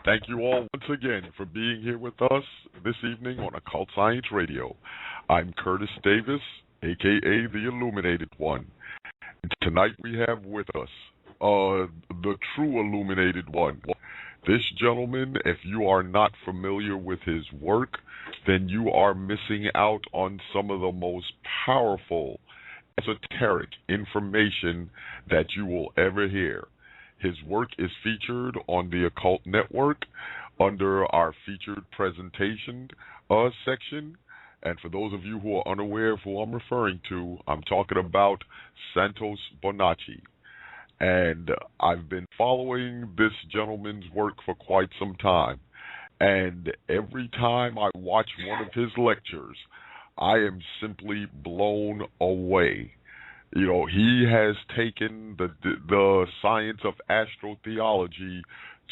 Thank you all once again for being here with us this evening on Occult Science Radio. I'm Curtis Davis, a.k.a. the Illuminated One. And tonight we have with us the true Illuminated One. This gentleman, if you are not familiar with his work, then you are missing out on some of the most powerful esoteric information that you will ever hear. His work is featured on the Occult Network under our featured presentation section. And for those of you who are unaware of who I'm referring to, I'm talking about Santos Bonacci. And I've been following this gentleman's work for quite some time. And every time I watch one of his lectures, I am simply blown away. You know, he has taken the science of astrotheology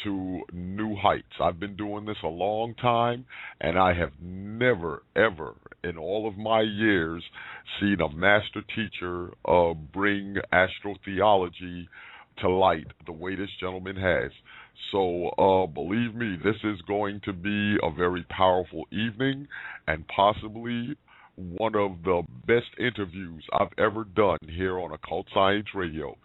to new heights. I've been doing this a long time, and I have never, ever, in all of my years, seen a master teacher bring astrotheology to light the way this gentleman has. So, believe me, this is going to be a very powerful evening, and possibly one of the best interviews I've ever done here on Occult Science Radio.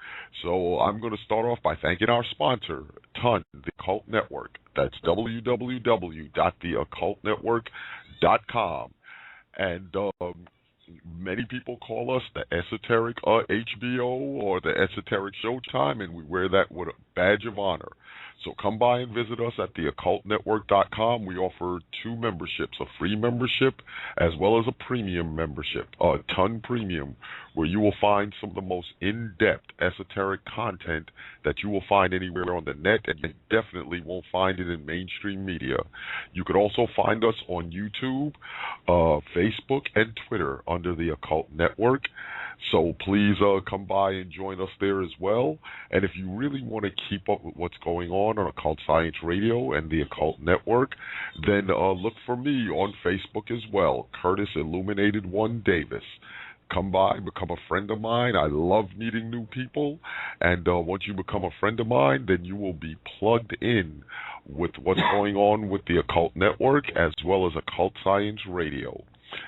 So I'm going to start off by thanking our sponsor, TON, the Occult Network. That's www.theoccultnetwork.com. And many people call us the Esoteric HBO or the Esoteric Showtime, and we wear that with a badge of honor. So come by and visit us at theoccultnetwork.com. We offer two memberships, a free membership as well as a premium membership, a ton premium, where you will find some of the most in-depth esoteric content that you will find anywhere on the net, and you definitely won't find it in mainstream media. You could also find us on YouTube, Facebook, and Twitter under the Occult Network. So please come by and join us there as well. And if you really want to keep up with what's going on Occult Science Radio and the Occult Network, then look for me on Facebook as well, Curtis Illuminated One Davis. Come by, become a friend of mine. I love meeting new people. And once you become a friend of mine, then you will be plugged in with what's going on with the Occult Network as well as Occult Science Radio.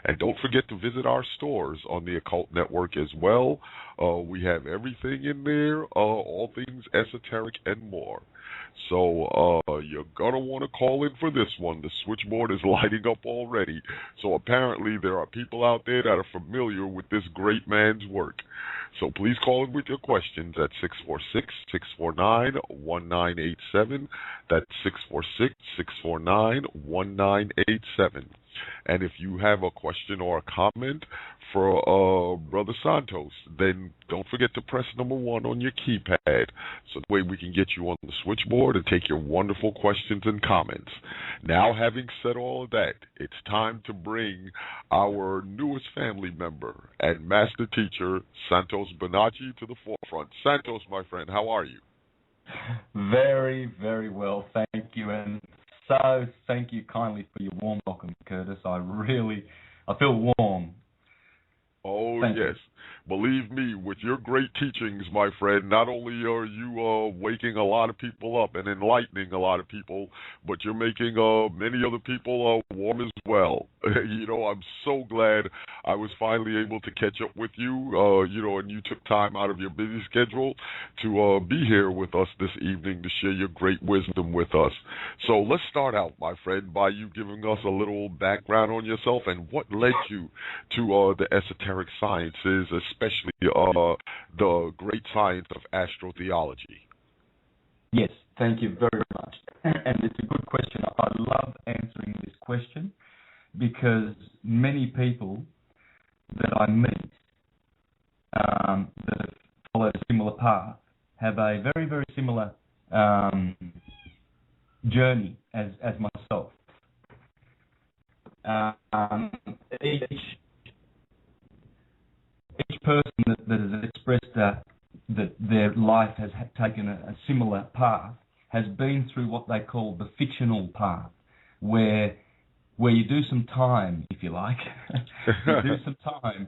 And don't forget to visit our stores on the Occult Network as well. We have everything in there, all things esoteric and more. So you're going to want to call in for this one. The switchboard is lighting up already. So apparently there are people out there that are familiar with this great man's work. So please call in with your questions at 646-649-1987. That's 646-649-1987. And if you have a question or a comment for Brother Santos, then don't forget to press number 1 on your keypad so that way we can get you on the switchboard and take your wonderful questions and comments. Now, having said all of that, it's time to bring our newest family member and master teacher, Santos Bonacci, to the forefront. Santos, my friend, how are you? Very, very well, thank you. And so thank you kindly for your warm welcome, Curtis. I feel warm. Oh, Thank yes. you. Believe me, with your great teachings, my friend, not only are you waking a lot of people up and enlightening a lot of people, but you're making many other people warm as well. I'm so glad I was finally able to catch up with you, and you took time out of your busy schedule to be here with us this evening to share your great wisdom with us. So let's start out, my friend, by you giving us a little background on yourself and what led you to the esoteric sciences, especially the great science of astrotheology. Yes, thank you very much. And it's a good question. I love answering this question because many people that I meet that have followed a similar path have a very, very similar journey as myself. Each person that has expressed that their life has taken a similar path has been through what they call the fictional path, where you do some time, if you like, you do some time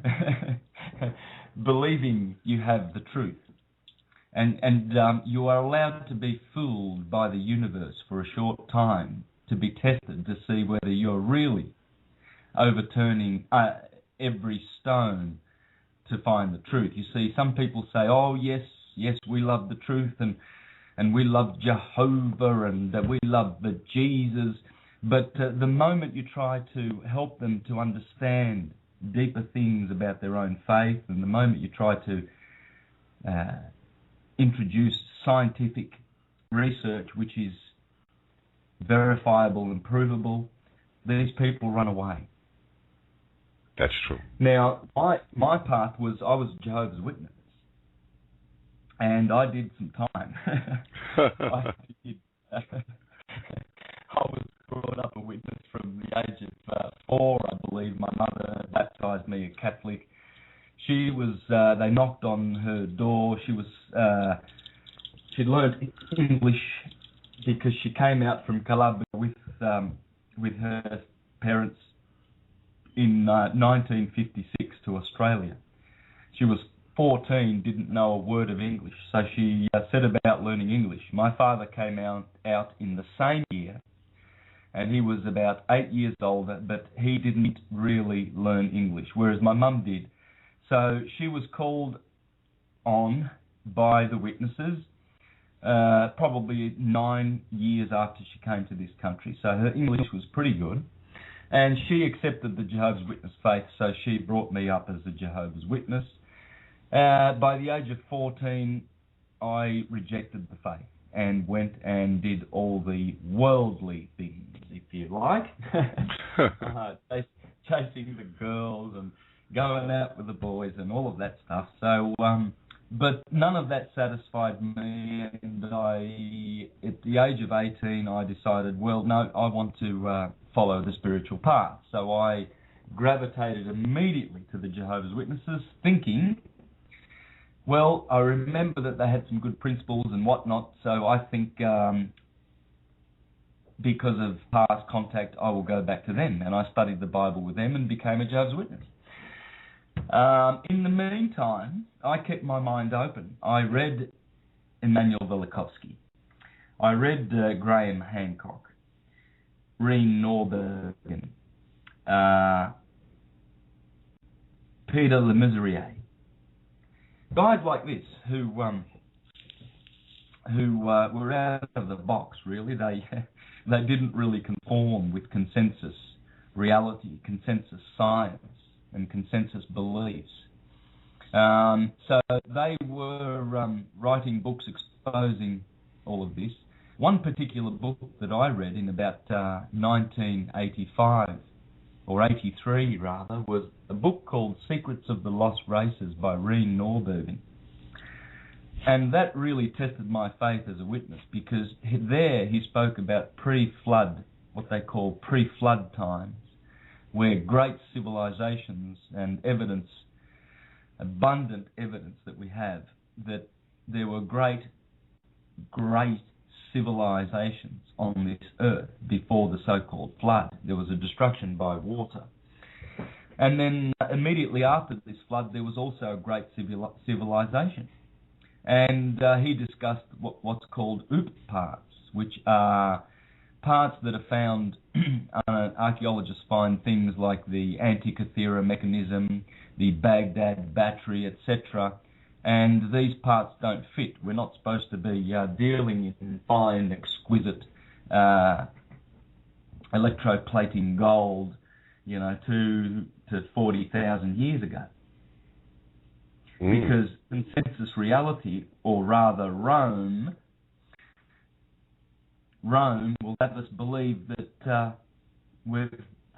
believing you have the truth. And you are allowed to be fooled by the universe for a short time to be tested to see whether you're really overturning every stone to find the truth. You see, some people say, oh, yes, we love the truth and we love Jehovah and we love the Jesus. But the moment you try to help them to understand deeper things about their own faith, and the moment you try to introduce scientific research which is verifiable and provable, these people run away. That's true. Now, my path was, I was a Jehovah's Witness, and I did some time. I was brought up a witness from the age of 4, I believe. My mother baptised me a Catholic. She was, they knocked on her door. She'd learned English because she came out from Calabria with her parents in 1956 to Australia. She was 14, didn't know a word of English, so she set about learning English. My father came out in the same year, and he was about 8 years older, but he didn't really learn English, whereas my mum did. So she was called on by the witnesses probably 9 years after she came to this country, so her English was pretty good. And she accepted the Jehovah's Witness faith, so she brought me up as a Jehovah's Witness. By the age of 14, I rejected the faith and went and did all the worldly things, if you like. Chasing the girls and going out with the boys and all of that stuff. So, but none of that satisfied me, and at the age of 18, I decided, well, no, I want to follow the spiritual path. So I gravitated immediately to the Jehovah's Witnesses, thinking, well, I remember that they had some good principles and whatnot, so I think because of past contact, I will go back to them. And I studied the Bible with them and became a Jehovah's Witness. In the meantime, I kept my mind open. I read Immanuel Velikovsky. I read Graham Hancock, Reen Norbergen, Peter Le Mesurier. Guys like this who who were out of the box, really. They didn't really conform with consensus reality, consensus science, and consensus beliefs. So they were writing books exposing all of this. One particular book that I read in about 1985, or 83 rather, was a book called Secrets of the Lost Races by Reen Norbergen. And that really tested my faith as a witness, because there he spoke about pre-flood, what they call pre-flood times, where great civilizations and evidence, abundant evidence that we have, that there were great civilizations on this earth before the so-called flood. There was a destruction by water. And then immediately after this flood, there was also a great civilization. And he discussed what's called OOP parts, which are parts that are found, archaeologists find things like the Antikythera mechanism, the Baghdad battery, etc., and these parts don't fit. We're not supposed to be dealing in fine, exquisite electroplating gold, to 40,000 years ago. Because consensus reality, or rather Rome will have us believe that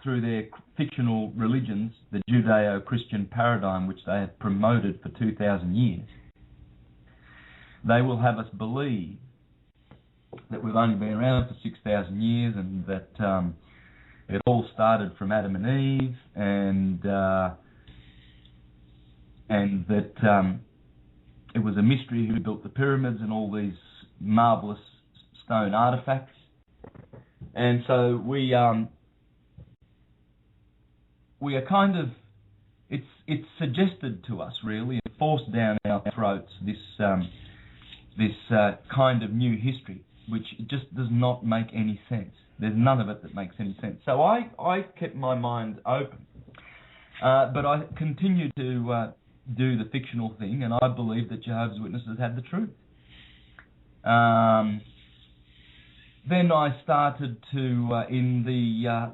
through their fictional religions, the Judeo-Christian paradigm which they have promoted for 2,000 years, they will have us believe that we've only been around for 6,000 years, and that it all started from Adam and Eve, and that it was a mystery who built the pyramids and all these marvellous stone artifacts. And so we are kind of, it's suggested to us really, and forced down our throats, this kind of new history, which just does not make any sense. There's none of it that makes any sense. So I kept my mind open, but I continued to do the fictional thing, and I believe that Jehovah's Witnesses had the truth. Then I started to, in the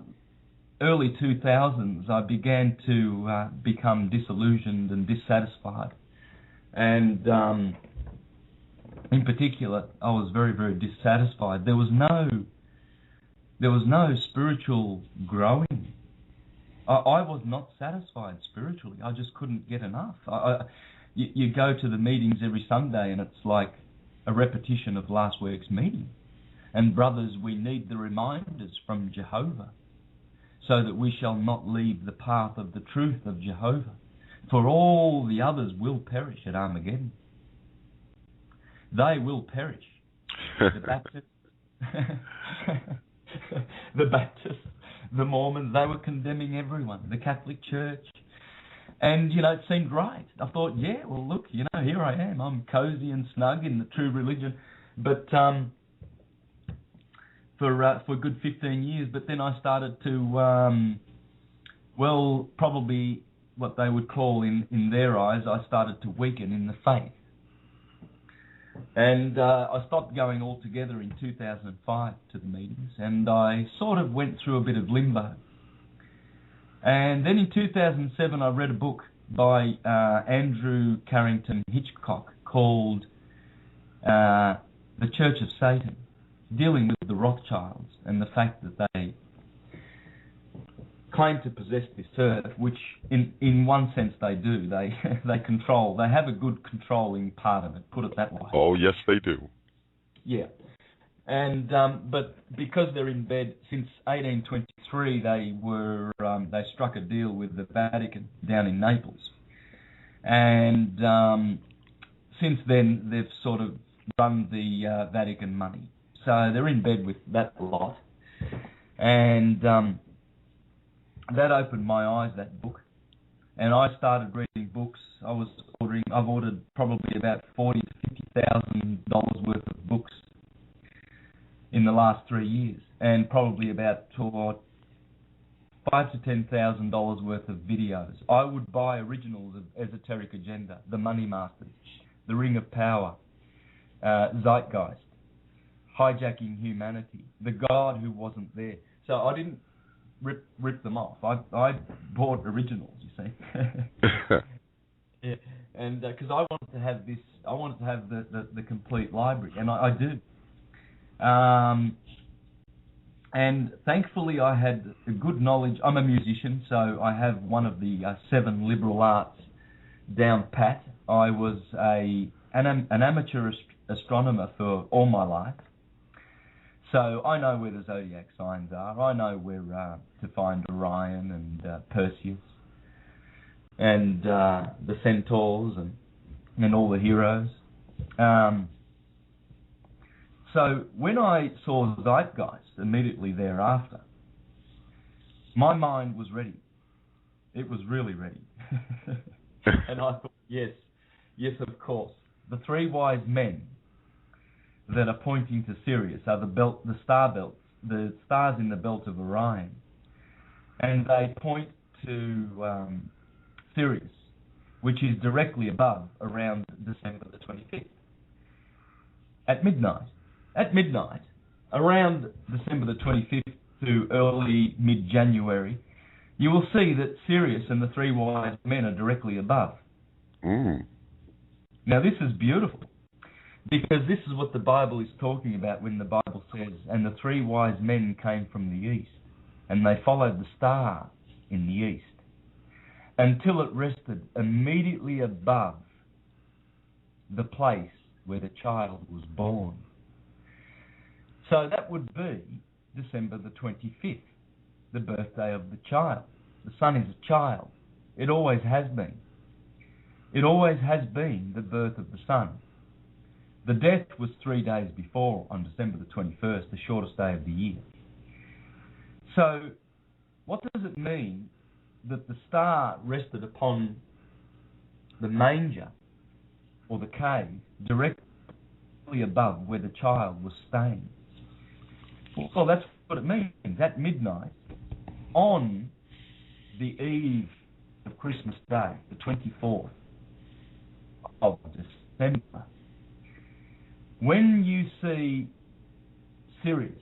early 2000s, I began to become disillusioned and dissatisfied. And in particular, I was very, very dissatisfied. There was no spiritual growing. I was not satisfied spiritually. I just couldn't get enough. You go to the meetings every Sunday and it's like a repetition of last week's meeting. And brothers, we need the reminders from Jehovah, so that we shall not leave the path of the truth of Jehovah, for all the others will perish at Armageddon. They will perish. The Baptists, the Mormons, they were condemning everyone, the Catholic Church. And, it seemed right. I thought, yeah, well, look, here I am. I'm cozy and snug in the true religion. But for a good 15 years. But then I started to, probably what they would call in their eyes, I started to weaken in the faith. And I stopped going altogether in 2005 to the meetings, and I sort of went through a bit of limbo. And then in 2007 I read a book by Andrew Carrington Hitchcock called The Church of Satan, dealing with the Rothschilds and the fact that they claim to possess this earth, which in one sense they do. They control. They have a good controlling part of it, put it that way. Oh, yes, they do. Yeah. And but because they're in bed since 1823, they struck a deal with the Vatican down in Naples, and since then they've sort of run the Vatican money. So they're in bed with that lot, and that opened my eyes, that book, and I started reading books. I've ordered probably about $40,000 to $50,000 worth of books in the last 3 years, and probably about $5,000 to $10,000 worth of videos. I would buy originals of Esoteric Agenda, The Money Masters, The Ring of Power, zeitgeist, hijacking humanity, the God who wasn't there. So I didn't rip them off. I bought originals, you see. Yeah, and because I wanted to have this, I wanted to have the complete library, and I do. And thankfully, I had a good knowledge. I'm a musician, so I have one of the 7 liberal arts down pat. I was an amateur astronomer for all my life, so I know where the zodiac signs are. I know where to find Orion and Perseus and the centaurs and all the heroes. So when I saw Zeitgeist immediately thereafter, my mind was ready. It was really ready. And I thought, yes, of course. The 3 wise men that are pointing to Sirius are the star belts, the stars in the belt of Orion. And they point to Sirius, which is directly above around December the 25th. At midnight, around December the 25th to early mid-January, you will see that Sirius and the 3 wise men are directly above. Mm. Now this is beautiful, because this is what the Bible is talking about when the Bible says, and the 3 wise men came from the east, and they followed the star in the east, until it rested immediately above the place where the child was born. So that would be December the 25th, the birthday of the child. The sun is a child. It always has been. It always has been the birth of the sun. The death was 3 days before, on December the 21st, the shortest day of the year. So what does it mean that the star rested upon the manger or the cave directly above where the child was staying? Well, that's what it means. At midnight, on the eve of Christmas Day, the 24th of December, when you see Sirius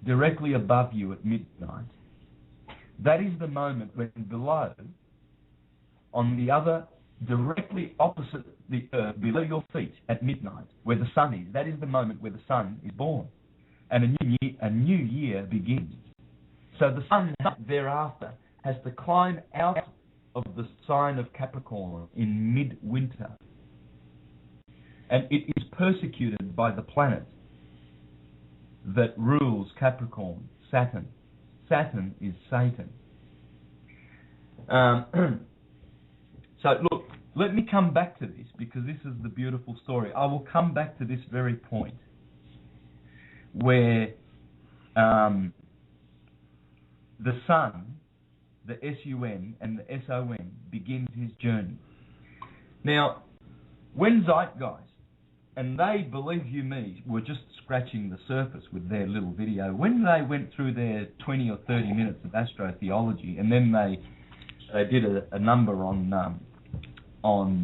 directly above you at midnight, that is the moment when below, on the other, directly opposite the earth, below your feet at midnight, where the sun is, that is the moment where the sun is born. And a new year begins. So the sun thereafter has to climb out of the sign of Capricorn in midwinter. And it is persecuted by the planet that rules Capricorn, Saturn. Saturn is Satan. So look, let me come back to this, because this is the beautiful story. I will come back to this very point, where the sun, the S-U-N and the S-O-N, begins his journey. Now, when Zeitgeist, and they, believe you me, were just scratching the surface with their little video, when they went through their 20 or 30 minutes of astrotheology, and then they did a number on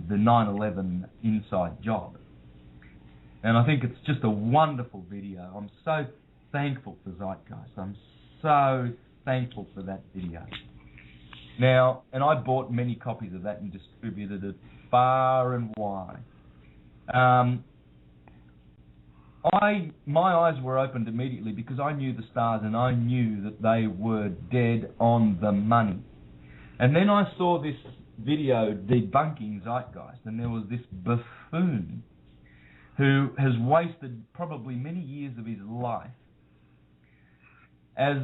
the 9/11 inside job. And I think it's just a wonderful video. I'm so thankful for Zeitgeist. I'm so thankful for that video. Now, and I bought many copies of that and distributed it far and wide. My eyes were opened immediately, because I knew the stars and I knew that they were dead on the money. And then I saw this video debunking Zeitgeist, and there was this buffoon who has wasted probably many years of his life as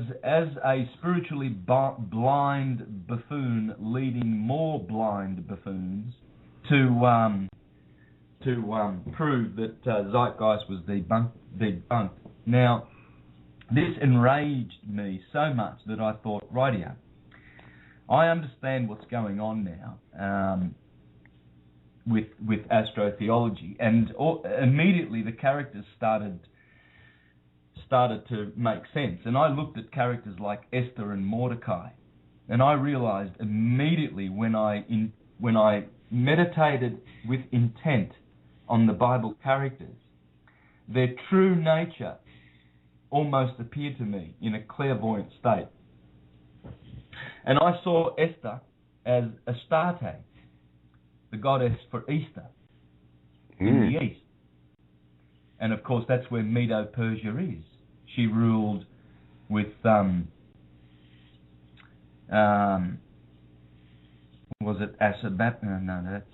a spiritually blind buffoon, leading more blind buffoons to prove that Zeitgeist was debunked. Now, this enraged me so much that I thought, rightio, I understand what's going on now with astrotheology, and immediately the characters started to make sense. And I looked at characters like Esther and Mordecai, and I realized immediately when I meditated with intent on the Bible characters, their true nature almost appeared to me in a clairvoyant state. And I saw Esther as Astarte, the goddess for Easter, in the east. And of course, that's where Medo-Persia is. She ruled with was it Asabat? No, that's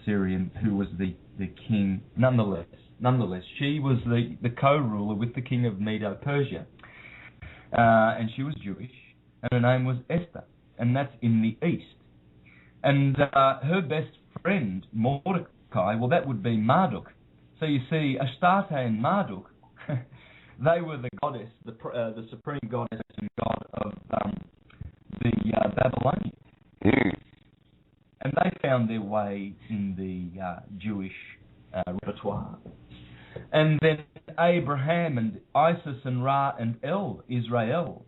Syrian. Who was the king? Nonetheless, she was the co-ruler with the king of Medo-Persia, and she was Jewish, and her name was Esther, and that's in the east. And her best friend Mordecai, well, that would be Marduk. So you see, Astarte and Marduk, they were the goddess, the supreme goddess and god of the Babylonians. And they found their way in the Jewish repertoire. And then Abraham and Isis and Ra and El, Israel.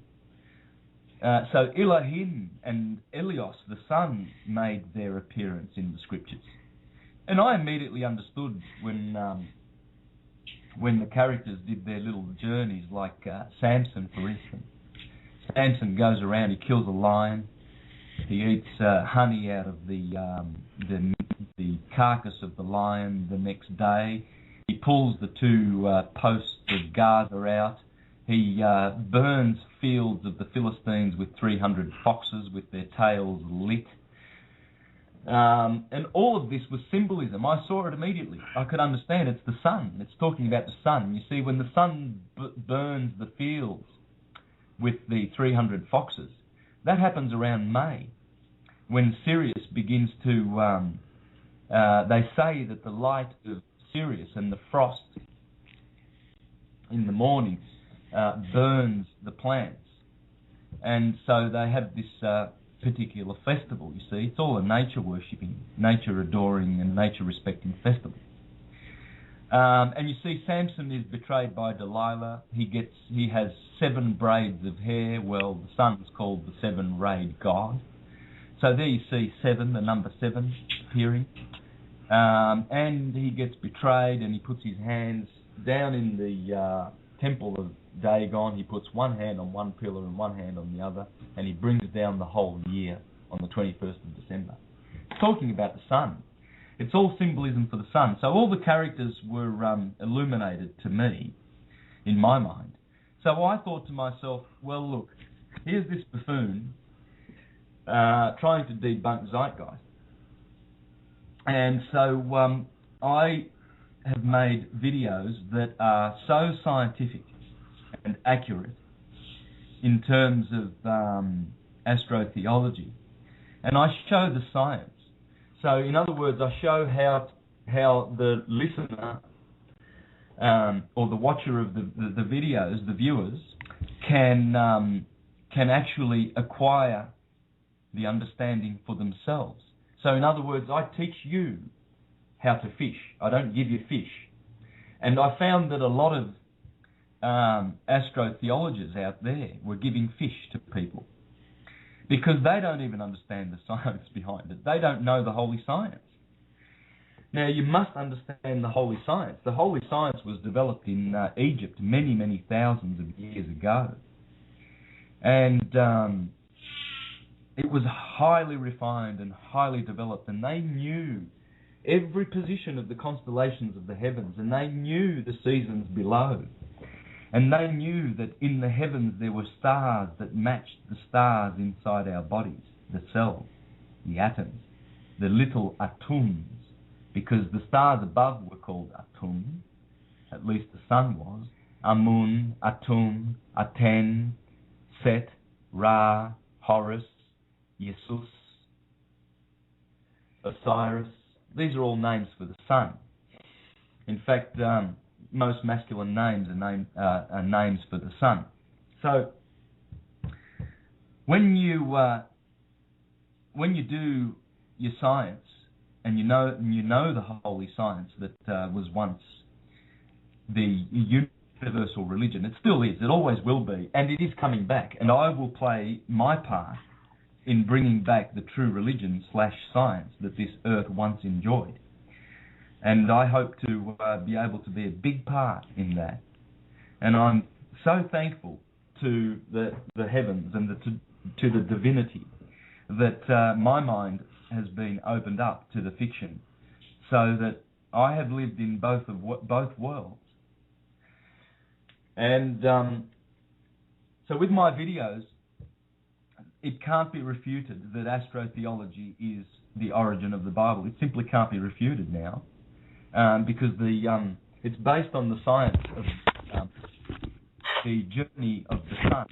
So Elohim and Elios, the sun, made their appearance in the scriptures. And I immediately understood when the characters did their little journeys, like Samson, for instance. Samson goes around, he kills a lion, he eats honey out of the carcass of the lion the next day. He pulls the two posts of Gaza out. He burns fields of the Philistines with 300 foxes with their tails lit. And all of this was symbolism. I saw it immediately. I could understand it's the sun. It's talking about the sun. You see, when the sun burns the fields with the 300 foxes, that happens around May, when Sirius begins to... they say that the light of Sirius and the frost in the morning burns the plants. And so they have this particular festival, you see. It's all a nature-worshipping, nature-adoring and nature-respecting festival. And you see, Samson is betrayed by Delilah. He has 7 braids of hair. Well, the sun's called the 7-rayed god. So there you see 7, the number 7 appearing. And he gets betrayed, and he puts his hands down in the temple of Dagon. He puts one hand on one pillar and one hand on the other, and he brings down the whole year on the 21st of December. It's talking about the sun. It's all symbolism for the sun. So all the characters were illuminated to me, in my mind. So I thought to myself, well, look, here's this buffoon trying to debunk Zeitgeist. And so I have made videos that are so scientific and accurate in terms of astrotheology. And I show the science. So, in other words, I show how the listener or the watcher of the videos, the viewers, can actually acquire the understanding for themselves. So, in other words, I teach you how to fish. I don't give you fish. And I found that a lot of astrotheologists out there were giving fish to people because they don't even understand the science behind it. They don't know the holy science. Now, you must understand the holy science. The holy science was developed in Egypt many, many thousands of years ago. And it was highly refined and highly developed, and they knew every position of the constellations of the heavens, and they knew the seasons below. And they knew that in the heavens there were stars that matched the stars inside our bodies, the cells, the atoms, the little atoms, because the stars above were called atum, at least the sun was. Amun, Atum, Aten, Set, Ra, Horus, Jesus, Osiris. These are all names for the sun. In fact, most masculine names are names for the sun. So when you do your science, and you know the holy science that was once the universal religion, it still is, it always will be, and it is coming back. And I will play my part in bringing back the true religion / science that this earth once enjoyed. And I hope to be able to be a big part in that. And I'm so thankful to the heavens and to the divinity that my mind has been opened up to the fiction, so that I have lived in both worlds. And so with my videos, it can't be refuted that astrotheology is the origin of the Bible. It simply can't be refuted now, because it's based on the science of the journey of the sun.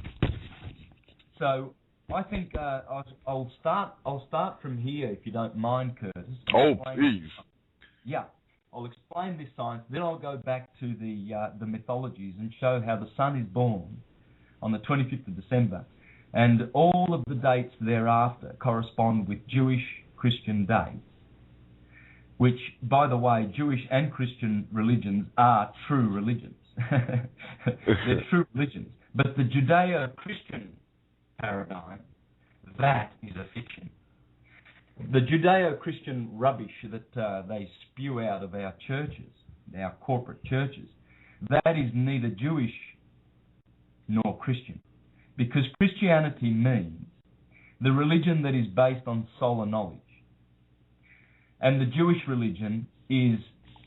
So I think I'll start from here, if you don't mind, Curtis. Oh, please. Yeah, I'll explain this science. Then I'll go back to the mythologies and show how the sun is born on the 25th of December, and all of the dates thereafter correspond with Jewish Christian dates, which, by the way, Jewish and Christian religions are true religions. They're true religions. But the Judeo-Christian paradigm, that is a fiction. The Judeo-Christian rubbish that they spew out of our churches, our corporate churches, that is neither Jewish nor Christian. Because Christianity means the religion that is based on solar knowledge. And the Jewish religion is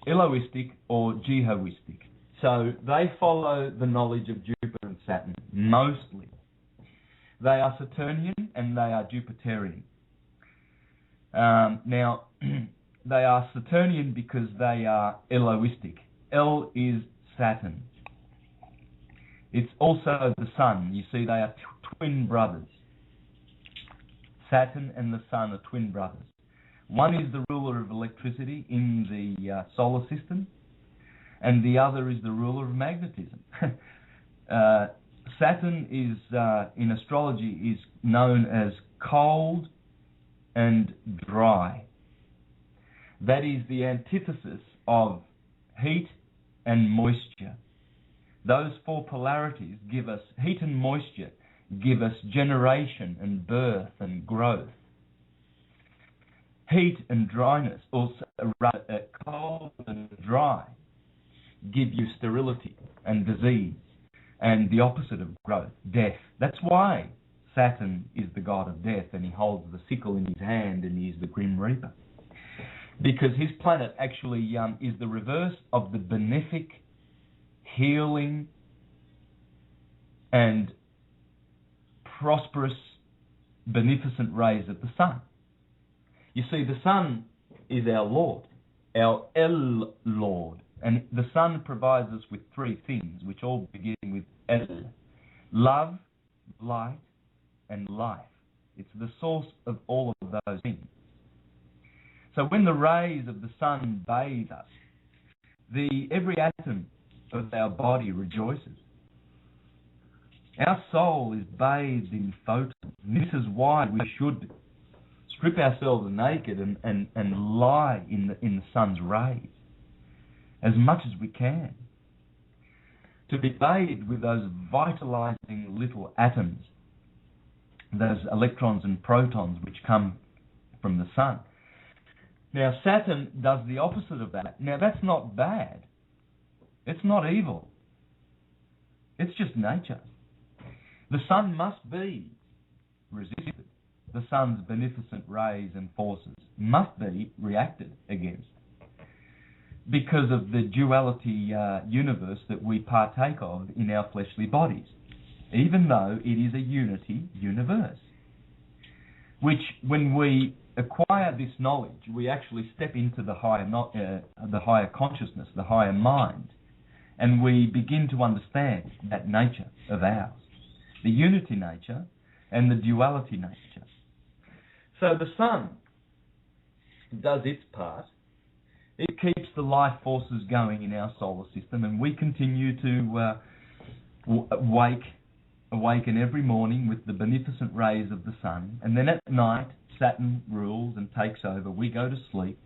Elohistic or Jehoistic. So they follow the knowledge of Jupiter and Saturn, mostly. They are Saturnian and they are Jupiterian. Now, they are Saturnian because they are Elohistic. El is Saturn. It's also the Sun. You see, they are twin brothers. Saturn and the Sun are twin brothers. One is the ruler of electricity in the solar system, and the other is the ruler of magnetism. Saturn is, in astrology, is known as cold and dry. That is the antithesis of heat and moisture. Those four polarities give us, heat and moisture, give us generation and birth and growth. Heat and dryness, also cold and dry, give you sterility and disease, and the opposite of growth, death. That's why Saturn is the god of death, and he holds the sickle in his hand, and he is the Grim Reaper. Because his planet actually is the reverse of the benefic, healing, and prosperous, beneficent rays of the sun. You see, the sun is our Lord, our El Lord. And the sun provides us with three things, which all begin with El. Love, light, and life. It's the source of all of those things. So when the rays of the sun bathe us, every atom of our body rejoices. Our soul is bathed in photons. This is why we should strip ourselves naked and lie in the sun's rays as much as we can, to be bathed with those vitalizing little atoms, those electrons and protons which come from the sun. Now, Saturn does the opposite of that. Now, that's not bad. It's not evil. It's just nature. The sun must be resisted. The sun's beneficent rays and forces must be reacted against, because of the duality universe that we partake of in our fleshly bodies, even though it is a unity universe, which, when we acquire this knowledge, we actually step into the higher consciousness, the higher mind, and we begin to understand that nature of ours, the unity nature and the duality nature. So the sun does its part. It keeps the life forces going in our solar system, and we continue to awaken every morning with the beneficent rays of the sun. And then at night, Saturn rules and takes over. We go to sleep.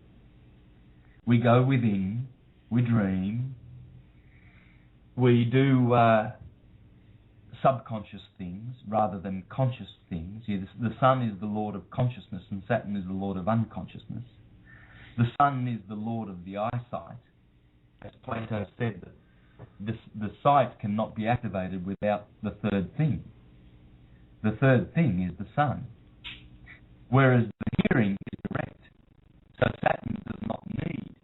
We go within. We dream. We do subconscious things rather than conscious things. The sun is the lord of consciousness, and Saturn is the lord of unconsciousness. The sun is the lord of the eyesight. As Plato said, that the sight cannot be activated without the third thing. The third thing is the sun. Whereas the hearing is direct. So Saturn does not need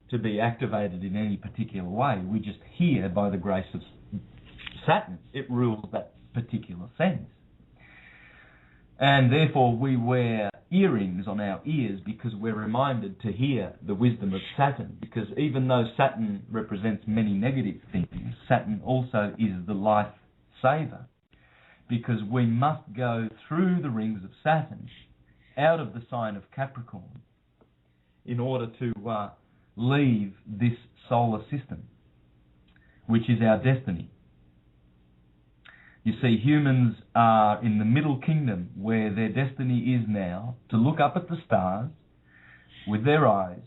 to be activated in any particular way. We just hear by the grace of Saturn. It rules that particular sense. And therefore we wear earrings on our ears because we're reminded to hear the wisdom of Saturn. Because even though Saturn represents many negative things, Saturn also is the life saver. Because we must go through the rings of Saturn out of the sign of Capricorn in order to leave this solar system, which is our destiny. You see, humans are in the middle kingdom where their destiny is now to look up at the stars with their eyes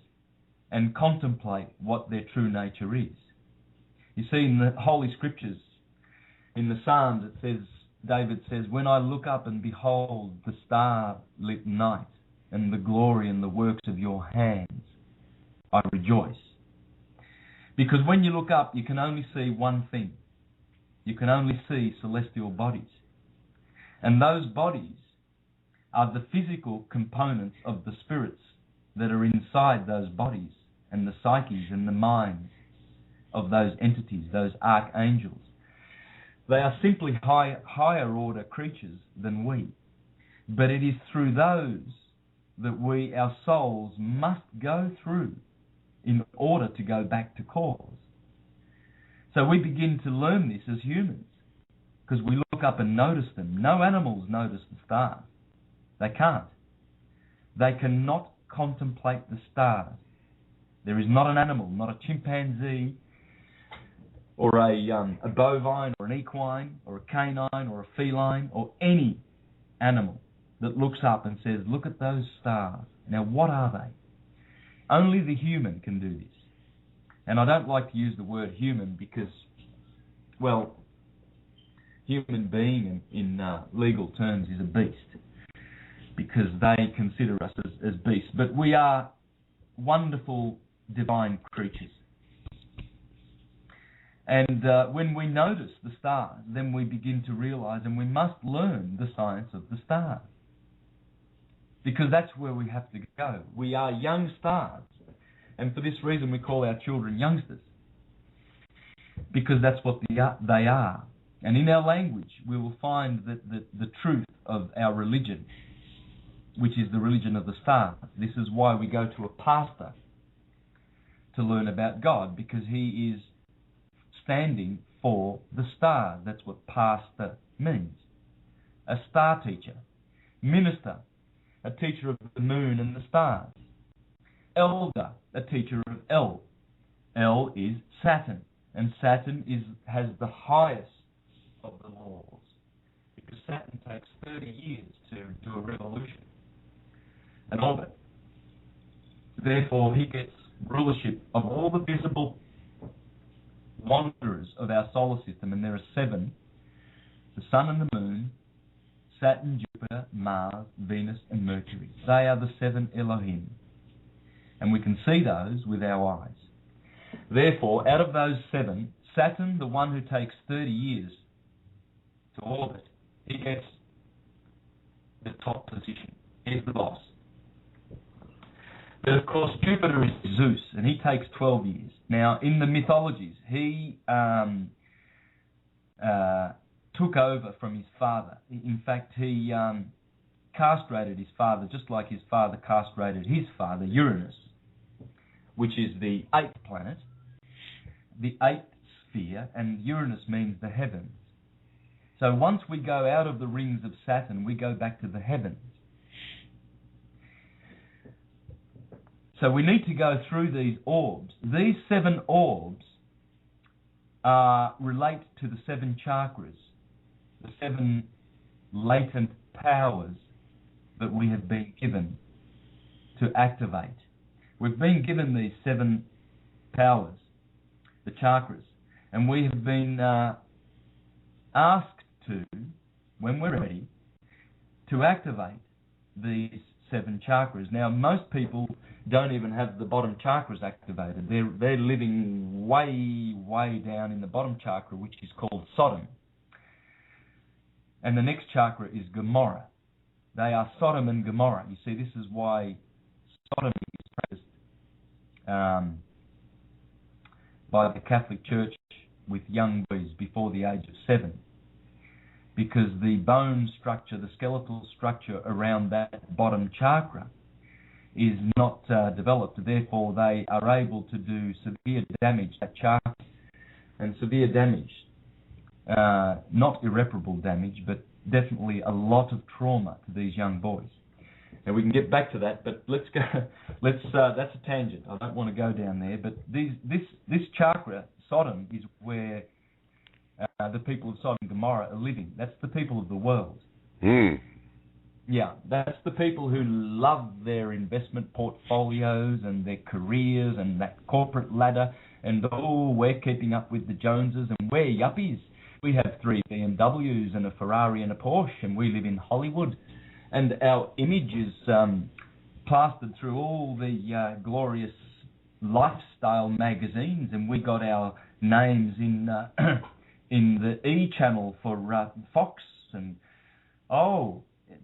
and contemplate what their true nature is. You see, in the Holy Scriptures, in the Psalms, it says, David says, when I look up and behold the star-lit night and the glory and the works of your hands, I rejoice. Because when you look up, you can only see one thing. You can only see celestial bodies. And those bodies are the physical components of the spirits that are inside those bodies and the psyches and the minds of those entities, those archangels. They are simply higher order creatures than we. But it is through those that our souls must go through in order to go back to cause. So we begin to learn this as humans because we look up and notice them. No animals notice the stars. They can't. They cannot contemplate the stars. There is not an animal, not a chimpanzee or a bovine or an equine or a canine or a feline or any animal that looks up and says, look at those stars. Now, what are they? Only the human can do this. And I don't like to use the word human because, well, human being in legal terms is a beast because they consider us as beasts. But we are wonderful divine creatures. And when we notice the stars, then we begin to realize, and we must learn the science of the stars. Because that's where we have to go. We are young stars. And for this reason we call our children youngsters. Because that's what they are. And in our language we will find that the truth of our religion, which is the religion of the stars. This is why we go to a pastor to learn about God, because he is standing for the stars. That's what pastor means. A star teacher. Minister, a teacher of the moon and the stars. Elder, a teacher of El. El is Saturn, and Saturn has the highest of the laws, because Saturn takes 30 years to do a revolution, an orbit. Therefore, he gets rulership of all the visible wanderers of our solar system, and there are 7, the Sun and the Moon, Saturn, Jupiter, Mars, Venus and Mercury. They are the 7 Elohim. And we can see those with our eyes. Therefore, out of those 7, Saturn, the one who takes 30 years to orbit, he gets the top position. He's the boss. But of course, Jupiter is Zeus, and he takes 12 years. Now, in the mythologies, he took over from his father. In fact, he castrated his father, just like his father castrated his father, Uranus, which is the 8th planet, the 8th sphere, and Uranus means the heavens. So once we go out of the rings of Saturn, we go back to the heavens. So we need to go through these orbs. These 7 orbs relate to the 7 chakras, the 7 latent powers that we have been given to activate. We've been given these 7 powers, the chakras, and we have been asked to, when we're ready, to activate these 7 chakras. Now, most people don't even have the bottom chakras activated. They're living way down in the bottom chakra, which is called Sodom. And the next chakra is Gomorrah. They are Sodom and Gomorrah. You see, this is why sodomy is practiced by the Catholic Church with young boys before the age of 7. Because the bone structure, the skeletal structure around that bottom chakra is not developed. Therefore, they are able to do severe damage to that chakra. And severe damage, not irreparable damage, but definitely a lot of trauma to these young boys. Now, we can get back to that, but let's go. That's a tangent. I don't want to go down there. But this chakra, Sodom, is where the people of Sodom and Gomorrah are living. That's the people of the world. Yeah, that's the people who love their investment portfolios and their careers and that corporate ladder. And, we're keeping up with the Joneses and we're yuppies. We have 3 BMWs and a Ferrari and a Porsche, and we live in Hollywood. And our image is plastered through all the glorious lifestyle magazines, and we got our names in the E channel for Fox. And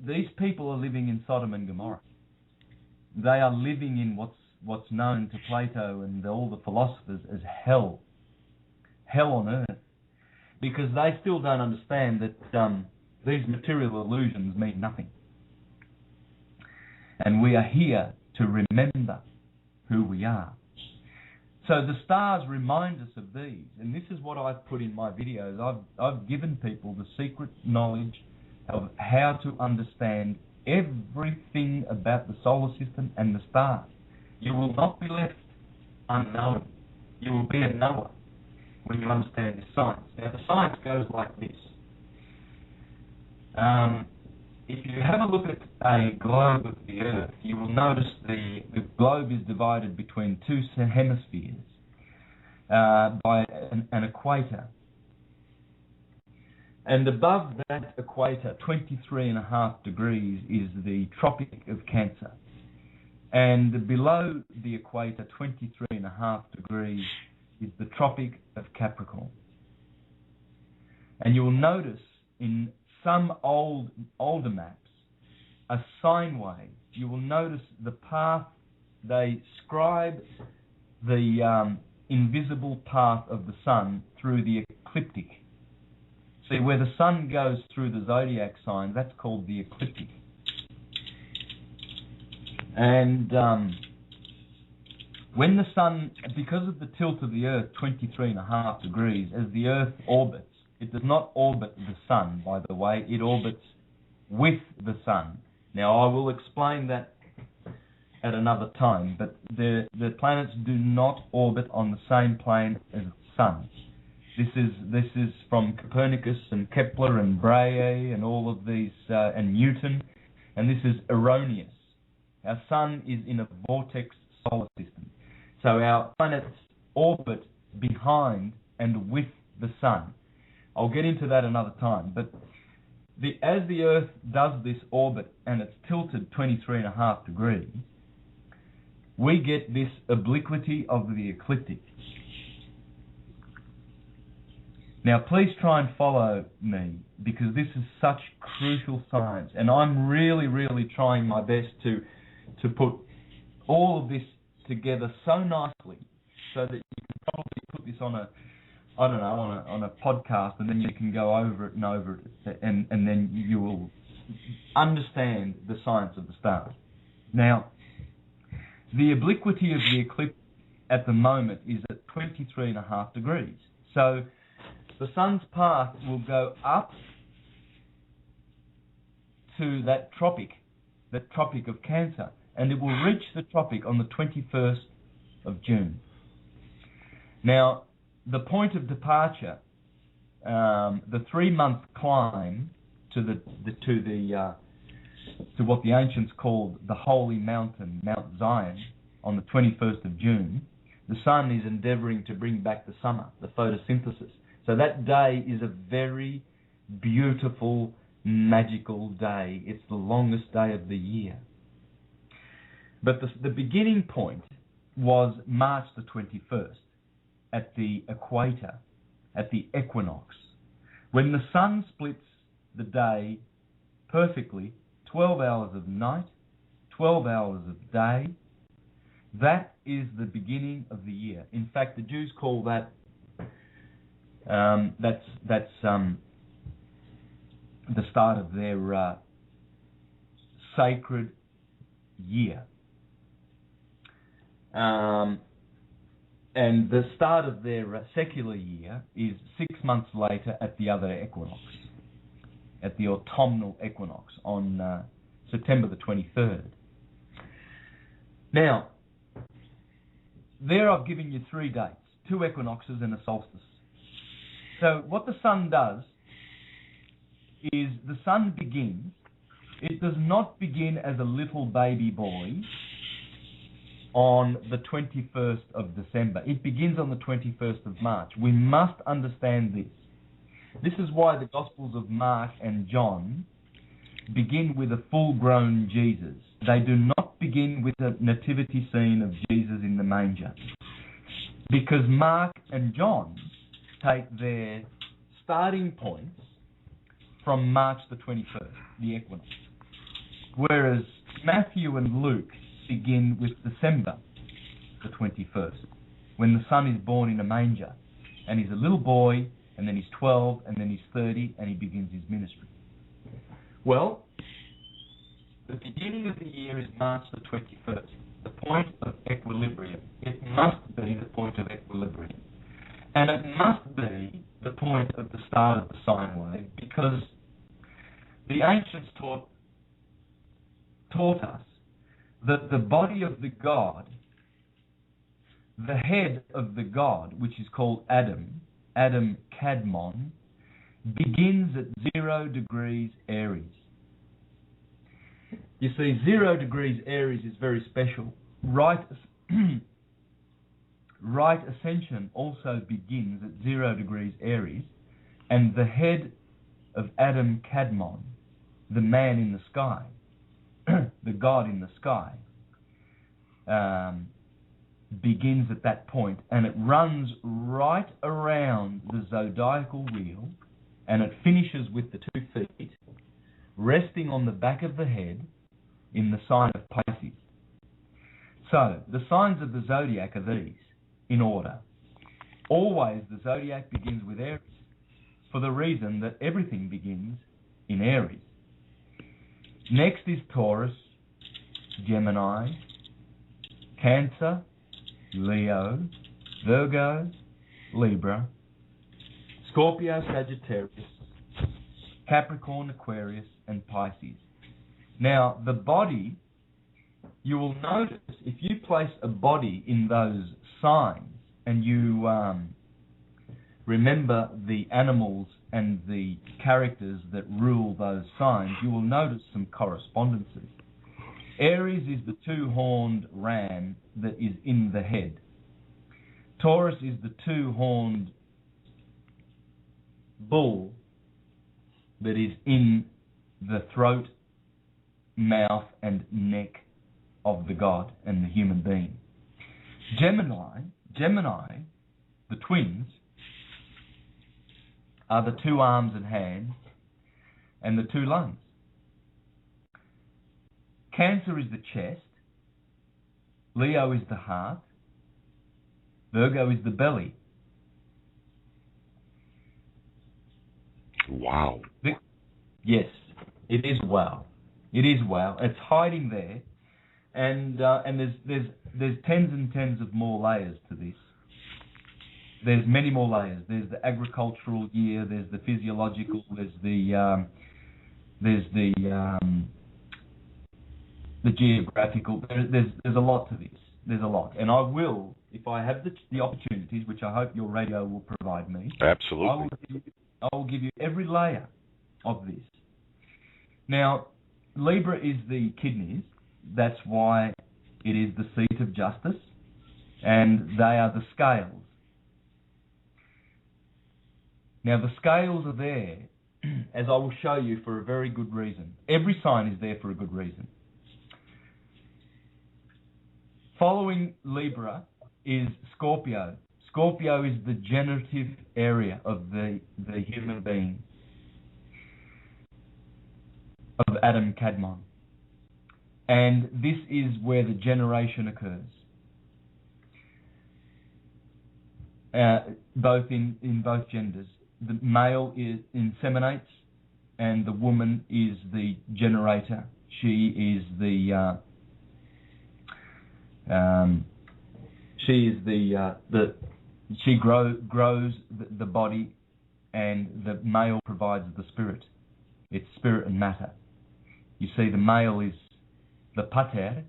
these people are living in Sodom and Gomorrah. They are living in what's known to Plato and all the philosophers as hell on earth, because they still don't understand that these material illusions mean nothing. And we are here to remember who we are. So the stars remind us of these, and this is what I've put in my videos. I've given people the secret knowledge of how to understand everything about the solar system and the stars. You will not be left unknown. You will be a knower when you understand this science. Now, the science goes like this. If you have a look at a globe of the Earth, you will notice the globe is divided between 2 hemispheres by an equator. And above that equator, 23.5 degrees, is the Tropic of Cancer. And below the equator, 23.5 degrees, is the Tropic of Capricorn. And you'll notice in some older maps, a sine wave. You will notice the path. They scribe the invisible path of the sun through the ecliptic. See, where the sun goes through the zodiac sign, that's called the ecliptic. And when the sun, because of the tilt of the Earth, 23.5 degrees, as the Earth orbits, it does not orbit the sun, by the way. It orbits with the sun. Now, I will explain that at another time, but the planets do not orbit on the same plane as the sun. This is from Copernicus and Kepler and Brahe and all of these, and Newton, and this is erroneous. Our sun is in a vortex solar system. So our planets orbit behind and with the sun. I'll get into that another time. But as the Earth does this orbit and it's tilted 23.5 degrees, we get this obliquity of the ecliptic. Now, please try and follow me, because this is such crucial science, and I'm really, really trying my best to put all of this together so nicely so that you can probably put this on a podcast, and then you can go over it, and then you will understand the science of the stars. Now, the obliquity of the eclipse at the moment is at 23.5 degrees. So the sun's path will go up to that tropic of Cancer, and it will reach the tropic on the 21st of June. Now, the point of departure, the 3-month climb to what the ancients called the holy mountain, Mount Zion, on the 21st of June, the sun is endeavouring to bring back the summer, the photosynthesis. So that day is a very beautiful, magical day. It's the longest day of the year. But the beginning point was March the 21st at the equator, at the equinox, when the sun splits the day perfectly, 12 hours of night, 12 hours of day. That is the beginning of the year. In fact, the Jews call that that's the start of their sacred year. And the start of their secular year is 6 months later at the other equinox, at the autumnal equinox on September the 23rd. Now, there I've given you 3 dates, 2 equinoxes and a solstice. So what the sun does is the sun begins. It does not begin as a little baby boy on the 21st of December. It begins on the 21st of March. We must understand this. This is why the Gospels of Mark and John begin with a full-grown Jesus. They do not begin with a nativity scene of Jesus in the manger, because Mark and John take their starting points from March the 21st, the equinox, whereas Matthew and Luke begin with December the 21st, when the Son is born in a manger, and he's a little boy, and then he's 12, and then he's 30, and he begins his ministry. Well, the beginning of the year is March the 21st, the point of equilibrium. It must be the point of equilibrium. And it must be the point of the start of the sine wave, because the ancients taught us that the body of the god, the head of the god, which is called Adam Kadmon, begins at 0 degrees Aries. You see, 0 degrees Aries is very special. Right ascension also begins at 0 degrees Aries, and the head of Adam Kadmon, the man in the sky, the God in the sky, begins at that point, and it runs right around the zodiacal wheel, and it finishes with the 2 feet resting on the back of the head in the sign of Pisces. So, the signs of the zodiac are these, in order. Always the zodiac begins with Aries, for the reason that everything begins in Aries. Next is Taurus, Gemini, Cancer, Leo, Virgo, Libra, Scorpio, Sagittarius, Capricorn, Aquarius, and Pisces. Now, the body, you will notice, if you place a body in those signs and you remember the animals and the characters that rule those signs, you will notice some correspondences. Aries is the 2-horned ram that is in the head. Taurus is the 2-horned bull that is in the throat, mouth, and neck of the god and the human being. Gemini, the twins, are the 2 arms and hands and the 2 lungs. Cancer is the chest. Leo is the heart. Virgo is the belly. Wow. Yes, it is wow. It is wow. It's hiding there, and there's tens and tens of more layers to this. There's many more layers. There's the agricultural year. There's the physiological. There's the geographical. There's a lot to this. There's a lot, and I will, if I have the opportunities, which I hope your radio will provide me. Absolutely. I will give you every layer of this. Now, Libra is the kidneys. That's why it is the seat of justice, and they are the scales. Now, the scales are there, as I will show you, for a very good reason. Every sign is there for a good reason. Following Libra is Scorpio. Scorpio is the generative area of the human being, of Adam Kadmon. And this is where the generation occurs. Both in both genders. The male inseminates, and the woman is the generator. She is she grows the body, and the male provides the spirit. It's spirit and matter. You see, the male is the pater,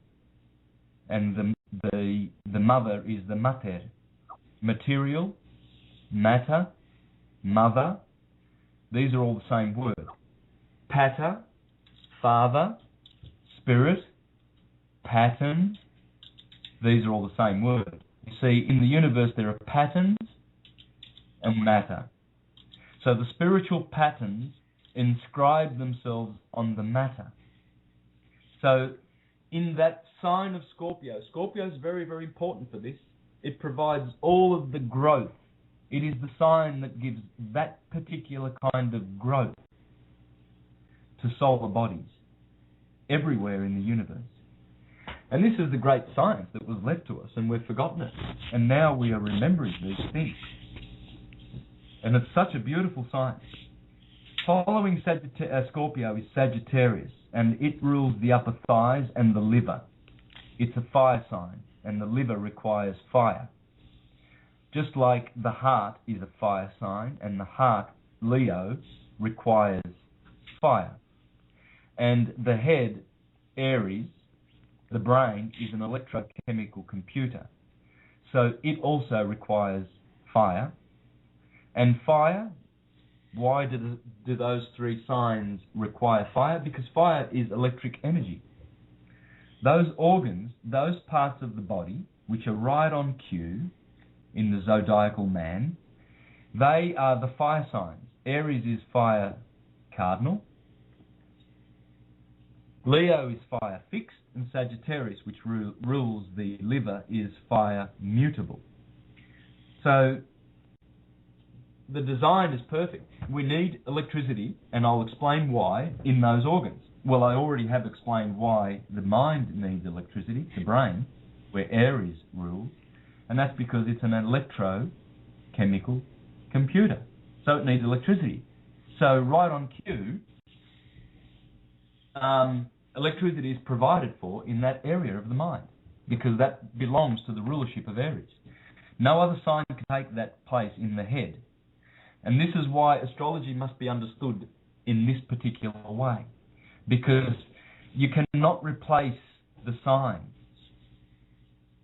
and the mother is the mater. Material, matter, mother, these are all the same word. Pater, father, spirit, pattern, these are all the same word. You see, in the universe there are patterns and matter. So the spiritual patterns inscribe themselves on the matter. So in that sign of Scorpio, Scorpio is very, very important for this. It provides all of the growth. It is the sign that gives that particular kind of growth to solar bodies everywhere in the universe. And this is the great science that was left to us, and we've forgotten it. And now we are remembering these things. And it's such a beautiful science. Following Scorpio is Sagittarius, and it rules the upper thighs and the liver. It's a fire sign, and the liver requires fire. Just like the heart is a fire sign, and the heart, Leo, requires fire. And the head, Aries, the brain, is an electrochemical computer. So it also requires fire. And fire, why do those three signs require fire? Because fire is electric energy. Those organs, those parts of the body, which are right on cue in the zodiacal man, they are the fire signs. Aries is fire cardinal. Leo is fire fixed, and Sagittarius, which rules the liver, is fire mutable. So the design is perfect. We need electricity, and I'll explain why in those organs. Well, I already have explained why the mind needs electricity, the brain, where Aries rules, and that's because it's an electrochemical computer. So it needs electricity. So right on cue, electricity is provided for in that area of the mind, because that belongs to the rulership of Aries. No other sign can take that place in the head. And this is why astrology must be understood in this particular way, because you cannot replace the sign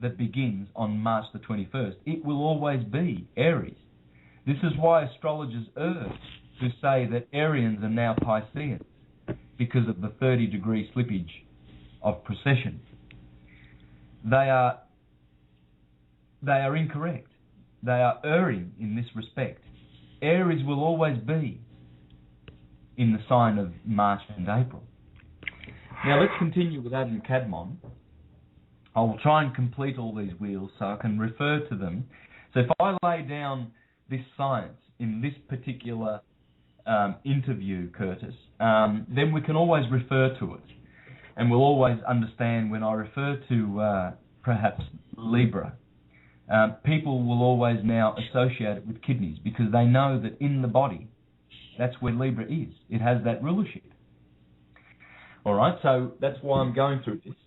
that begins on March the 21st. It will always be Aries. This is why astrologers urge to say that Arians are now Pisceans, because of the 30-degree slippage of precession. They are incorrect. They are erring in this respect. Aries will always be in the sign of March and April. Now let's continue with Adam Kadmon. I will try and complete all these wheels so I can refer to them. So if I lay down this science in this particular interview, Curtis, then we can always refer to it. And we'll always understand when I refer to perhaps Libra. People will always now associate it with kidneys, because they know that in the body, that's where Libra is. It has that rulership. All right, so that's why I'm going through this.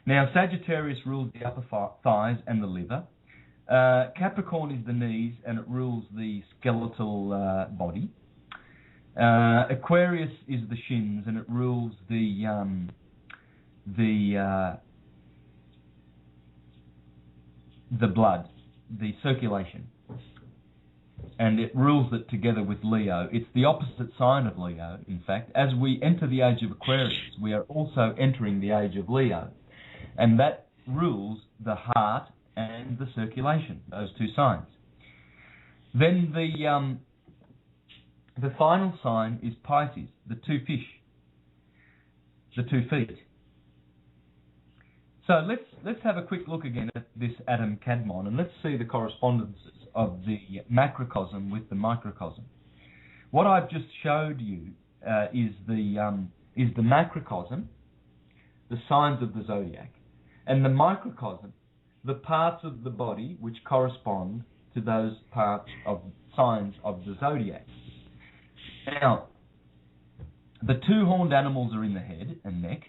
Now, Sagittarius rules the upper thighs and the liver. Capricorn is the knees, and it rules the skeletal body. Aquarius is the shins, and it rules the blood, the circulation, and it rules it together with Leo. It's the opposite sign of Leo, in fact. As we enter the age of Aquarius, we are also entering the age of Leo, and that rules the heart and the circulation, those two signs. Then the final sign is Pisces, the two fish, the 2 feet. So let's have a quick look again at this Adam Kadmon, and let's see the correspondences of the macrocosm with the microcosm. What I've just showed you is the macrocosm, the signs of the zodiac, and the microcosm, the parts of the body which correspond to those parts of signs of the zodiac. Now, the two horned animals are in the head and neck.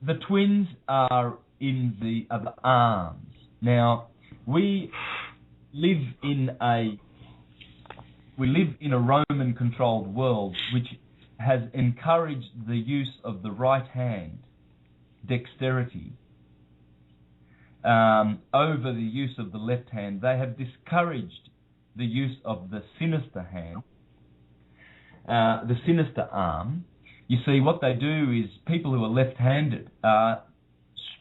The twins are in the arms. Now, we live in a Roman-controlled world which has encouraged the use of the right hand, dexterity, over the use of the left hand. They have discouraged the use of the sinister hand, the sinister arm. You see, what they do is people who are left-handed are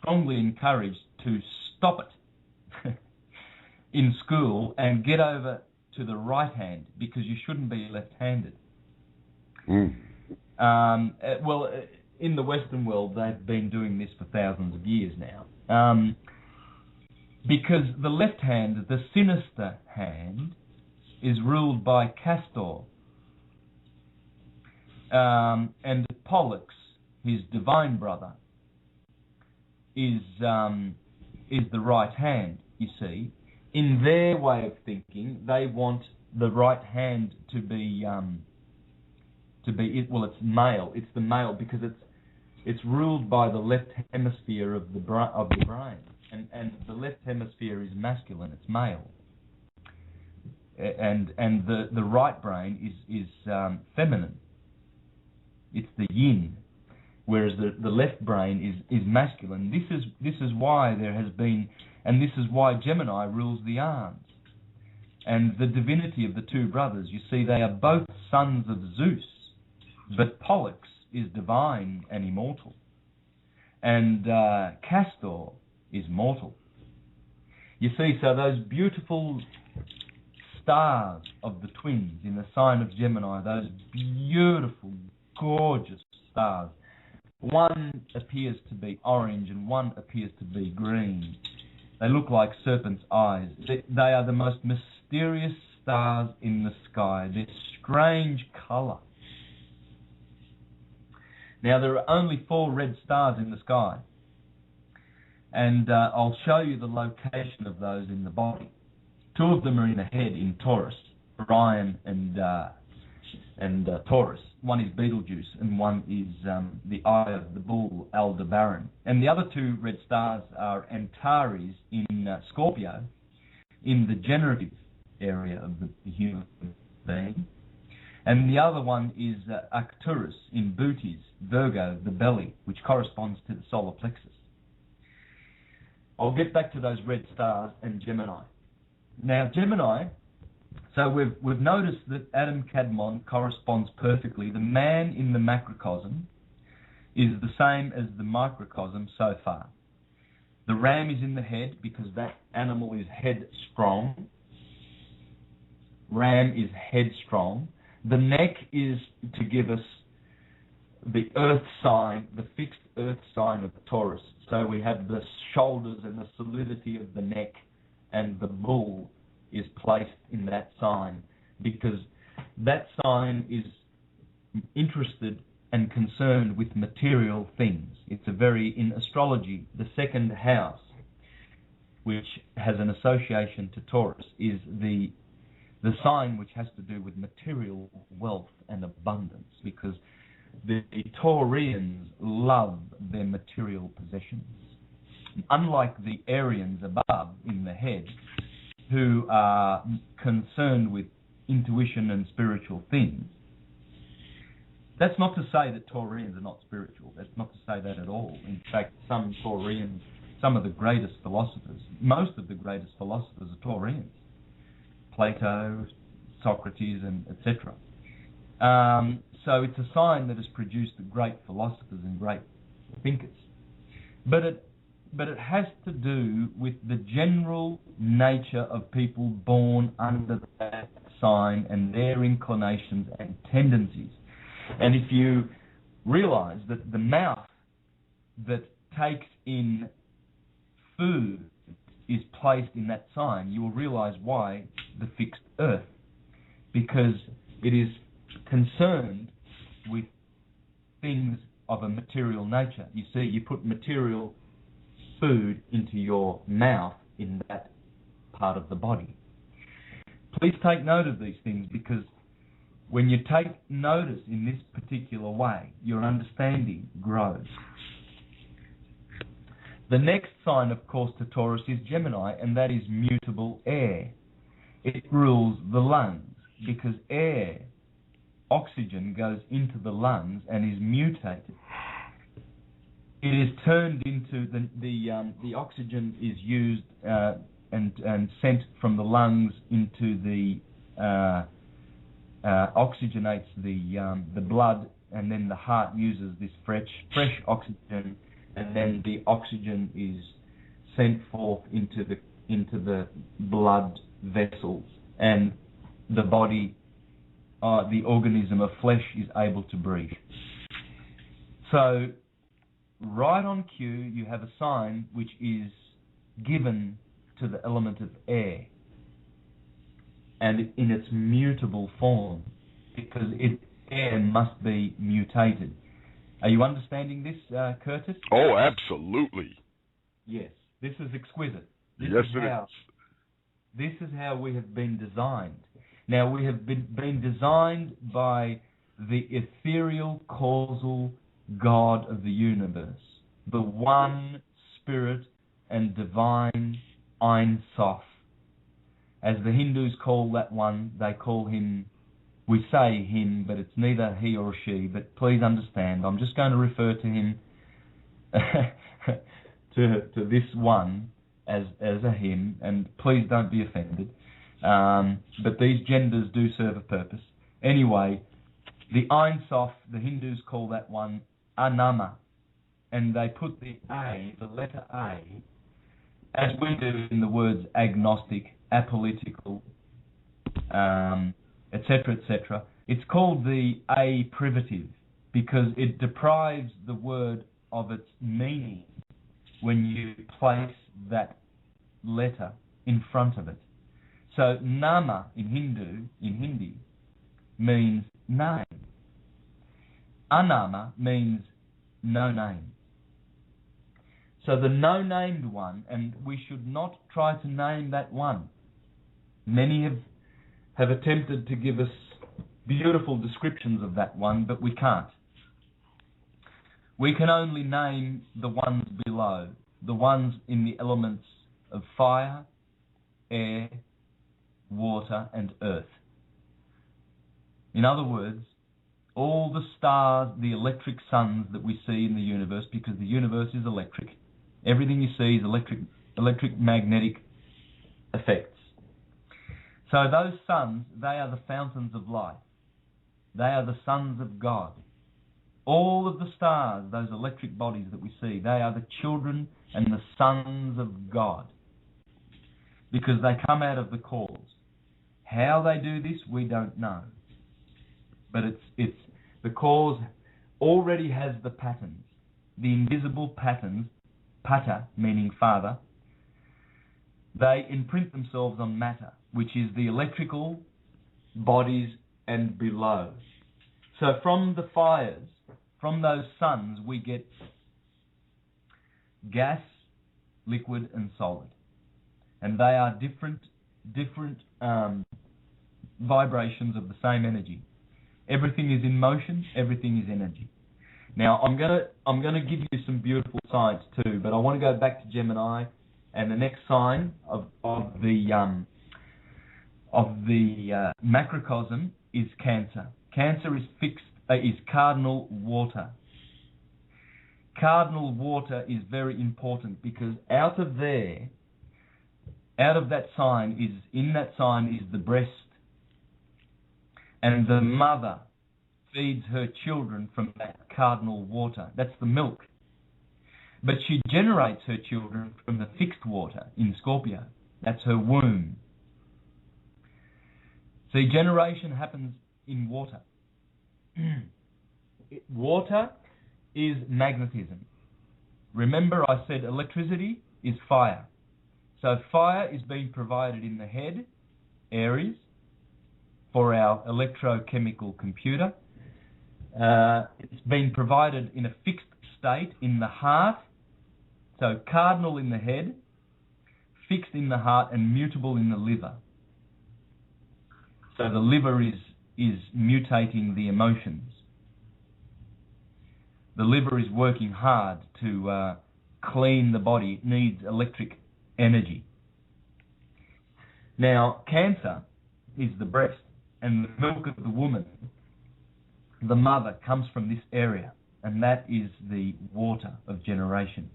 strongly encouraged to stop it in school and get over to the right hand, because you shouldn't be left-handed. Well, in the Western world, they've been doing this for thousands of years now. Because the left hand, the sinister hand, is ruled by Castor. And Pollux, his divine brother, is the right hand, you see. In their way of thinking, they want the right hand to be it's male. It's the male because it's ruled by the left hemisphere of the brain, and the left hemisphere is masculine. It's male, and the right brain is feminine. It's the yin, whereas the left brain is masculine. This is why there has been, and this is why Gemini rules the arms. And the divinity of the two brothers, you see, they are both sons of Zeus, but Pollux is divine and immortal, and Castor is mortal. You see, so those beautiful stars of the twins in the sign of Gemini, those beautiful, gorgeous stars. One appears to be orange and one appears to be green. They look like serpent's eyes. They are the most mysterious stars in the sky. They're strange colour. Now, there are only 4 red stars in the sky, and I'll show you the location of those in the body. 2 of them are in the head in Taurus, Orion and Taurus. One is Betelgeuse, and one is the Eye of the Bull, Aldebaran. And the other 2 red stars are Antares in Scorpio, in the generative area of the human being. And the other one is Arcturus in Bootes, Virgo, the belly, which corresponds to the solar plexus. I'll get back to those red stars and Gemini. Now, Gemini, so we've noticed that Adam Kadmon corresponds perfectly. The man in the macrocosm is the same as the microcosm so far. The ram is in the head because that animal is headstrong. Ram is headstrong. The neck is to give us the earth sign, the fixed earth sign of Taurus. So we have the shoulders and the solidity of the neck, and the bull is placed in that sign because that sign is interested and concerned with material things. It's in astrology, the second house, which has an association to Taurus, is the sign which has to do with material wealth and abundance, because the Taurians love their material possessions. Unlike the Arians above in the head, who are concerned with intuition and spiritual things. That's not to say that Taurians are not spiritual. That's not to say that at all. In fact, some Taurians, some of the greatest philosophers, most of the greatest philosophers are Taurians. Plato, Socrates, and etc. So it's a sign that has produced great philosophers and great thinkers. But it has to do with the general nature of people born under that sign and their inclinations and tendencies. And if you realize that the mouth that takes in food is placed in that sign, you will realize why the fixed earth, because it is concerned with things of a material nature. You see, you put material food into your mouth in that part of the body. Please take note of these things, because when you take notice in this particular way, your understanding grows. The next sign, of course, to Taurus is Gemini, and that is mutable air. It rules the lungs, because air, oxygen, goes into the lungs and is mutated. It is turned into the oxygen is used and sent from the lungs into the oxygenates the blood, and then the heart uses this fresh oxygen, and then the oxygen is sent forth into the blood vessels, and the body, the organism of flesh, is able to breathe. So, right on cue, you have a sign which is given to the element of air, and in its mutable form, because air must be mutated. Are you understanding this, Curtis? Oh, absolutely. Yes, this is exquisite. This is how we have been designed. Now, we have been designed by the ethereal causal God of the universe, the one spirit and divine Ein Sof. As the Hindus call that one, they call him, we say him, but it's neither he or she, but please understand, I'm just going to refer to him, to this one as a him, and please don't be offended. But these genders do serve a purpose. Anyway, the Ein Sof, the Hindus call that one Anama, and they put the A, the letter A, as we do in the words agnostic, apolitical, etc., etc. It's called the A privative because it deprives the word of its meaning when you place that letter in front of it. So Nama in Hindi means name. Anama means no name. So the no-named one, and we should not try to name that one. Many have attempted to give us beautiful descriptions of that one, but we can't. We can only name the ones below, the ones in the elements of fire, air, water, and earth. In other words, all the stars, the electric suns that we see in the universe, because the universe is electric. Everything you see is electric magnetic effects. So those suns, they are the fountains of life. They are the sons of God. All of the stars, those electric bodies that we see, they are the children and the sons of God, because they come out of the cause. How they do this, we don't know. But it's the cause already has the patterns, the invisible patterns, pata meaning father. They imprint themselves on matter, which is the electrical bodies and below. So from the fires, from those suns, we get gas, liquid, and solid. And they are different vibrations of the same energy. Everything is in motion, everything is energy. Now, I'm gonna give you some beautiful signs too, but I want to go back to Gemini, and the next sign of the macrocosm is Cancer. Cancer is cardinal water. Cardinal water is very important because out of that sign is the breast, and the mother feeds her children from that cardinal water. That's the milk. But she generates her children from the fixed water in Scorpio. That's her womb. See, generation happens in water. water is magnetism. Remember I said electricity is fire. So fire is being provided in the head, Aries, for our electrochemical computer. It's being provided in a fixed state in the heart, so cardinal in the head, fixed in the heart, and mutable in the liver. So the liver is mutating the emotions. The liver is working hard to clean the body. It needs electric energy. Now, Cancer is the breast, and the milk of the woman, the mother, comes from this area, and that is the water of generation.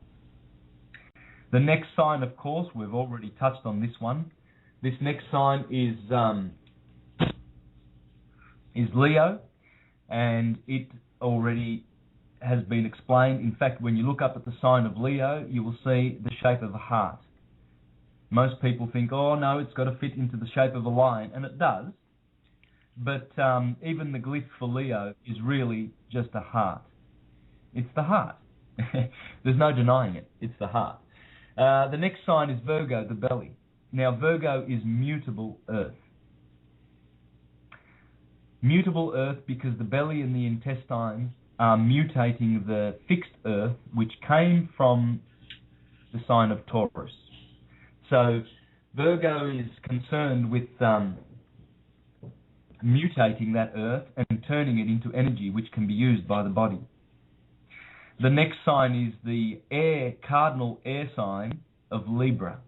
The next sign, of course, we've already touched on this one. This next sign is Leo, and it already has been explained. In fact, when you look up at the sign of Leo, you will see the shape of a heart. Most people think, oh no, it's got to fit into the shape of a lion, and it does. But even the glyph for Leo is really just a heart. It's the heart. There's no denying it. It's the heart. The next sign is Virgo, the belly. Now, Virgo is mutable earth. Mutable earth because the belly and the intestines are mutating the fixed earth, which came from the sign of Taurus. So Virgo is concerned with mutating that earth and turning it into energy which can be used by the body. The next sign is the cardinal air sign of Libra.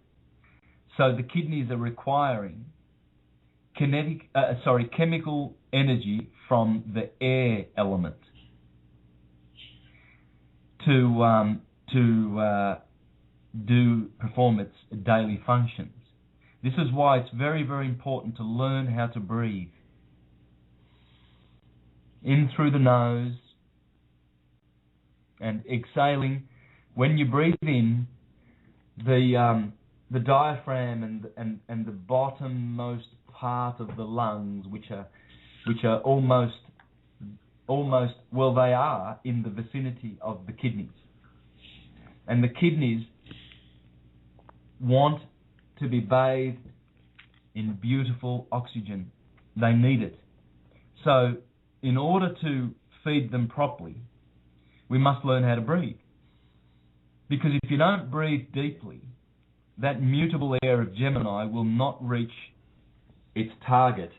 So the kidneys are requiring chemical energy from the air element to perform its daily functions. This is why it's very, very important to learn how to breathe. In through the nose and exhaling. When you breathe in, the diaphragm and the bottommost part of the lungs, which are almost they are in the vicinity of the kidneys. And the kidneys want to be bathed in beautiful oxygen. They need it. So in order to feed them properly, we must learn how to breathe. Because if you don't breathe deeply, that mutable air of Gemini will not reach its target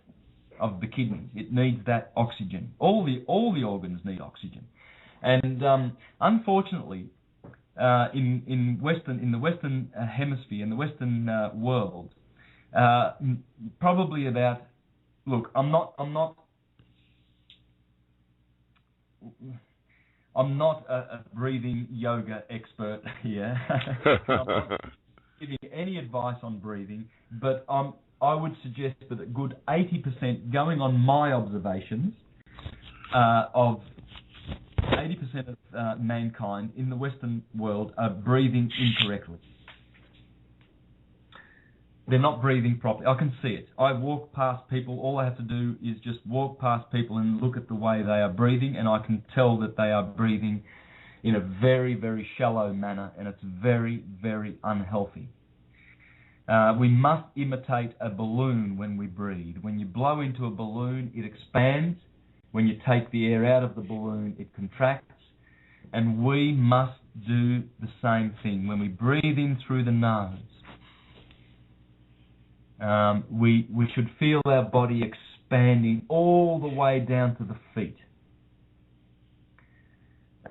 of the kidneys. It needs that oxygen. All the organs need oxygen. And unfortunately, in the Western hemisphere, in the Western world, probably about. Look, I'm not a breathing yoga expert here. I'm not giving any advice on breathing, but I would suggest that a good 80%, going on my observations, of 80% of mankind in the Western world are breathing incorrectly. They're not breathing properly. I can see it. I walk past people. All I have to do is just walk past people and look at the way they are breathing, and I can tell that they are breathing in a very, very shallow manner, and it's very, very unhealthy. We must imitate a balloon when we breathe. When you blow into a balloon, it expands. When you take the air out of the balloon, it contracts. And we must do the same thing. When we breathe in through the nose, we should feel our body expanding all the way down to the feet.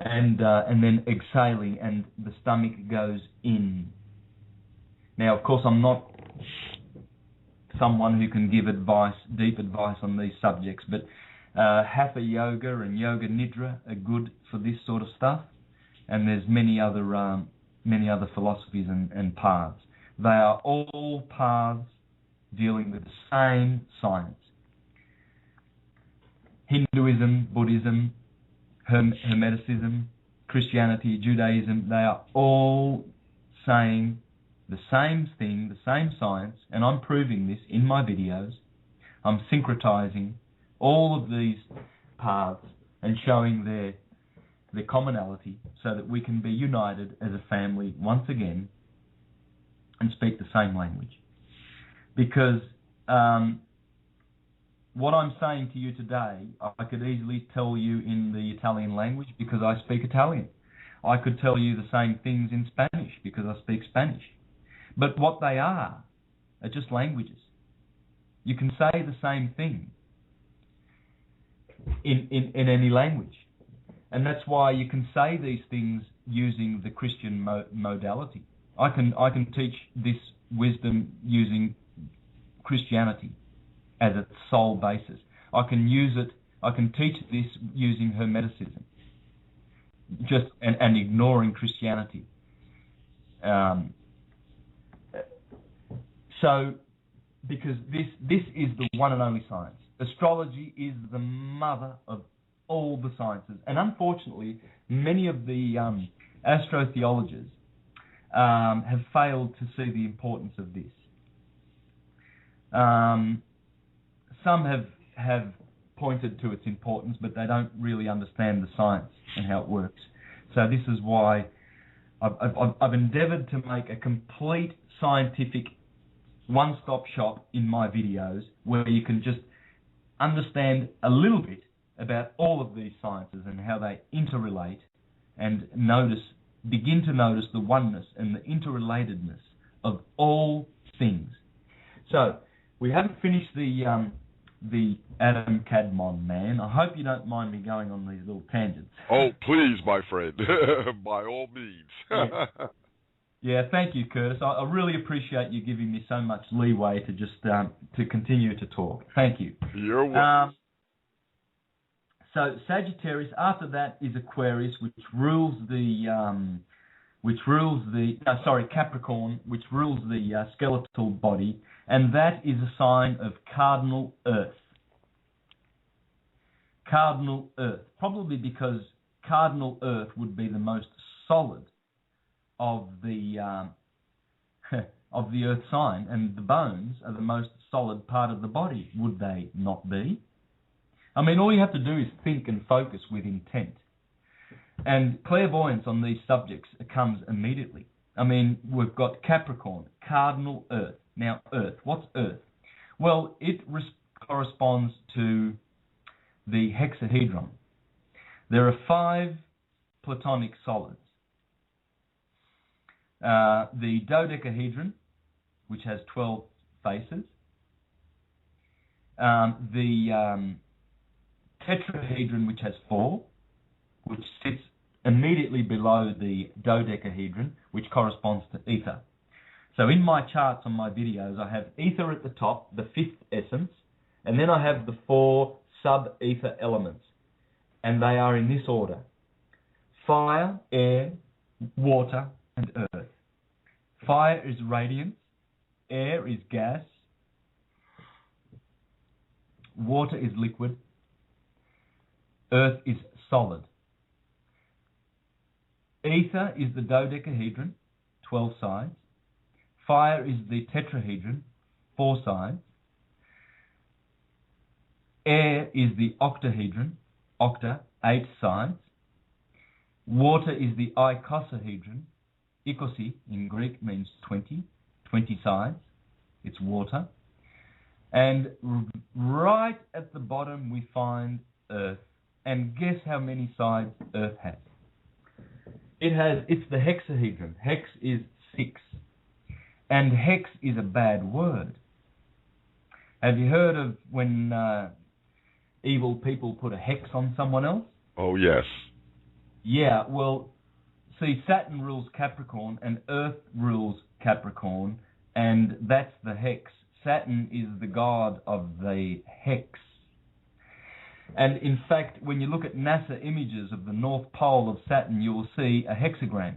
And then exhaling, and the stomach goes in. Now, of course, I'm not someone who can give advice, deep advice on these subjects, but Hatha Yoga and Yoga Nidra are good for this sort of stuff, and there's many other philosophies and paths. They are all paths dealing with the same science. Hinduism, Buddhism, Hermeticism, Christianity, Judaism, they are all saying the same thing, the same science, and I'm proving this in my videos. I'm syncretizing all of these paths and showing their commonality so that we can be united as a family once again and speak the same language. Because what I'm saying to you today, I could easily tell you in the Italian language because I speak Italian. I could tell you the same things in Spanish because I speak Spanish. But what they are just languages. You can say the same thing in any language. And that's why you can say these things using the Christian modality. I can teach this wisdom using Christianity as its sole basis. I can teach this using Hermeticism, and ignoring Christianity. So, because this is the one and only science. Astrology is the mother of all the sciences, and unfortunately, many of the astrotheologists have failed to see the importance of this. Some have pointed to its importance, but they don't really understand the science and how it works. So this is why I've endeavoured to make a complete scientific one-stop shop in my videos where you can just understand a little bit about all of these sciences and how they interrelate, and begin to notice the oneness and the interrelatedness of all things. So we haven't finished the Adam Kadmon man. I hope you don't mind me going on these little tangents. Oh, please, my friend. By all means. Yeah, thank you, Curtis. I really appreciate you giving me so much leeway to just to continue to talk. Thank you. You're welcome. So Sagittarius. After that is Aquarius, Capricorn, which rules the skeletal body, and that is a sign of cardinal Earth. Cardinal Earth, probably because cardinal Earth would be the most solid of the Earth sign, and the bones are the most solid part of the body, would they not be? I mean, all you have to do is think and focus with intent. And clairvoyance on these subjects comes immediately. I mean, we've got Capricorn, cardinal Earth. Now, Earth, what's Earth? Well, it corresponds to the hexahedron. There are 5 platonic solids. The dodecahedron, which has 12 faces. The tetrahedron, which has 4, which sits immediately below the dodecahedron, which corresponds to ether. So in my charts on my videos, I have ether at the top, the 5th essence, and then I have the 4 sub-ether elements, and they are in this order: fire, air, water, and earth. Fire is radiance, air is gas, water is liquid, earth is solid. Ether is the dodecahedron, 12 sides. Fire is the tetrahedron, 4 sides. Air is the octahedron, 8 sides. Water is the icosahedron. 20 in Greek means 20 sides. It's water. And right at the bottom we find Earth. And guess how many sides Earth has? It's the hexahedron. Hex is 6. And hex is a bad word. Have you heard of when evil people put a hex on someone else? Oh, yes. Yeah, well, see, Saturn rules Capricorn and Earth rules Capricorn, and that's the hex. Saturn is the god of the hex. And in fact, when you look at NASA images of the North Pole of Saturn, you will see a hexagram.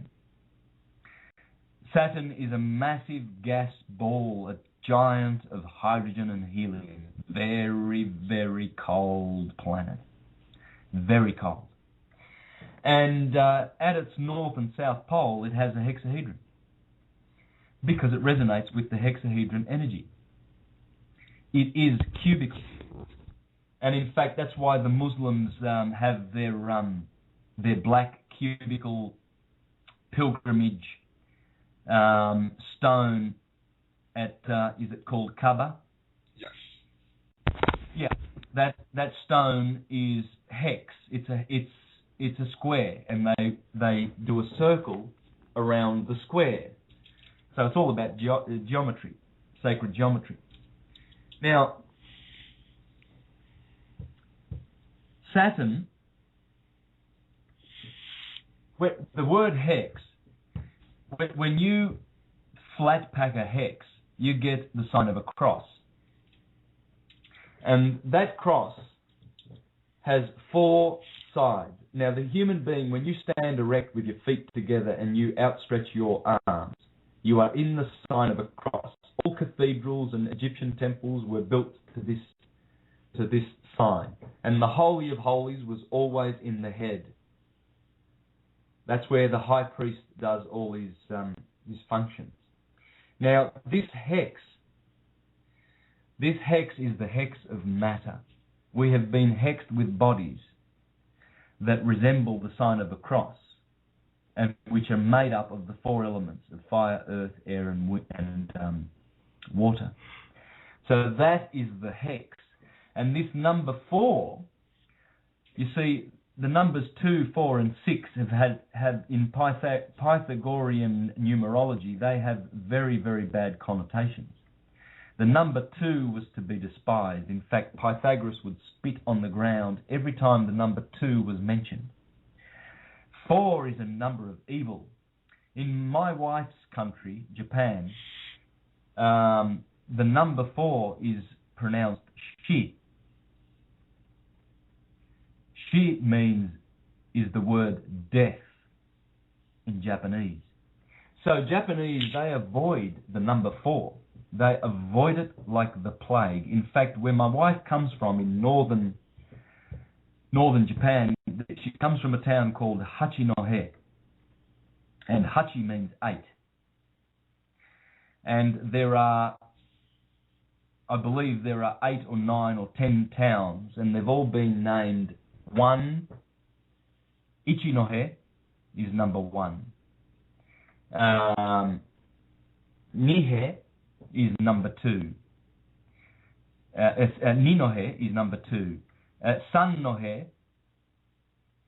Saturn is a massive gas ball, a giant of hydrogen and helium. Very, very cold planet. Very cold. And at its north and south pole, it has a hexahedron, because it resonates with the hexahedron energy. It is cubical. And in fact, that's why the Muslims have their black cubical pilgrimage stone at is it called Kaaba? Yes. Yeah, that stone is hex. It's a square, and they do a circle around the square. So it's all about geometry, sacred geometry. Now, Saturn, the word hex, when you flat pack a hex, you get the sign of a cross. And that cross has 4 sides. Now, the human being, when you stand erect with your feet together and you outstretch your arms, you are in the sign of a cross. All cathedrals and Egyptian temples were built to this sign. And the Holy of Holies was always in the head. That's where the high priest does all his functions. Now, this hex is the hex of matter. We have been hexed with bodies that resemble the sign of a cross, and which are made up of the 4 elements of fire, earth, air, and water. So that is the hex. And this number 4, you see, the numbers 2, 4, and 6 have in Pythagorean numerology, they have very, very bad connotations. The number 2 was to be despised. In fact, Pythagoras would spit on the ground every time the number 2 was mentioned. 4 is a number of evil. In my wife's country, Japan, the number 4 is pronounced shi. Shi is the word death in Japanese. So Japanese, they avoid the number 4. They avoid it like the plague. In fact, where my wife comes from in northern Japan, she comes from a town called Hachinohe. And Hachi means 8. And I believe there are 8 or 9 or 10 towns, and they've all been named 1. Ichinohe is number 1. Nihe is number 2. Ninohe is number 2. Sannohe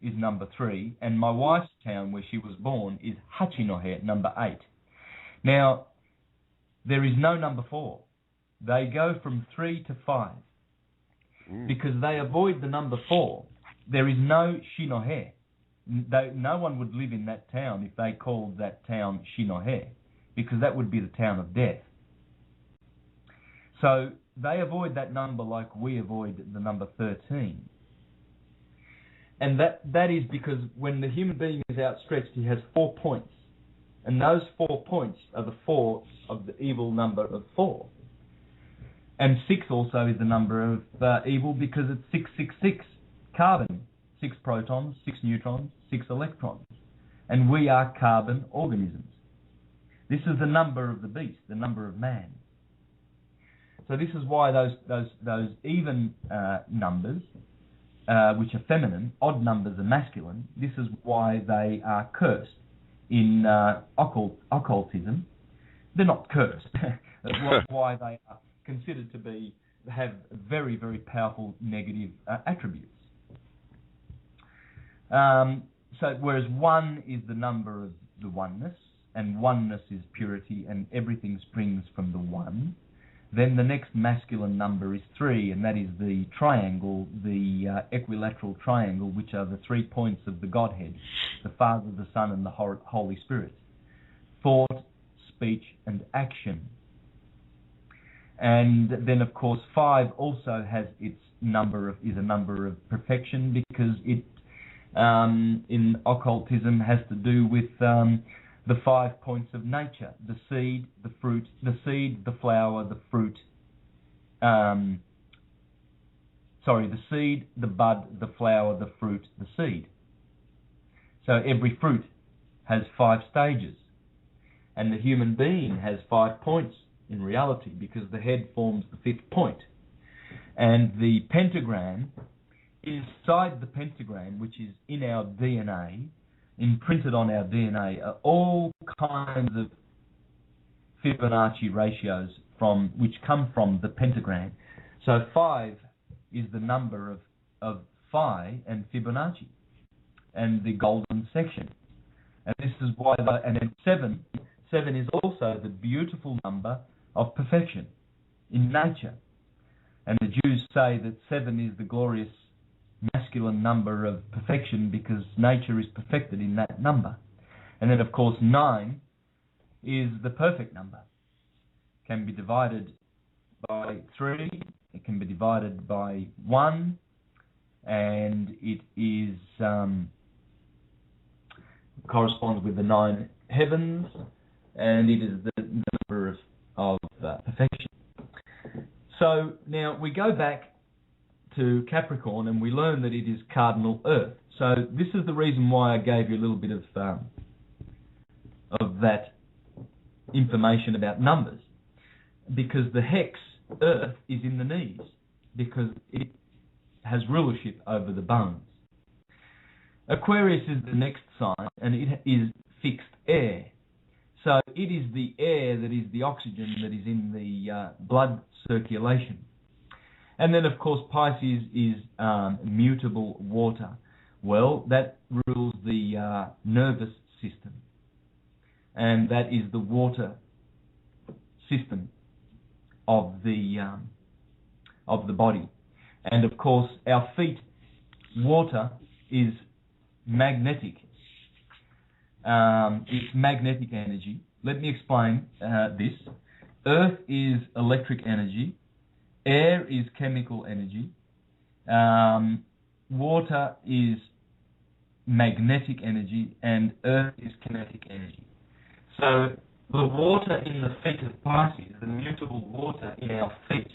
is number 3. And my wife's town, where she was born, is Hachinohe, number 8. Now, there is no number 4. They go from 3 to 5. Because they avoid the number 4. There is no Shinohe. No one would live in that town if they called that town Shinohe, because that would be the town of death. So they avoid that number like we avoid the number 13. And that is because when the human being is outstretched, he has 4 points. And those 4 points are the 4 of the evil number of 4. And 6 also is the number of evil because it's 666. Carbon, 6 protons, 6 neutrons, 6 electrons. And we are carbon organisms. This is the number of the beast, the number of man. So this is why those even numbers, which are feminine, odd numbers are masculine, this is why they are cursed. In occultism, they're not cursed. That's why they are considered to have very, very powerful negative attributes. So whereas 1 is the number of the oneness, and oneness is purity, and everything springs from the 1, then the next masculine number is 3, and that is the triangle, the equilateral triangle, which are the 3 points of the Godhead, the Father, the Son, and the Holy Spirit. Thought, speech, and action. And then, of course, 5 also has is a number of perfection, because it, in occultism, has to do with the 5 points of nature: the seed, the fruit, the seed, the flower, the fruit. The seed, the bud, the flower, the fruit, the seed. So every fruit has 5 stages, and the human being has 5 points in reality, because the head forms the 5th point. And the pentagram, inside the pentagram, which is in our DNA, imprinted on our DNA, are all kinds of Fibonacci ratios which come from the pentagram. So 5 is the number of Phi and Fibonacci and the golden section. And this is why, and then 7 is also the beautiful number of perfection in nature. And the Jews say that 7 is the glorious masculine number of perfection because nature is perfected in that number. And then, of course, 9 is the perfect number. It can be divided by 3, it can be divided by 1, and it is corresponds with the 9 heavens, and it is the number of perfection. So now we go back to Capricorn and we learn that it is cardinal Earth. So this is the reason why I gave you a little bit of that information about numbers, because the hex Earth is in the knees, because it has rulership over the bones. Aquarius is the next sign, and it is fixed air. So it is the air that is the oxygen that is in the blood circulation. And then, of course, Pisces is mutable water. Well, that rules the nervous system, and that is the water system of the body. And of course, our feet, water is magnetic. It's magnetic energy. Let me explain this. Earth is electric energy. Air is chemical energy. Water is magnetic energy, and Earth is kinetic energy. So the water in the feet of Pisces, the mutable water in our feet,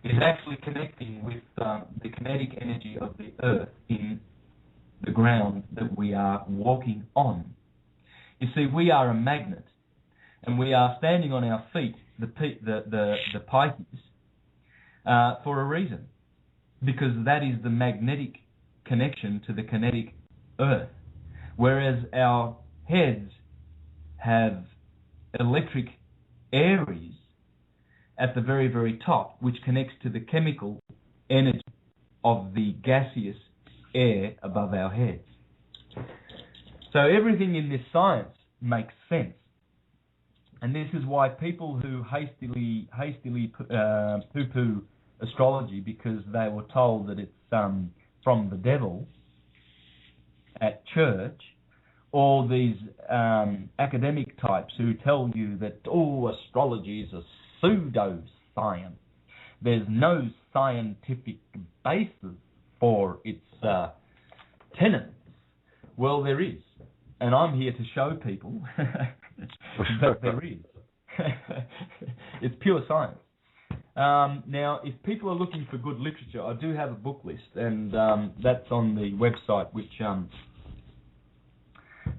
is actually connecting with the kinetic energy of the Earth in the ground that we are walking on. You see, we are a magnet, and we are standing on our feet, the Pisces, for a reason, because that is the magnetic connection to the kinetic Earth, whereas our heads have electric Aries at the very, very top, which connects to the chemical energy of the gaseous air above our heads. So everything in this science makes sense. And this is why people who hastily poo-poo astrology because they were told that it's from the devil at church, or these academic types who tell you that, astrology is a pseudo-science. There's no scientific basis for its tenets. Well, there is. And I'm here to show people that there is. It's pure science. Now, if people are looking for good literature, I do have a book list, and that's on the website,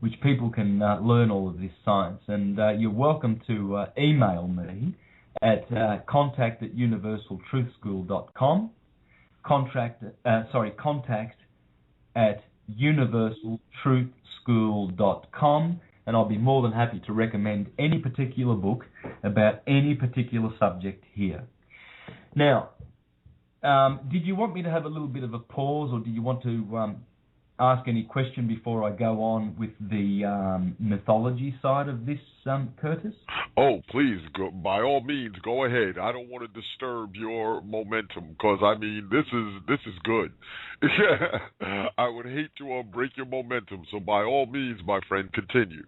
which people can learn all of this science. And you're welcome to email me at contact@universaltruthschool.com, contact at universaltruthschool.com, and I'll be more than happy to recommend any particular book about any particular subject here. Now, did you want me to have a little bit of a pause, or do you want to ask any question before I go on with the mythology side of this, Curtis? Oh, please, go, by all means, go ahead. I don't want to disturb your momentum, because, I mean, this is good. I would hate to break your momentum, so by all means, my friend, continue.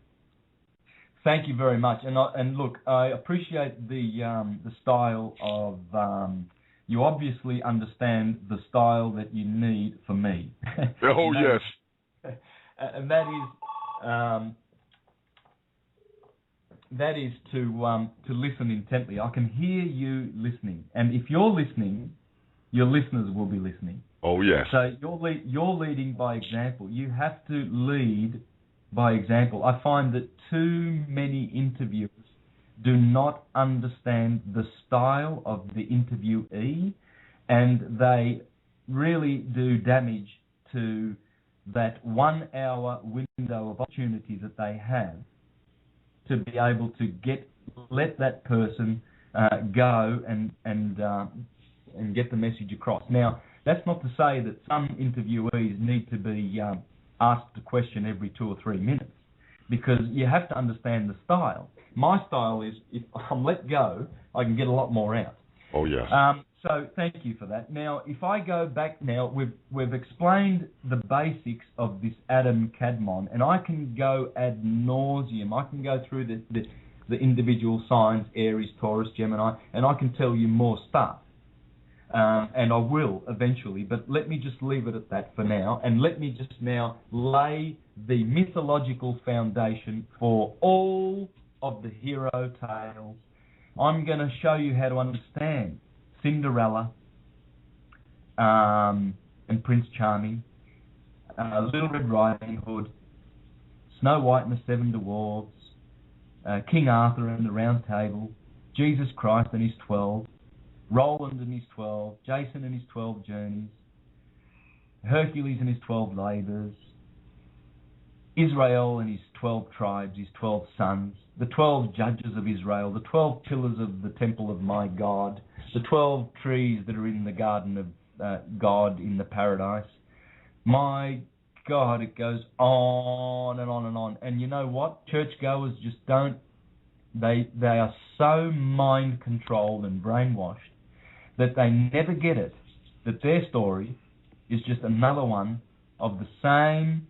Thank you very much. And look, I appreciate the style of... you obviously understand the style that you need for me. Oh, yes. And that is to listen intently. I can hear you listening, and if you're listening, your listeners will be listening. Oh, yes. So you're leading by example. You have to lead by example. I find that too many interviewers do not understand the style of the interviewee, And they really do damage to that 1 hour window of opportunity that they have to be able to let that person go and get the message across. Now, that's not to say that some interviewees need to be asked a question every 2 or 3 minutes, because you have to understand the style. My style is, if I'm let go, I can get a lot more out. Oh, yes. So thank you for that. Now, if I go back now, we've explained the basics of this Adam Kadmon, and I can go ad nauseum. I can go through the individual signs, Aries, Taurus, Gemini, and I can tell you more stuff. And I will eventually, but let me just leave it at that for now, and let me just now lay the mythological foundation for all of the hero tales. I'm going to show you how to understand Cinderella and Prince Charming, Little Red Riding Hood, Snow White and the Seven Dwarfs, King Arthur and the Round Table, Jesus Christ and his 12, Roland and his 12, Jason and his 12 journeys, Hercules and his 12 labours, Israel and his 12 tribes, his 12 sons, the 12 judges of Israel, the 12 pillars of the temple of my God, the 12 trees that are in the garden of God in the paradise. My God, it goes on and on and on. And you know what? Churchgoers just don't, they are so mind-controlled and brainwashed that they never get it, that their story is just another one of the same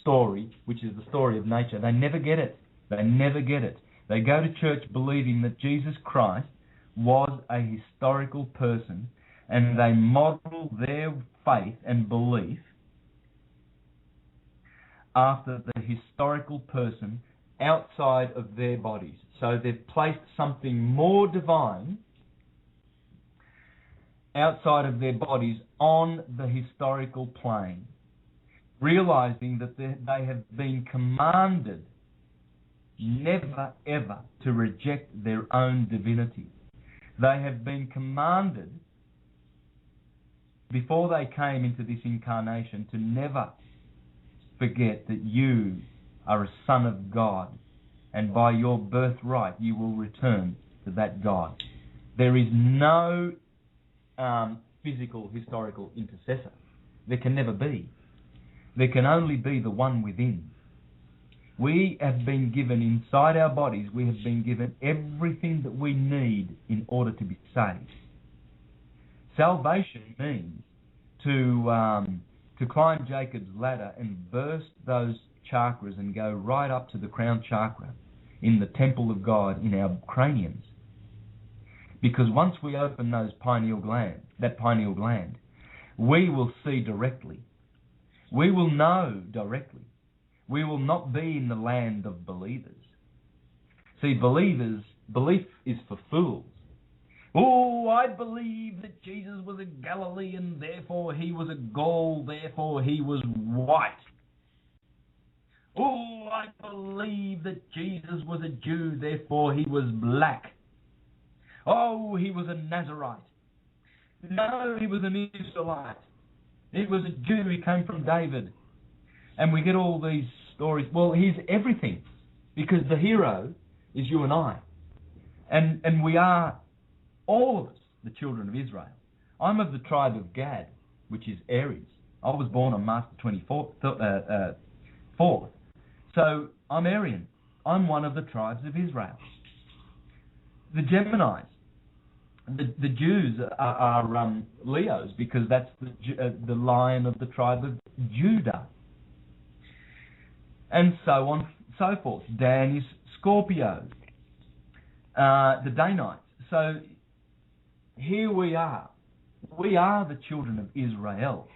story, which is the story of nature. They never get it. They never get it. They go to church believing that Jesus Christ was a historical person, and they model their faith and belief after the historical person outside of their bodies. So they've placed something more divine outside of their bodies on the historical plane, realizing that they have been commanded never ever to reject their own divinity. They have been commanded, before they came into this incarnation, to never forget that you are a son of God, and by your birthright you will return to that God. There is no physical historical intercessor. There can never be. There can only be the one within. We have been given inside our bodies, we have been given everything that we need in order to be saved. Salvation means to climb Jacob's ladder and burst those chakras and go right up to the crown chakra in the temple of God in our craniums. Because once we open that pineal gland, we will see directly. We will know directly. We will not be in the land of believers. See, belief is for fools. Oh, I believe that Jesus was a Galilean, therefore he was a Gaul, therefore he was white. Oh, I believe that Jesus was a Jew, therefore he was black. Oh, he was a Nazarite. No, he was an Israelite. He was a Jew, he came from David. And we get all these stories. Well, he's everything, because the hero is you and I. And we are, all of us, the children of Israel. I'm of the tribe of Gad, which is Aries. I was born on March the 4th. So I'm Aryan. I'm one of the tribes of Israel. The Geminis, the Jews are Leos, because that's the lion of the tribe of Judah. And so on, so forth. Dan is Scorpio. The Danites. So here we are. We are the children of Israel.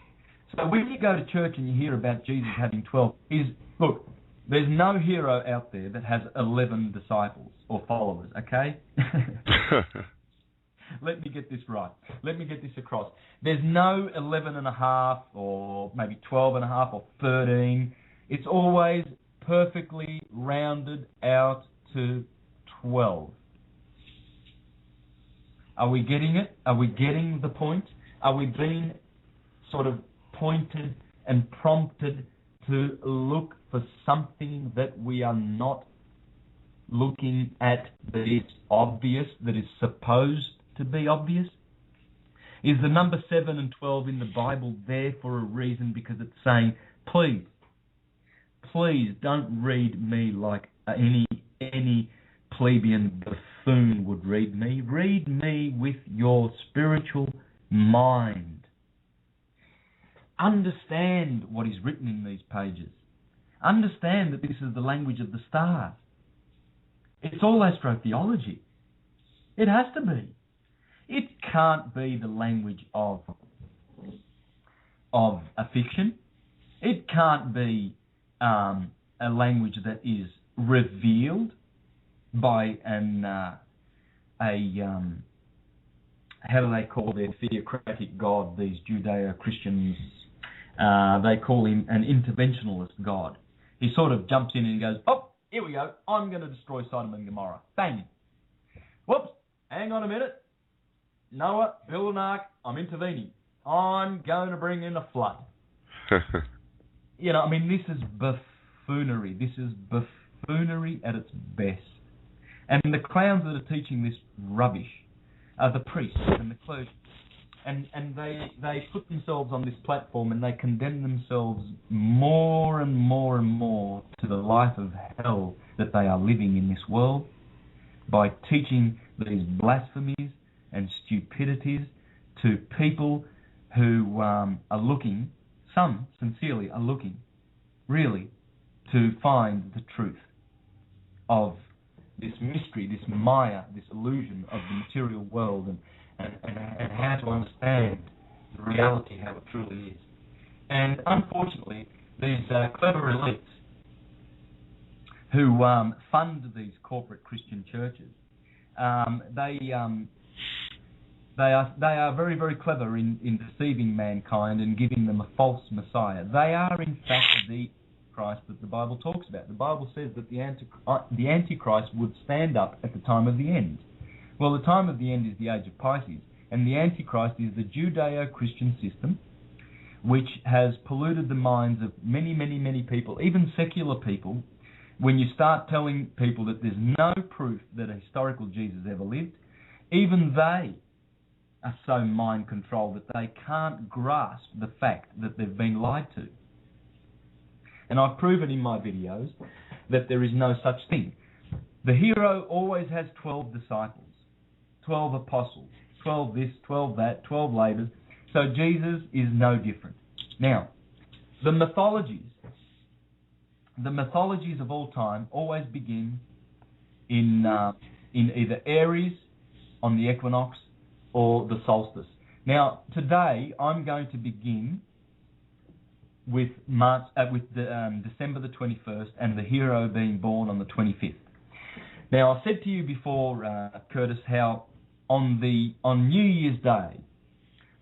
So when you go to church and you hear about Jesus having 12, look, there's no hero out there that has 11 disciples or followers, okay? Let me get this right. Let me get this across. There's no 11 and a half or maybe 12 and a half or 13. It's always perfectly rounded out to 12. Are we getting it? Are we getting the point? Are we being sort of pointed and prompted to look for something that we are not looking at, that is obvious, that is supposed to be obvious? Is the number 7 and 12 in the Bible there for a reason? Because it's saying, please don't read me like any plebeian buffoon would read me. Read me with your spiritual mind. Understand what is written in these pages. Understand that this is the language of the stars. It's all astrotheology. It has to be. It can't be the language of a fiction. It can't be a language that is revealed by how do they call their theocratic God, these Judeo-Christians? They call him an interventionalist God. He sort of jumps in and he goes, oh, here we go, I'm going to destroy Sodom and Gomorrah. Bang. Whoops, hang on a minute. Noah, build an ark, I'm intervening. I'm going to bring in a flood. This is buffoonery. This is buffoonery at its best. And the clowns that are teaching this rubbish are the priests and the clergy. And they put themselves on this platform and they condemn themselves more and more and more to the life of hell that they are living in this world by teaching these blasphemies and stupidities to people who are looking, some sincerely are looking, really, to find the truth of this mystery, this Maya, this illusion of the material world, and how to understand the reality, how it truly is. And unfortunately, these clever elites who fund these corporate Christian churches, they are very, very clever in deceiving mankind and giving them a false Messiah. They are, in fact, the Christ that the Bible talks about. The Bible says that the Antichrist would stand up at the time of the end. Well, the time of the end is the age of Pisces, and the Antichrist is the Judeo-Christian system which has polluted the minds of many, many, many people, even secular people. When you start telling people that there's no proof that a historical Jesus ever lived, even they are so mind-controlled that they can't grasp the fact that they've been lied to. And I've proven in my videos that there is no such thing. The hero always has 12 disciples, 12 apostles, 12 this, 12 that, 12 labours. So Jesus is no different. Now, the mythologies of all time always begin in either Aries on the equinox or the solstice. Now, today I'm going to begin with December the 21st and the hero being born on the 25th. Now, I've said to you before, Curtis, how on New Year's Day,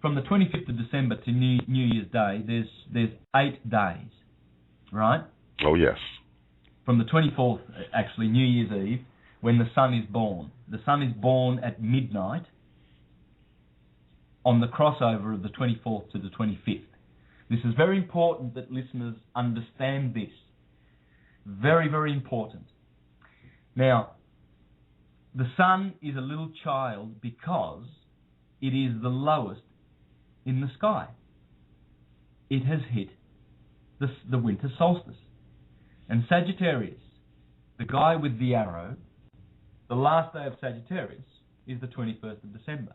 from the 25th of December to New Year's Day, there's 8 days, right? Oh, yes. From the 24th, actually, New Year's Eve, when the sun is born. The sun is born at midnight on the crossover of the 24th to the 25th. This is very important that listeners understand this. Very, very important. Now, the sun is a little child because it is the lowest in the sky. It has hit the winter solstice. And Sagittarius, the guy with the arrow, the last day of Sagittarius is the 21st of December.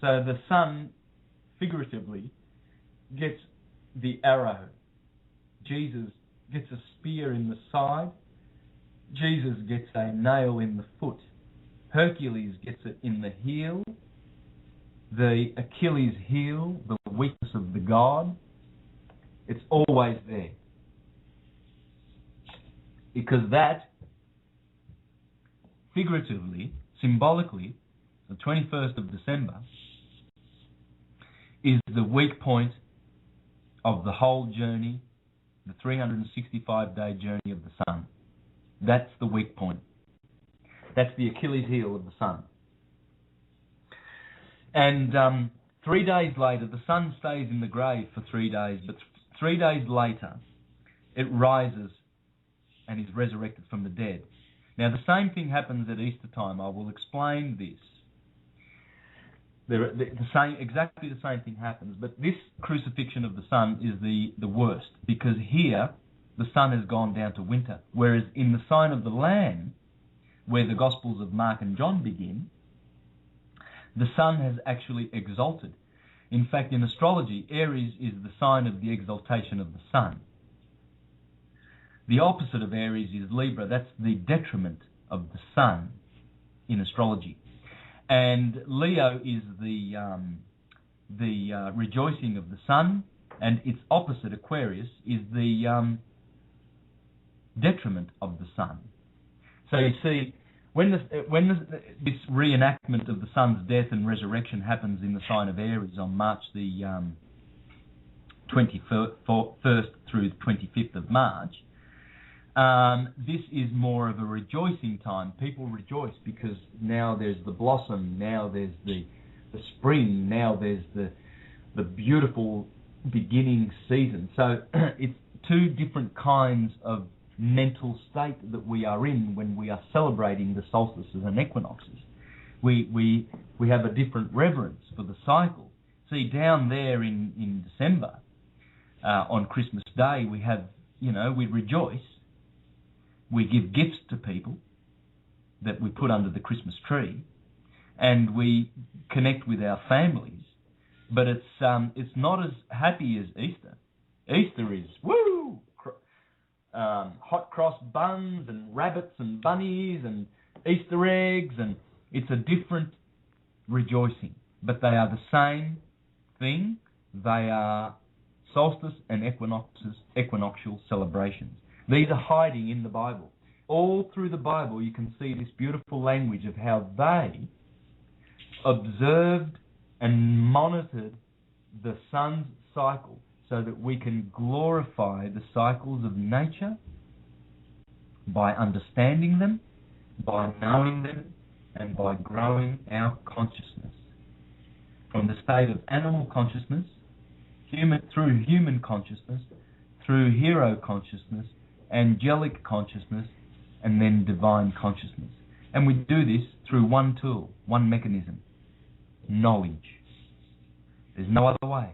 So the sun, figuratively, gets the arrow. Jesus gets a spear in the side. Jesus gets a nail in the foot. Hercules gets it in the heel. The Achilles heel, the weakness of the god, it's always there. Because that, figuratively, symbolically, the 21st of December, is the weak point of the whole journey, the 365-day journey of the sun. That's the weak point. That's the Achilles heel of the sun. And 3 days later, the sun stays in the grave for 3 days, but 3 days later, it rises and is resurrected from the dead. Now, the same thing happens at Easter time. I will explain this. Exactly the same thing happens, but this crucifixion of the sun is the worst, because here the sun has gone down to winter, whereas in the sign of the Lamb, where the Gospels of Mark and John begin, the sun has actually exalted. In fact, in astrology, Aries is the sign of the exaltation of the sun. The opposite of Aries is Libra. That's the detriment of the sun in astrology. And Leo is the rejoicing of the sun, and its opposite, Aquarius, is the detriment of the sun. So you see, when this reenactment of the sun's death and resurrection happens in the sign of Aries on March the 21st through the 25th of March, this is more of a rejoicing time. People rejoice because now there's the blossom, now there's the spring, now there's the beautiful beginning season. So it's two different kinds of mental state that we are in when we are celebrating the solstices and equinoxes. We have a different reverence for the cycle. See, down there in December, on Christmas Day, we have, we rejoice. We give gifts to people that we put under the Christmas tree, and we connect with our families. But it's not as happy as Easter. Easter is woo, hot cross buns and rabbits and bunnies and Easter eggs, and it's a different rejoicing. But they are the same thing. They are solstice and equinoctial celebrations. These are hiding in the Bible. All through the Bible, you can see this beautiful language of how they observed and monitored the sun's cycle so that we can glorify the cycles of nature by understanding them, by knowing them, and by growing our consciousness. From the state of animal consciousness, through human consciousness, through hero consciousness, angelic consciousness, and then divine consciousness. And we do this through one tool, one mechanism: knowledge. There's no other way.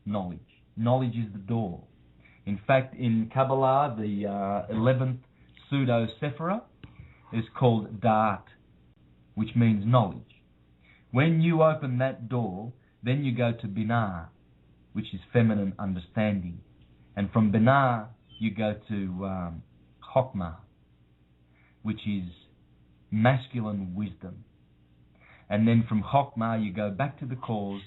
Knowledge. Knowledge is the door. In fact, in Kabbalah, the 11th pseudo-sephira is called Da'at, which means knowledge. When you open that door, then you go to Binah, which is feminine understanding. And from Binah, you go to Chokmah, which is masculine wisdom. And then from Chokmah, you go back to the cause,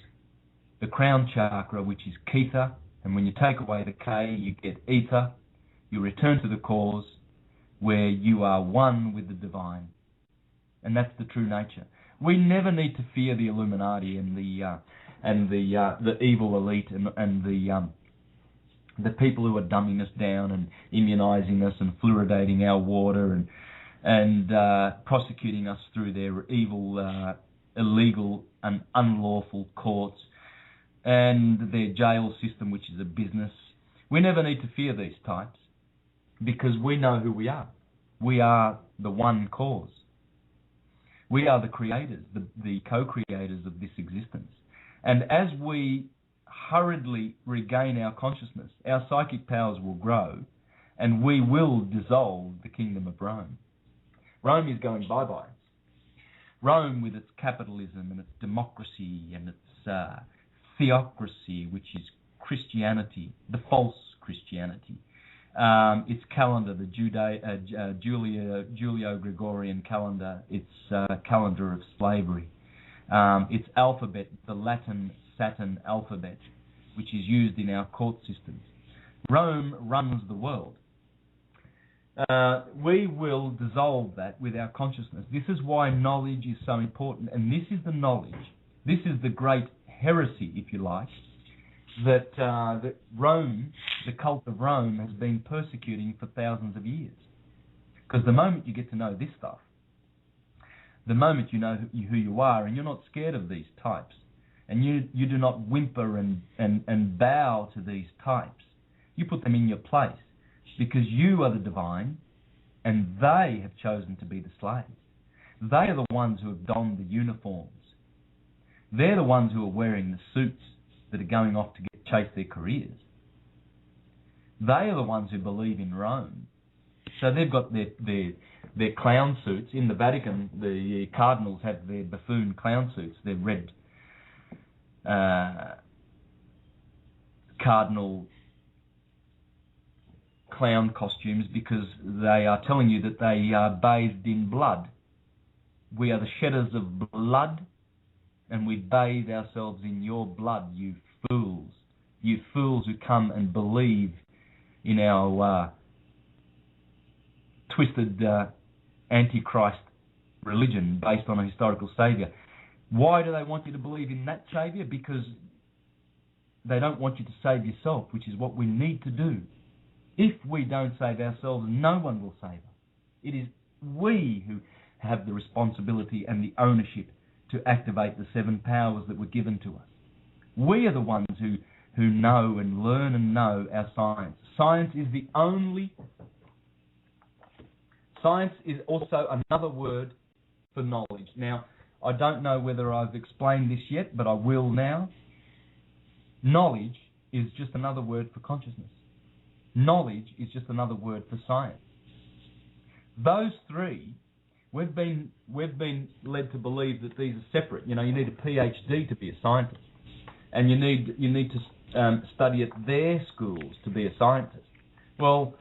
the crown chakra, which is Ketha. And when you take away the K, you get Ether. You return to the cause, where you are one with the divine. And that's the true nature. We never need to fear the Illuminati and the evil elite and the people who are dumbing us down and immunizing us and fluoridating our water and prosecuting us through their evil, illegal and unlawful courts and their jail system, which is a business. We never need to fear these types because we know who we are. We are the one cause. We are the creators, the co-creators of this existence. And as we hurriedly regain our consciousness, our psychic powers will grow, and we will dissolve the kingdom of Rome. Rome is going bye-bye. Rome, with its capitalism and its democracy and its theocracy, which is Christianity, the false Christianity, its calendar, the Julio-Gregorian calendar, its calendar of slavery, its alphabet, the Latin Saturn alphabet, which is used in our court systems. Rome runs the world. We will dissolve that with our consciousness. This is why knowledge is so important, and this is the knowledge. This is the great heresy, if you like, that Rome, the cult of Rome, has been persecuting for thousands of years. Because the moment you get to know this stuff, the moment you know who you are, and you're not scared of these types, And you do not whimper and bow to these types. You put them in your place because you are the divine and they have chosen to be the slaves. They are the ones who have donned the uniforms. They're the ones who are wearing the suits that are going off to chase their careers. They are the ones who believe in Rome. So they've got their clown suits. In the Vatican, the cardinals have their buffoon clown suits, their red cardinal clown costumes, because they are telling you that they are bathed in blood. We are the shedders of blood, and we bathe ourselves in your blood, you fools. You fools who come and believe in our twisted antichrist religion based on a historical saviour. Why do they want you to believe in that saviour? Because they don't want you to save yourself, which is what we need to do. If we don't save ourselves, no one will save us. It is we who have the responsibility and the ownership to activate the 7 powers that were given to us. We are the ones who know and learn and know our science. Science is also another word for knowledge. Now, I don't know whether I've explained this yet, but I will now. Knowledge is just another word for consciousness. Knowledge is just another word for science. Those three, we've been led to believe that these are separate. You know, you need a PhD to be a scientist, and you need to study at their schools to be a scientist. Well,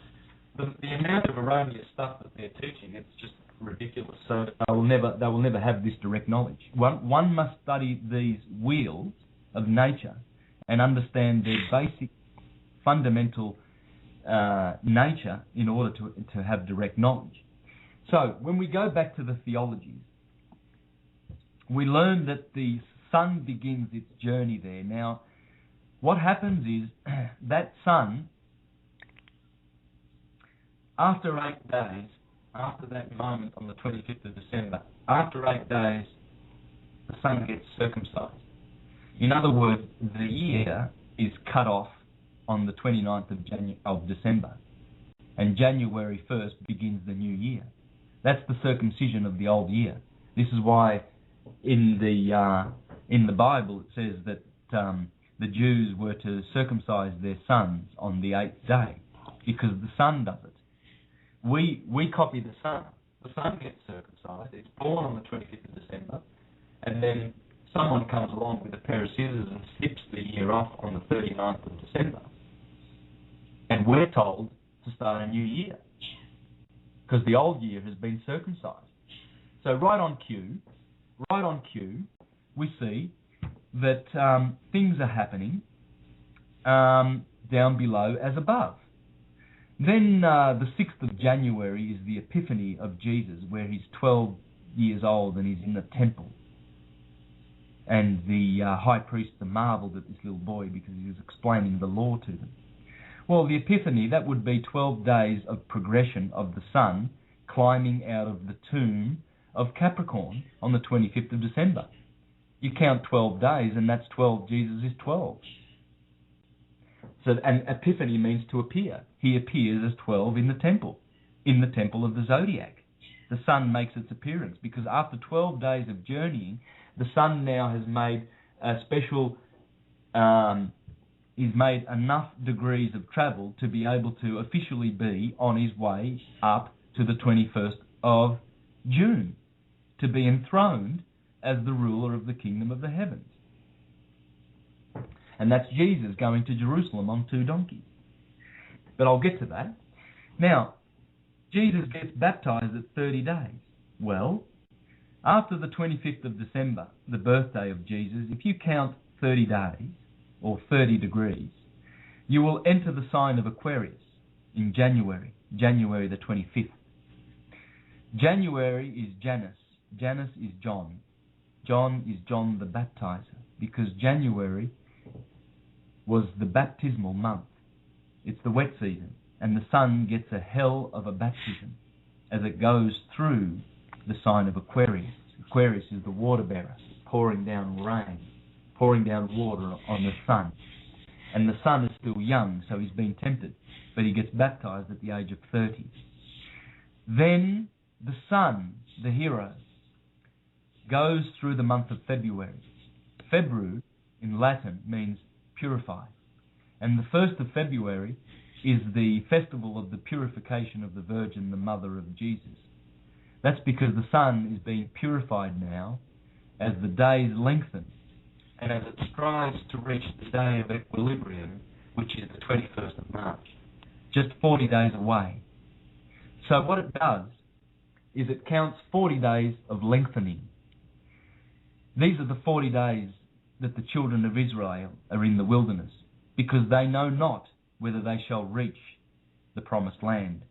the amount of erroneous stuff that they're teaching, it's just ridiculous. So they will never have this direct knowledge. One must study these wheels of nature and understand their basic, fundamental nature in order to have direct knowledge. So when we go back to the theologies, we learn that the sun begins its journey there. Now, what happens is that sun, after 8 days, after that moment on the 25th of December, after 8 days, the sun gets circumcised. In other words, the year is cut off on the 29th of December, and January 1st begins the new year. That's the circumcision of the old year. This is why in the Bible it says that the Jews were to circumcise their sons on the 8th day, because the sun does it. We copy the sun. The sun gets circumcised. It's born on the 25th of December, and then someone comes along with a pair of scissors and snips the year off on the 39th of December. And we're told to start a new year, because the old year has been circumcised. So right on cue, we see that things are happening down below as above. Then the 6th of January is the Epiphany of Jesus, where he's 12 years old and he's in the temple. And the high priests marvelled at this little boy because he was explaining the law to them. Well, the Epiphany, that would be 12 days of progression of the sun climbing out of the tomb of Capricorn on the 25th of December. You count 12 days, and that's 12. Jesus is 12. So, and Epiphany means to appear. He appears as 12 in the temple of the zodiac. The sun makes its appearance because after 12 days of journeying, the sun now has made a special, he's made enough degrees of travel to be able to officially be on his way up to the 21st of June, to be enthroned as the ruler of the kingdom of the heavens. And that's Jesus going to Jerusalem on 2 donkeys. But I'll get to that. Now, Jesus gets baptized at 30 days. Well, after the 25th of December, the birthday of Jesus, if you count 30 days, or 30 degrees, you will enter the sign of Aquarius in January the 25th. January is Janus. Janus is John. John is John the Baptizer, because January was the baptismal month. It's the wet season, and the sun gets a hell of a baptism as it goes through the sign of Aquarius. Aquarius is the water bearer, pouring down rain. pouring down water on the son. And the son is still young, so he's been tempted, but he gets baptized at the age of 30. Then the son, the hero, goes through the month of February. Febru, in Latin, means purify. And the 1st of February is the festival of the purification of the Virgin, the mother of Jesus. That's because the sun is being purified now as the days lengthen and as it strives to reach the day of equilibrium, which is the 21st of March, just 40 days away. So what it does is it counts 40 days of lengthening. These are the 40 days that the children of Israel are in the wilderness, because they know not whether they shall reach the promised land,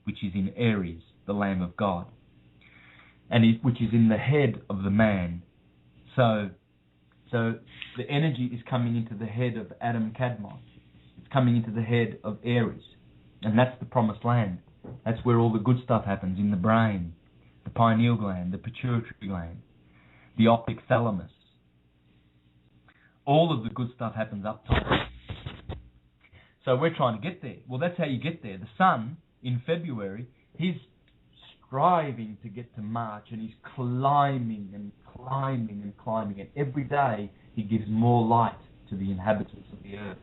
which is in Aries, the Lamb of God, and which is in the head of the man. So the energy is coming into the head of Adam Kadmon. It's coming into the head of Aries, and that's the promised land. That's where all the good stuff happens, in the brain, the pineal gland, the pituitary gland, the optic thalamus. All of the good stuff happens up top. So we're trying to get there. Well, that's how you get there. The sun, in February, he's striving to get to March, and he's climbing and climbing and climbing. And every day he gives more light to the inhabitants of the earth.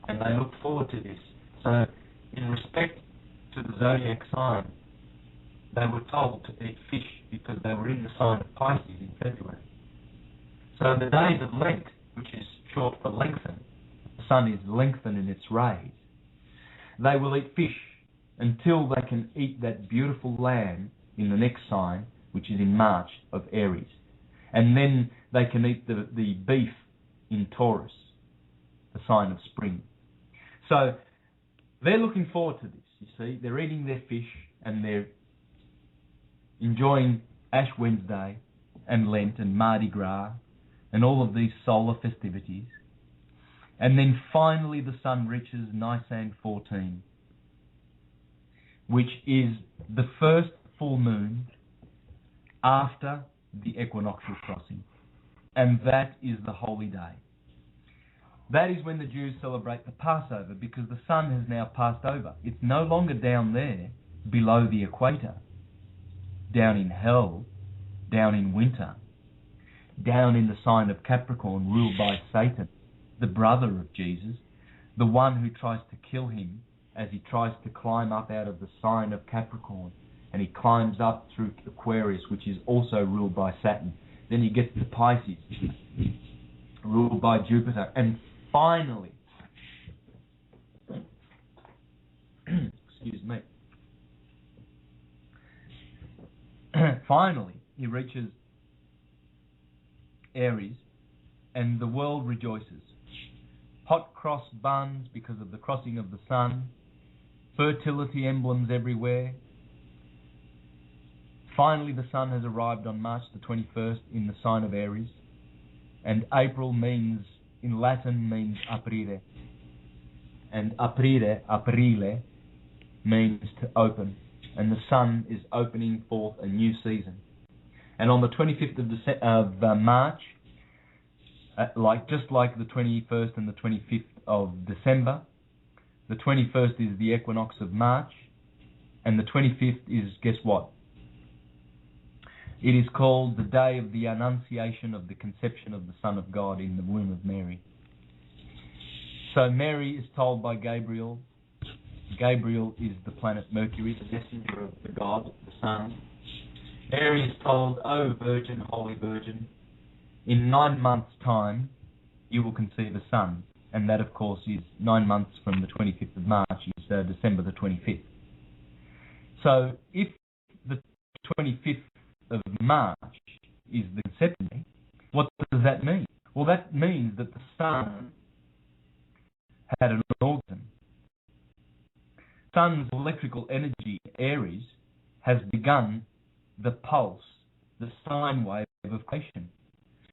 And they look forward to this. So in respect to the zodiac sign, they were told to eat fish because they were in the sign of Pisces in February. So the days of Lent, which is short for lengthen, the sun is lengthened in its rays, they will eat fish until they can eat that beautiful lamb in the next sign, which is in March of Aries. And then they can eat the beef in Taurus, the sign of spring. So they're looking forward to this, you see. They're eating their fish and they're enjoying Ash Wednesday and Lent and Mardi Gras and all of these solar festivities. And then finally the sun reaches Nisan 14, which is the first full moon after the equinoctial crossing. And that is the holy day. That is when the Jews celebrate the Passover, because the sun has now passed over. It's no longer down there below the equator, down in hell, down in winter, down in the sign of Capricorn, ruled by Satan, the brother of Jesus, the one who tries to kill him as he tries to climb up out of the sign of Capricorn, and he climbs up through Aquarius, which is also ruled by Saturn. Then he gets to Pisces, ruled by Jupiter, and finally, excuse me, finally he reaches Aries, and the world rejoices. Hot cross buns because of the crossing of the sun, fertility emblems everywhere. Finally, the sun has arrived on March the 21st in the sign of Aries, and April means, in Latin, means aprire, and aprile means to open, and the sun is opening forth a new season. And on the 25th of March, just like the 21st and the 25th of December, the 21st is the equinox of March, and the 25th is, guess what? It is called the day of the Annunciation of the conception of the Son of God in the womb of Mary. So Mary is told by Gabriel. Gabriel is the planet Mercury, the messenger of the God, the Sun. Mary is told, "O Virgin, Holy Virgin, in 9 months' time you will conceive a son." And that, of course, is 9 months from the 25th of March, is December the 25th. So if the 25th of March is the conception day, what does that mean? Well, that means that the sun had an orgasm. Sun's electrical energy, Aries, has begun the pulse, the sine wave of creation.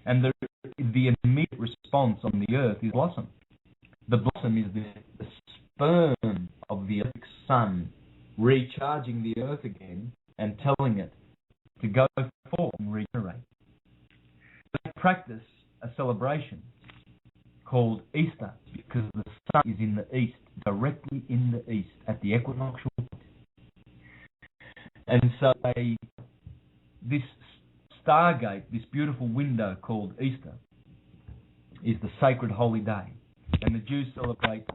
And the immediate response on the earth is blossom. The blossom is the sperm of the electric sun recharging the earth again and telling it to go forth and regenerate. They practice a celebration called Easter because the sun is in the east, directly in the east, at the equinoctial point. And so this stargate, this beautiful window called Easter, is the sacred holy day. And the Jews celebrate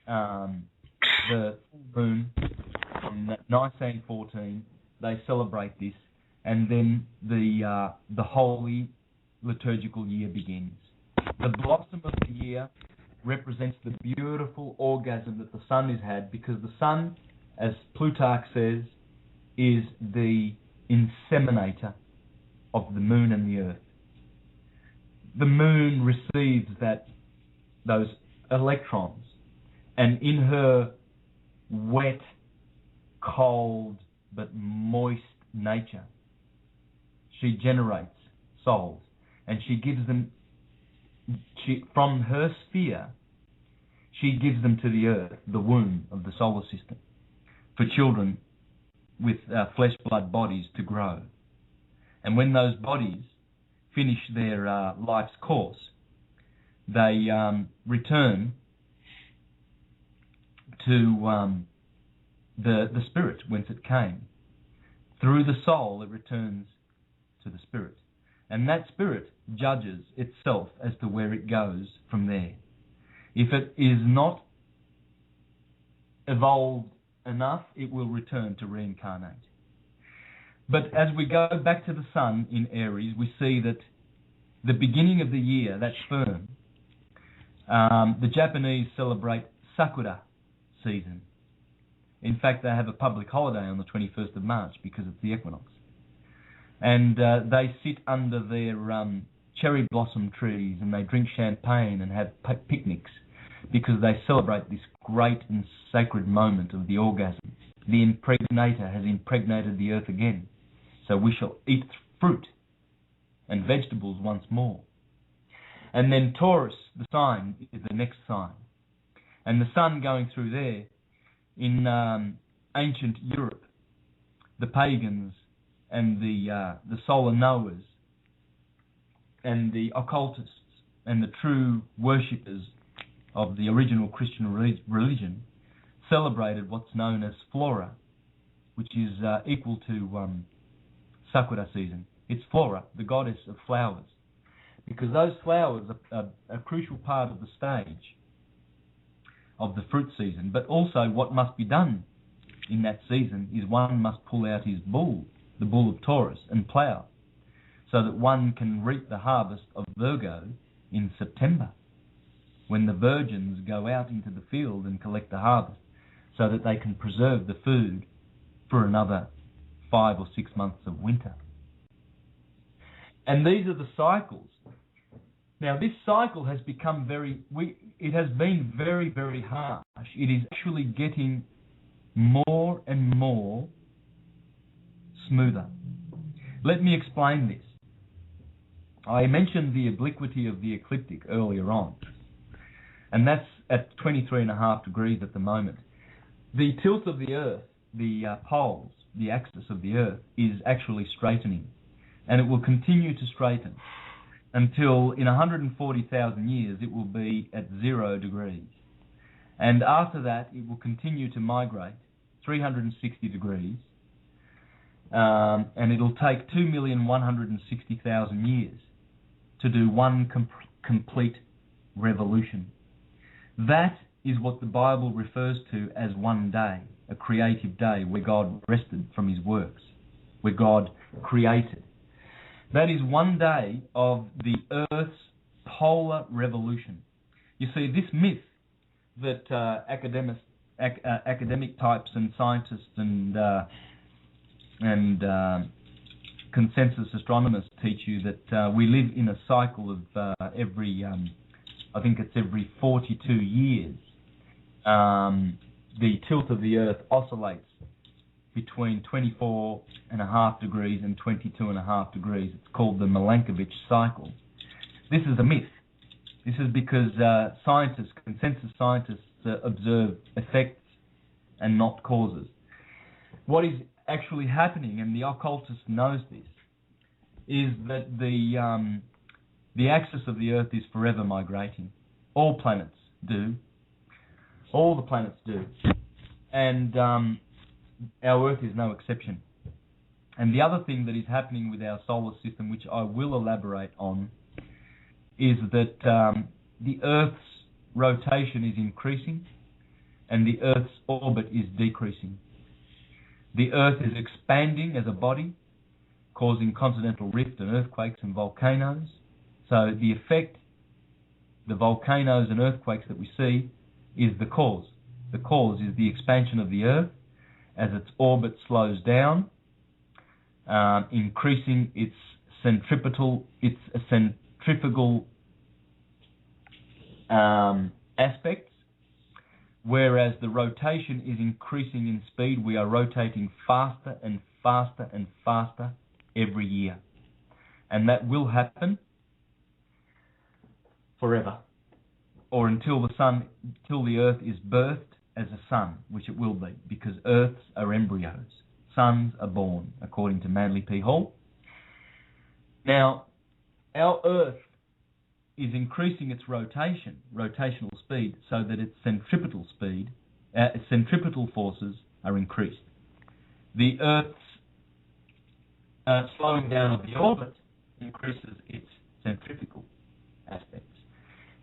the full moon on 1914. They celebrate this, and then the holy liturgical year begins. The blossom of the year represents the beautiful orgasm that the sun has had, because the sun, as Plutarch says, is the inseminator of the moon and the earth. The moon receives those electrons, and in her wet, cold, but moist nature, she generates souls, and she gives them, from her sphere, she gives them to the earth, the womb of the solar system, for children with flesh, blood bodies to grow. And when those bodies finish their life's course, they return to the spirit whence it came. Through the soul, it returns to the spirit. And that spirit judges itself as to where it goes from there. If it is not evolved enough, it will return to reincarnate. But as we go back to the sun in Aries, we see that the beginning of the year, that sperm, the Japanese celebrate Sakura season. In fact, they have a public holiday on the 21st of March because it's the equinox. And they sit under their cherry blossom trees, and they drink champagne and have picnics, because they celebrate this great and sacred moment of the orgasm. The impregnator has impregnated the earth again, so we shall eat fruit and vegetables once more. And then Taurus, the sign, is the next sign. And the sun going through there, in ancient Europe, the pagans and the solar knowers and the occultists and the true worshippers of the original Christian religion celebrated what's known as Flora, which is equal to Sakura season. It's Flora, the goddess of flowers, because those flowers are a crucial part of the stage of the fruit season. But also what must be done in that season is one must pull out his bull, the bull of Taurus, and plough, so that one can reap the harvest of Virgo in September, when the virgins go out into the field and collect the harvest, so that they can preserve the food for another 5 or 6 months of winter. And these are the cycles. Now, this cycle has become it has been very, very harsh. It is actually getting more and more smoother. Let me explain this. I mentioned the obliquity of the ecliptic earlier on, and that's at 23.5 degrees at the moment. The tilt of the Earth, the poles, the axis of the Earth, is actually straightening, and it will continue to straighten until in 140,000 years it will be at 0 degrees. And after that, it will continue to migrate 360 degrees, and it'll take 2,160,000 years to do one complete revolution. That is what the Bible refers to as one day, a creative day where God rested from his works, where God created. That is one day of the Earth's polar revolution. You see, this myth that academic types and scientists and consensus astronomers teach you that we live in a cycle of every 42 years. The tilt of the Earth oscillates between 24.5 degrees and 22.5 degrees. It's called the Milankovitch cycle. This is a myth. This is because consensus scientists observe effects and not causes. What is actually happening, and the occultist knows this, is that The axis of the Earth is forever migrating. All planets do. All the planets do. And our Earth is no exception. And the other thing that is happening with our solar system, which I will elaborate on, is that the Earth's rotation is increasing and the Earth's orbit is decreasing. The Earth is expanding as a body, causing continental rift and earthquakes and volcanoes. So the effect, the volcanoes and earthquakes that we see, is the cause. The cause is the expansion of the Earth as its orbit slows down, increasing its centrifugal aspects, whereas the rotation is increasing in speed. We are rotating faster and faster and faster every year. And that will happen forever, or until the Earth is birthed as a sun, which it will be, because Earths are embryos. Suns are born, according to Manly P. Hall. Now, our Earth is increasing its rotational speed, so that its centripetal forces are increased. The Earth's slowing down of the orbit increases its centrifugal aspects.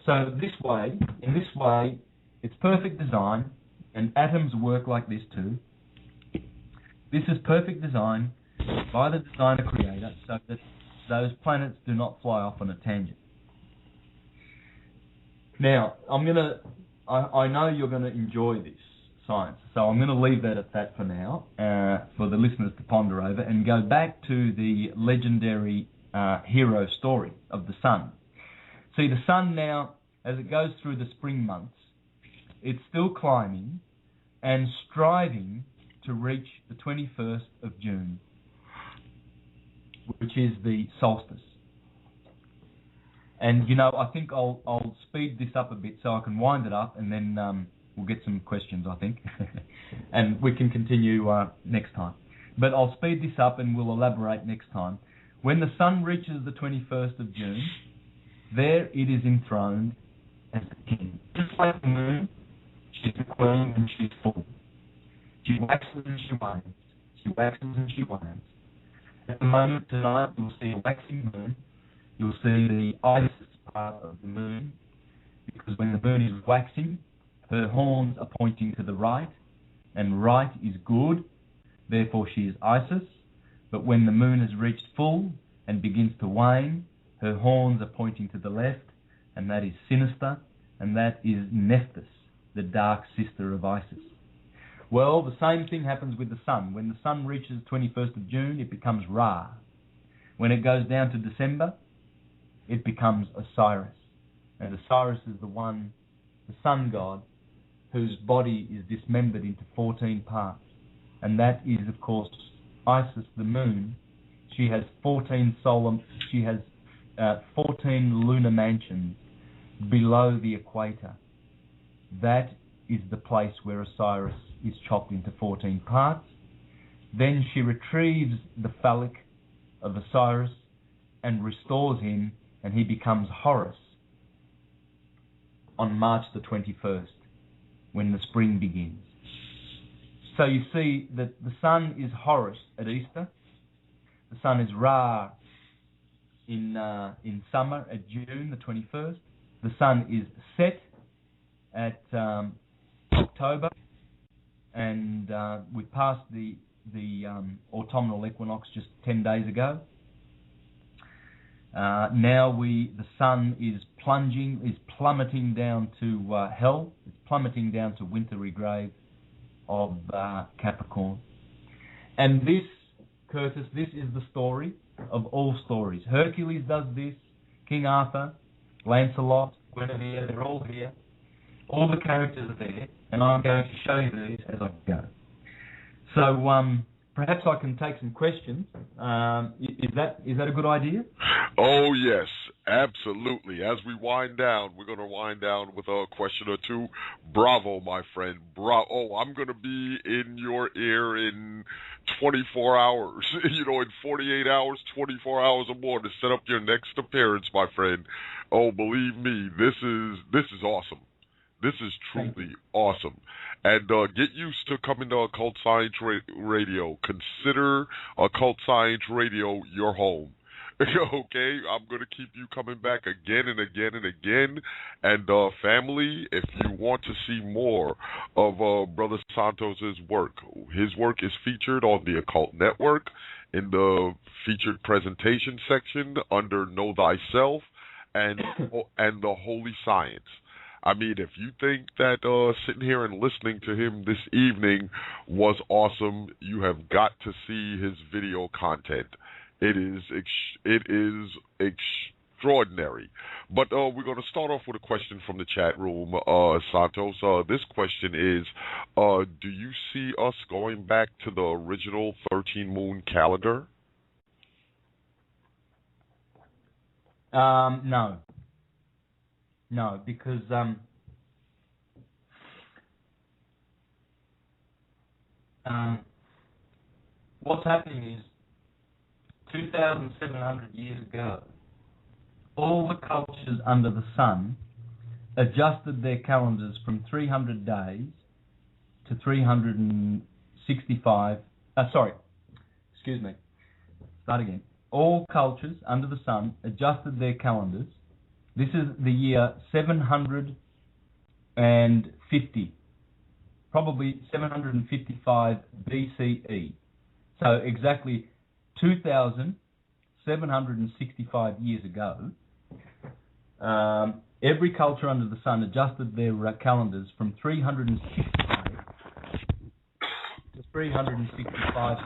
So in this way, it's perfect design, and atoms work like this too. This is perfect design by the designer creator, so that those planets do not fly off on a tangent. Now, I know you're going to enjoy this science, so I'm going to leave that at that for now, for the listeners to ponder over, and go back to the legendary hero story of the sun. See, the sun now, as it goes through the spring months, it's still climbing and striving to reach the 21st of June, which is the solstice. And, I think I'll speed this up a bit so I can wind it up, and then we'll get some questions, I think. And we can continue next time. But I'll speed this up and we'll elaborate next time. When the sun reaches the 21st of June, there it is enthroned as the king. Just like the moon, she's the queen and she's full. She waxes and she wanes. She waxes and she wanes. At the moment tonight, you'll see a waxing moon. You'll see the Isis part of the moon, because when the moon is waxing, her horns are pointing to the right, and right is good, therefore she is Isis. But when the moon has reached full and begins to wane, her horns are pointing to the left, and that is sinister, and that is Nephthys, the dark sister of Isis. Well, the same thing happens with the sun. When the sun reaches 21st of June, it becomes Ra. When it goes down to December, it becomes Osiris. And Osiris is the sun god, whose body is dismembered into 14 parts. And that is, of course, Isis, the moon. She has 14 lunar mansions below the equator. That is the place where Osiris is chopped into 14 parts. Then she retrieves the phallic of Osiris and restores him, and he becomes Horus on March the 21st, when the spring begins. So you see that the sun is Horus at Easter, the sun is Ra in summer at June the 21st, the sun is Set at October, and we passed the autumnal equinox just 10 days ago. Now the sun is plummeting down to hell. It's plummeting down to wintry grave of Capricorn. And this, Curtis, this is the story of all stories. Hercules does this, King Arthur, Lancelot, Guinevere, they're all here. All the characters are there, and I'm going to show you these as I go. So perhaps I can take some questions. Is that a good idea? Oh, yes, absolutely. As we wind down, we're going to wind down with a question or two. Bravo, my friend. Bravo. Oh, I'm going to be in your ear in 24 hours, in 48 hours, 24 hours or more to set up your next appearance, my friend. Oh, believe me, this is awesome. This is truly awesome. And get used to coming to Occult Science Radio. Consider Occult Science Radio your home. Okay? I'm going to keep you coming back again and again and again. And family, if you want to see more of Brother Santos' work, his work is featured on the Occult Network in the featured presentation section under Know Thyself and the Holy Science. I mean, if you think that sitting here and listening to him this evening was awesome, you have got to see his video content. It is extraordinary. But we're going to start off with a question from the chat room, Santos. This question is, do you see us going back to the original 13-moon calendar? No. No, because what's happening is 2,700 years ago, all the cultures under the sun adjusted their calendars from 300 days to 365. Start again. All cultures under the sun adjusted their calendars. This is the year 750, probably 755 BCE. So exactly 2,765 years ago, every culture under the sun adjusted their calendars from 365 to 365.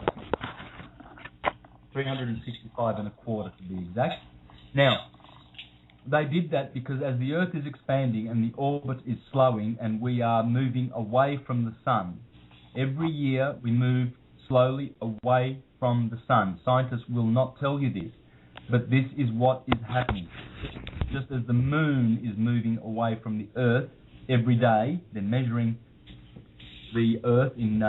365 and a quarter to be exact. Now, they did that because as the Earth is expanding and the orbit is slowing and we are moving away from the sun, every year we move slowly away from the sun. Scientists will not tell you this, but this is what is happening. Just as the moon is moving away from the Earth every day, they're measuring the Earth in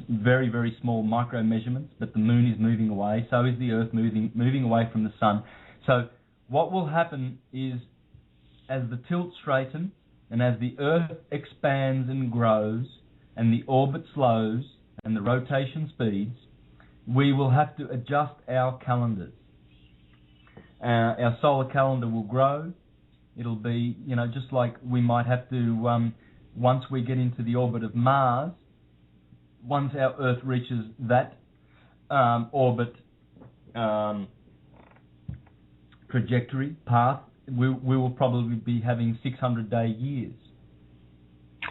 very, very small micro measurements, but the moon is moving away, so is the Earth moving away from the sun. So what will happen is, as the tilt straightens and as the Earth expands and grows and the orbit slows and the rotation speeds, we will have to adjust our calendars. Our solar calendar will grow. It'll be, just like we might have to, once we get into the orbit of Mars, once our Earth reaches that orbit trajectory, path, we will probably be having 600-day years.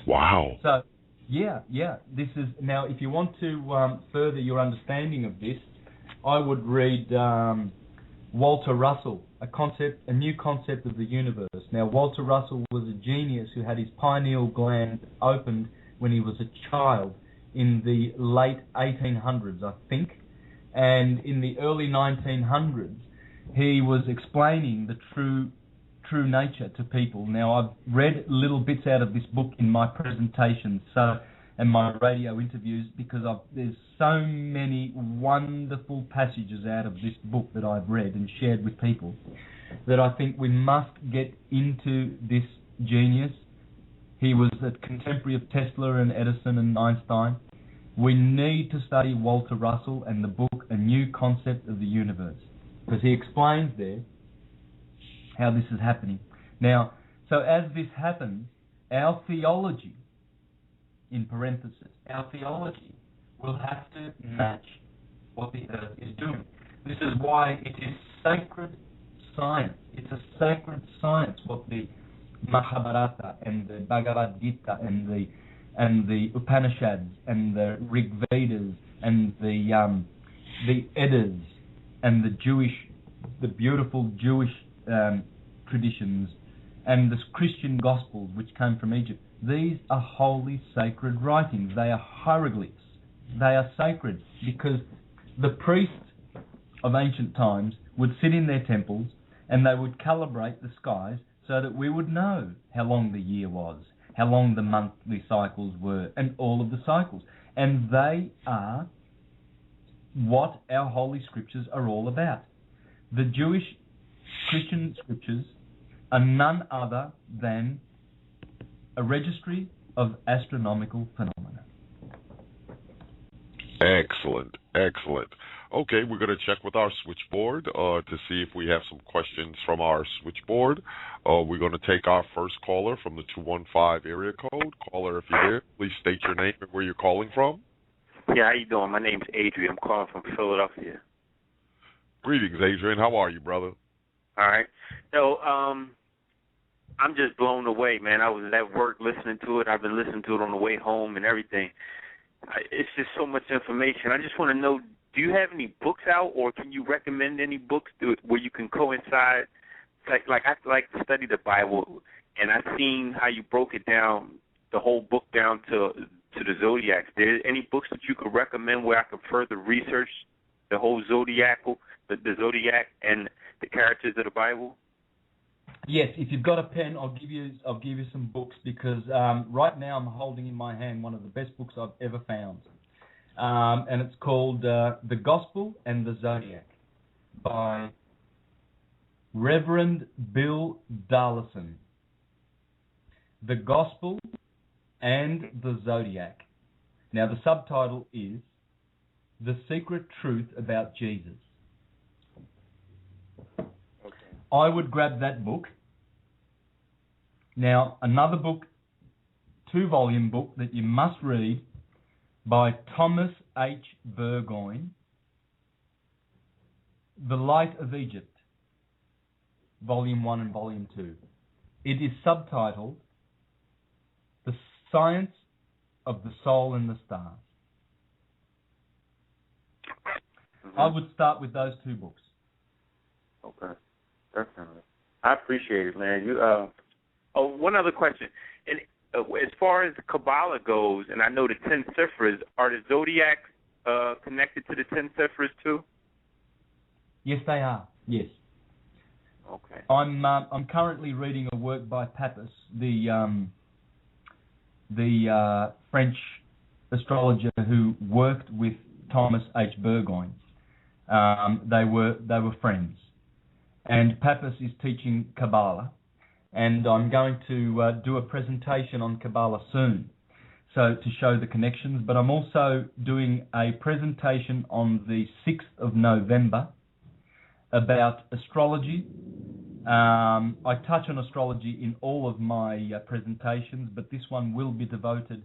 Wow. So, yeah. This is, now, if you want to further your understanding of this, I would read Walter Russell, a new concept of the universe. Now, Walter Russell was a genius who had his pineal gland opened when he was a child in the late 1800s, I think, and in the early 1900s, he was explaining the true nature to people. Now, I've read little bits out of this book in my presentations and my radio interviews because there's so many wonderful passages out of this book that I've read and shared with people that I think we must get into this genius. He was a contemporary of Tesla and Edison and Einstein. We need to study Walter Russell and the book A New Concept of the Universe, because he explains there how this is happening. Now, so as this happens, our theology, in parenthesis, our theology will have to match what the Earth is doing. This is why it is sacred science. It's a sacred science what the Mahabharata and the Bhagavad Gita and the Upanishads and the Rig Vedas and the Eddas and the beautiful Jewish traditions and the Christian Gospels, which came from Egypt. These are holy, sacred writings. They are hieroglyphs. They are sacred because the priests of ancient times would sit in their temples and they would calibrate the skies so that we would know how long the year was, how long the monthly cycles were, and all of the cycles. And they are what our holy scriptures are all about. The Jewish Christian scriptures are none other than a registry of astronomical phenomena. Excellent, excellent. Okay, we're going to check with our switchboard to see if we have some questions from our switchboard. We're going to take our first caller from the 215 area code. Caller, if you're there, please state your name and where you're calling from. Yeah, how you doing? My name's Adrian. I'm calling from Philadelphia. Greetings, Adrian. How are you, brother? All right. So, I'm just blown away, man. I was at work listening to it. I've been listening to it on the way home and everything. It's just so much information. I just want to know, do you have any books out, or can you recommend any books where you can coincide? Like I like to study the Bible, and I've seen how you broke it down, the whole book down to the zodiacs. There any books that you could recommend where I could further research the whole zodiac and the characters of the Bible? Yes, if you've got a pen, I'll give you some books because right now I'm holding in my hand one of the best books I've ever found, and it's called The Gospel and the Zodiac by Reverend Bill Darlison. The Gospel and the Zodiac. Now the subtitle is The Secret Truth About Jesus. I would grab that book. Now, another book, 2-volume book that you must read by Thomas H. Burgoyne, The Light of Egypt, Volume 1 and Volume 2. It is subtitled The Science of the Soul and the Stars. I would start with those 2 books. Okay. Definitely. I appreciate it, man. One other question. And as far as Kabbalah goes, and I know the 10 ciphers, are the zodiacs connected to the 10 ciphers too? Yes, they are. Yes. Okay. I'm currently reading a work by Papus, the French astrologer who worked with Thomas H. Burgoyne. They were friends. And Papus is teaching Kabbalah, and I'm going to do a presentation on Kabbalah soon, so to show the connections. But I'm also doing a presentation on the 6th of November about astrology. I touch on astrology in all of my presentations, but this one will be devoted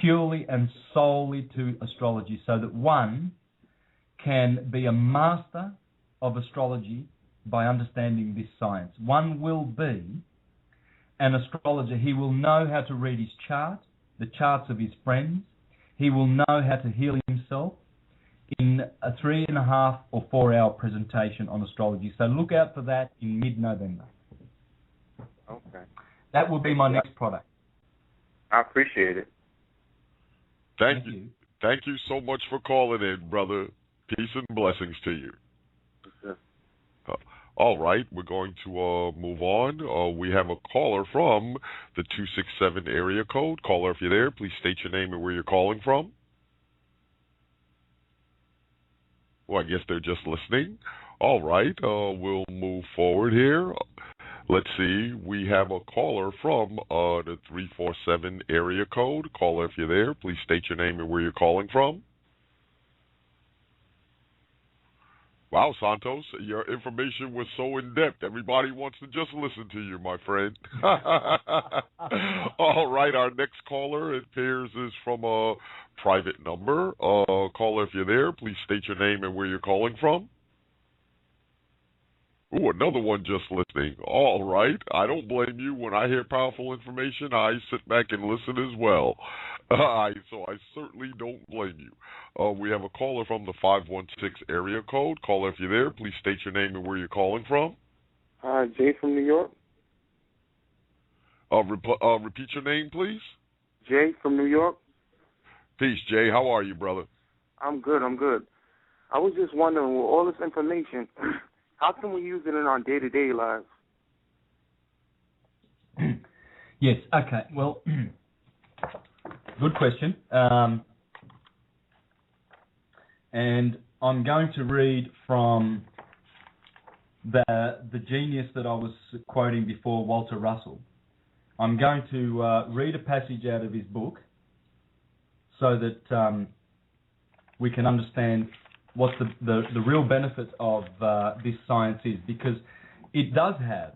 purely and solely to astrology, so that one can be a master of astrology by understanding this science. One will be an astrologer. He will know how to read his chart, the charts of his friends. He will know how to heal himself in a 3.5 or 4 hour presentation on astrology. So look out for that in mid-November. Okay. That will be my next product. I appreciate it. Thank you. Thank you so much for calling in, brother. Peace and blessings to you. All right, we're going to move on. We have a caller from the 267 area code. Caller, if you're there, please state your name and where you're calling from. Well, I guess they're just listening. All right, we'll move forward here. Let's see. We have a caller from the 347 area code. Caller, if you're there, please state your name and where you're calling from. Wow, Santos, your information was so in-depth. Everybody wants to just listen to you, my friend. All right, our next caller, it appears, is from a private number. Caller, if you're there, please state your name and where you're calling from. Ooh, another one just listening. All right. I don't blame you. When I hear powerful information, I sit back and listen as well. So I certainly don't blame you. We have a caller from the 516 area code. Caller, if you're there, please state your name and where you're calling from. Jay from New York. Repeat your name, please. Jay from New York. Peace, Jay. How are you, brother? I'm good. I was just wondering, with all this information, how can we use it in our day-to-day lives? Yes. Okay. Well, good question. And I'm going to read from the genius that I was quoting before, Walter Russell. I'm going to read a passage out of his book so that we can understand what the real benefit of this science is, because it does have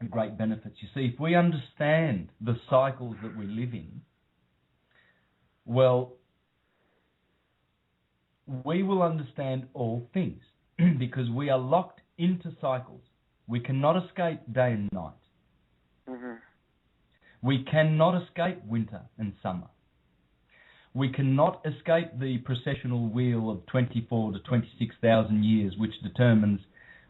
great benefits. You see, if we understand the cycles that we live in, well, we will understand all things because we are locked into cycles. We cannot escape day and night. Mm-hmm. We cannot escape winter and summer. We cannot escape the precessional wheel of 24 to 26,000 years, which determines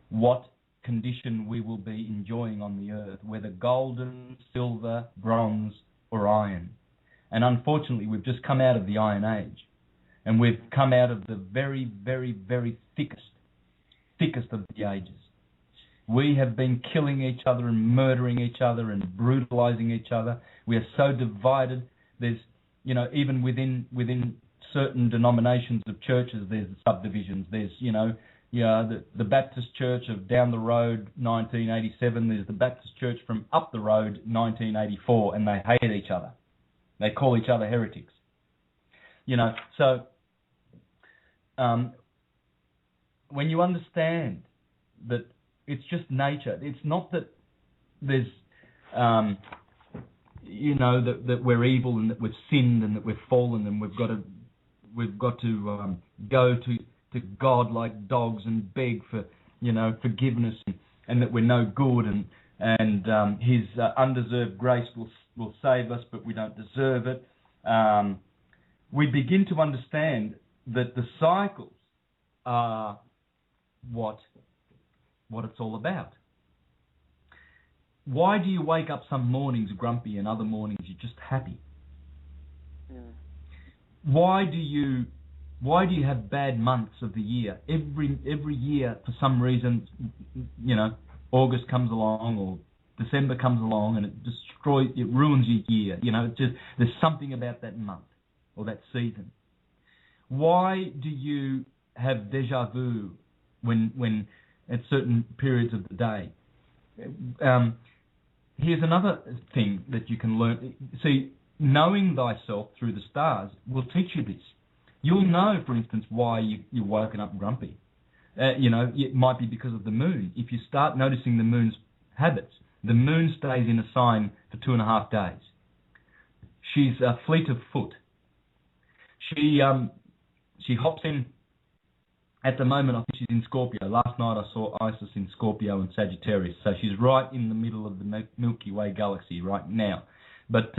what condition we will be enjoying on the earth, whether golden, silver, bronze, or iron. And unfortunately, we've just come out of the Iron Age, and we've come out of the very, very, very thickest of the ages. We have been killing each other and murdering each other and brutalizing each other. We are so divided. There's, even within certain denominations of churches, there's subdivisions. There's, the Baptist Church of down the road, 1987. There's the Baptist Church from up the road, 1984, and they hate each other. They call each other heretics. So when you understand that it's just nature, it's not that there's, that we're evil and that we've sinned and that we've fallen and we've got to go to God like dogs and beg for, forgiveness and that we're no good and His undeserved grace will save us, but we don't deserve it. We begin to understand that the cycles are what it's all about. Why do you wake up some mornings grumpy and other mornings you're just happy? Yeah. Why do you have bad months of the year? Every year, for some reason, August comes along or December comes along and it ruins your year. It's just, there's something about that month or that season. Why do you have deja vu when at certain periods of the day? Here's another thing that you can learn. See, knowing thyself through the stars will teach you this. You'll know, for instance, why you're woken up grumpy. It might be because of the moon. If you start noticing the moon's habits, the moon stays in a sign for 2.5 days. She's fleet of foot. She hops in. At the moment, I think she's in Scorpio. Last night I saw Isis in Scorpio and Sagittarius, so she's right in the middle of the Milky Way galaxy right now. But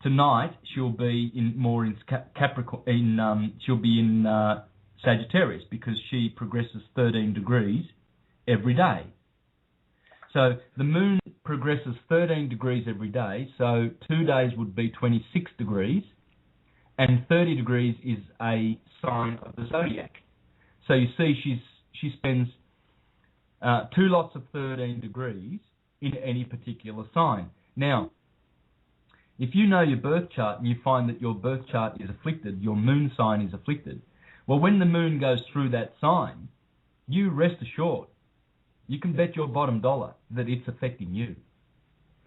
tonight she'll be in Capricorn. She'll be in Sagittarius because she progresses 13 degrees every day. So the moon progresses 13 degrees every day. So 2 days would be 26 degrees, and 30 degrees is a sign of the zodiac. So you see, she spends 2 lots of 13 degrees in any particular sign. Now, if you know your birth chart and you find that your birth chart is afflicted, your moon sign is afflicted, well, when the moon goes through that sign, you rest assured, you can bet your bottom dollar that it's affecting you.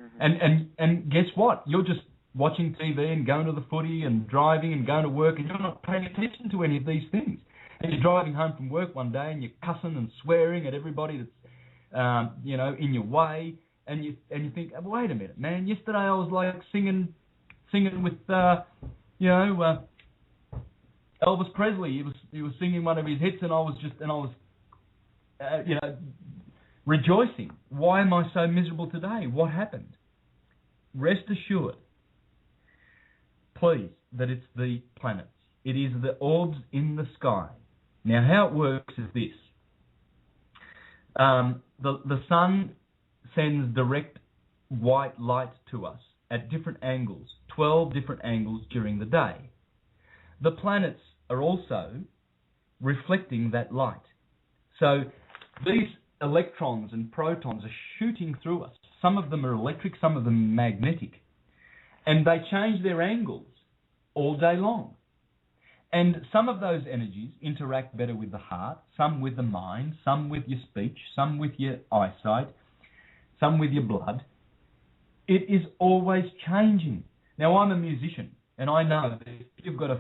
Mm-hmm. And guess what? You're just watching TV and going to the footy and driving and going to work, and you're not paying attention to any of these things. And you're driving home from work one day and you're cussing and swearing at everybody that's, in your way. And you think, wait a minute, man. Yesterday I was like singing with, Elvis Presley. He was singing one of his hits, and I was rejoicing. Why am I so miserable today? What happened? Rest assured, please, that it's the planets. It is the orbs in the sky. Now, how it works is this. The sun sends direct white light to us at different angles, 12 different angles during the day. The planets are also reflecting that light. So these electrons and protons are shooting through us. Some of them are electric, some of them magnetic. And they change their angles all day long. And some of those energies interact better with the heart, some with the mind, some with your speech, some with your eyesight, some with your blood. It is always changing. Now, I'm a musician, and I know that if you've got a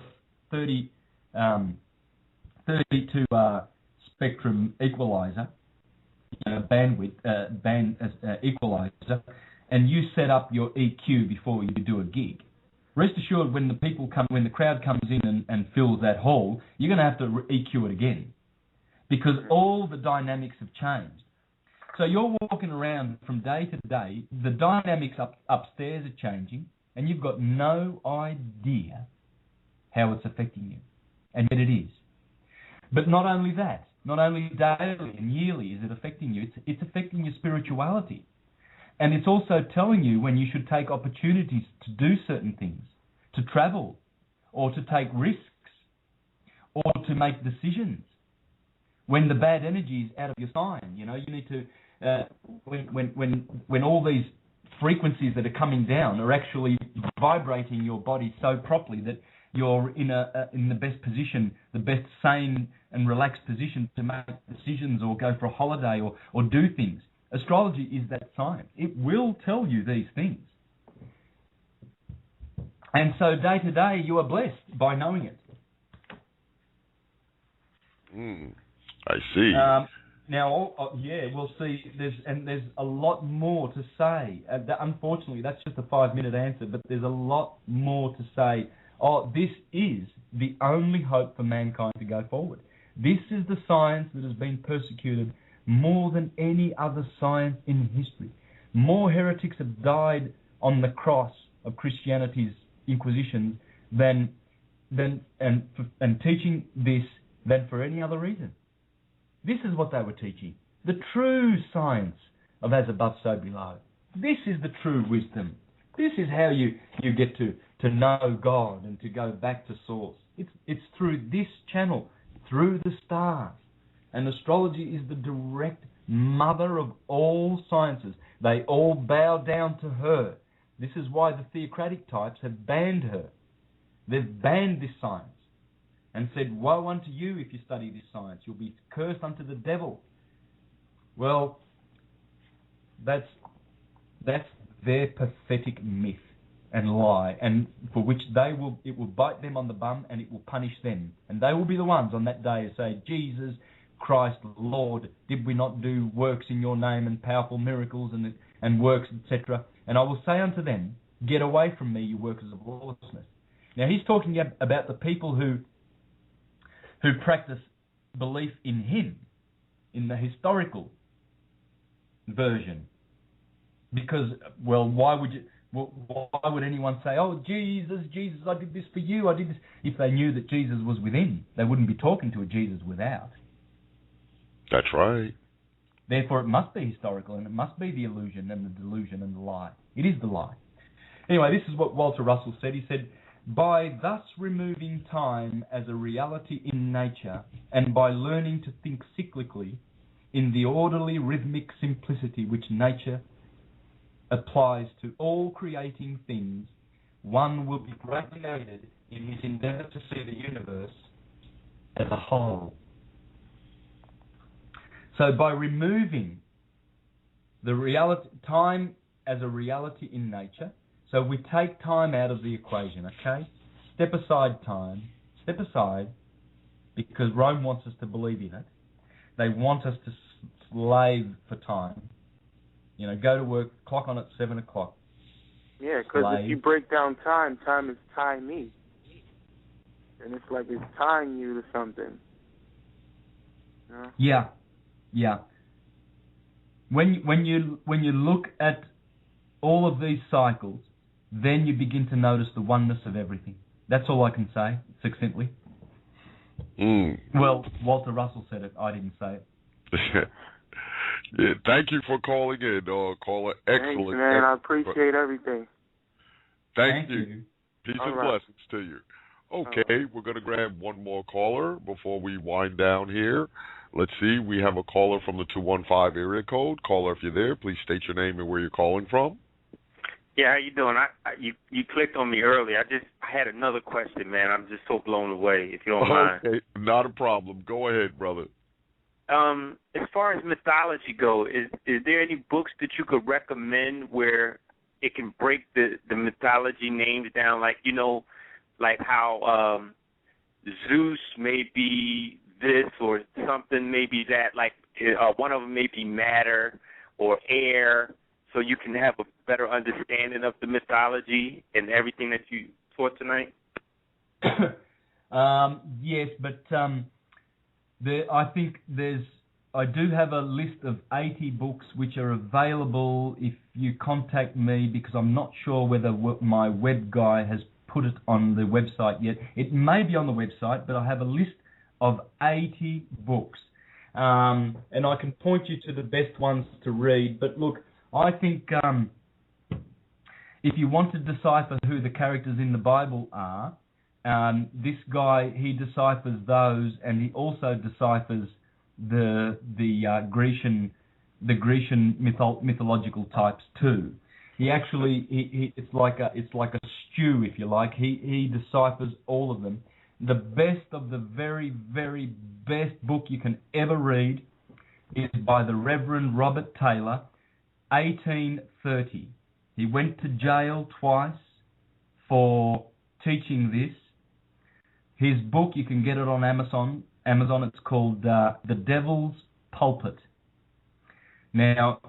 32 spectrum equalizer, bandwidth equalizer, and you set up your EQ before you do a gig, rest assured when the crowd comes in and fills that hall, you're going to have to EQ it again, because all the dynamics have changed. So you're walking around from day to day, the dynamics upstairs are changing, and you've got no idea how it's affecting you, and yet it is. But not only that, not only daily and yearly is it affecting you, it's affecting your spirituality. And it's also telling you when you should take opportunities to do certain things, to travel, or to take risks, or to make decisions. When the bad energy is out of your sign, you need to, when all these frequencies that are coming down are actually vibrating your body so properly that you're in the best position, the best sane and relaxed position to make decisions or go for a holiday or do things. Astrology is that science. It will tell you these things. And so day to day you are blessed by knowing it. I see. Now, we'll see. There's a lot more to say. Unfortunately, that's just a 5-minute answer, but there's a lot more to say. This is the only hope for mankind to go forward. This is the science that has been persecuted more than any other science in history. More heretics have died on the cross of Christianity's inquisitions than teaching this than for any other reason. This is what they were teaching. The true science of as above, so below. This is the true wisdom. This is how you get to know God and to go back to source. It's through this channel, through the stars. And astrology is the direct mother of all sciences. They all bow down to her. This is why the theocratic types have banned her. They've banned this science and said, woe unto you if you study this science. You'll be cursed unto the devil. Well, that's their pathetic myth and lie, and for which it will bite them on the bum and it will punish them. And they will be the ones on that day to say, Jesus Christ, Lord, did we not do works in your name and powerful miracles and works, etc.? And I will say unto them, get away from me, you workers of lawlessness. Now he's talking about the people who practice belief in him, in the historical version. Because, well, why would anyone say, oh, Jesus, I did this for you, I did this, if they knew that Jesus was within? They wouldn't be talking to a Jesus without. That's right. Therefore, it must be historical, and it must be the illusion and the delusion and the lie. It is the lie. Anyway, this is what Walter Russell said. He said, by thus removing time as a reality in nature, and by learning to think cyclically in the orderly rhythmic simplicity which nature applies to all creating things, one will be greatly aided in his endeavour to see the universe as a whole. So by removing the reality, time as a reality in nature, so we take time out of the equation, okay? Step aside time. Step aside, because Rome wants us to believe in it. They want us to slave for time. Go to work, clock on at 7 o'clock. Yeah, because if you break down time, time is time me. And it's like it's tying you to something. Yeah. When you look at all of these cycles, then you begin to notice the oneness of everything. That's all I can say, succinctly. Well, Walter Russell said it. I didn't say it. Yeah, thank you for calling in, caller. Excellent. Thanks, man. I appreciate everything. Thank you. Peace All and right. blessings to you. Okay, we're going to grab one more caller before we wind down here. Let's see. We have a caller from the 215 area code. Caller, if you're there, please state your name and where you're calling from. Yeah, how you doing? You clicked on me earlier. I had another question, man. I'm just so blown away. If you don't mind. Okay, not a problem. Go ahead, brother. As far as mythology go, is there any books that you could recommend where it can break the mythology names down, like like how Zeus may be this or something, maybe that, like one of them may be matter or air, so you can have a better understanding of the mythology and everything that you taught tonight? Yes, but I do have a list of 80 books which are available if you contact me, because I'm not sure whether my web guy has put it on the website yet. It may be on the website, but I have a list of 80 books. And I can point you to the best ones to read. But look, I think if you want to decipher who the characters in the Bible are, this guy, he deciphers those, and he also deciphers the Grecian mythological types too. He actually it's like a stew, if you like. He deciphers all of them. The best of the very, very best book you can ever read is by the Reverend Robert Taylor, 1830. He went to jail twice for teaching this. His book, you can get it on Amazon. It's called The Devil's Pulpit. Now,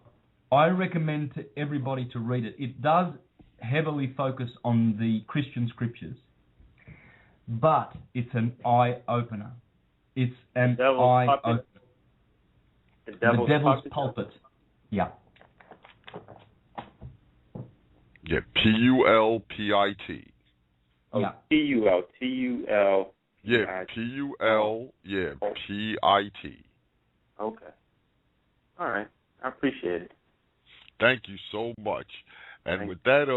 I recommend to everybody to read it. It does heavily focus on the Christian scriptures, but it's an eye-opener. It's an eye-opener. The Devil's Pulpit. Yeah. Yeah, P-U-L-P-I-T. Oh, yeah. T-U-L. Yeah, P-U-L, yeah, P-I-T. Okay. All right. I appreciate it. Thank you so much. And with that,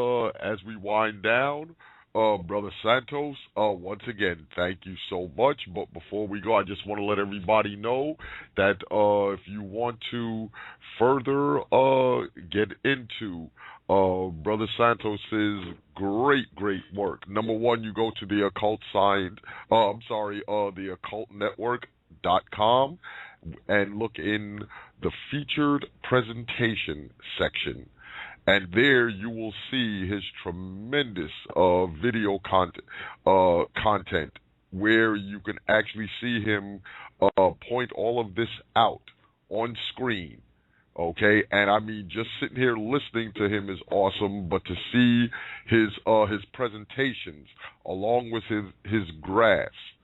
as we wind down, Brother Santos, once again, thank you so much. But before we go, I just want to let everybody know that if you want to further get into Brother Santos's great work, number one, you go to the Occult the occultnetwork.com and look in the featured presentation section. And there you will see his tremendous video content where you can actually see him point all of this out on screen. Okay, and I mean, just sitting here listening to him is awesome, but to see his presentations along with his graphs,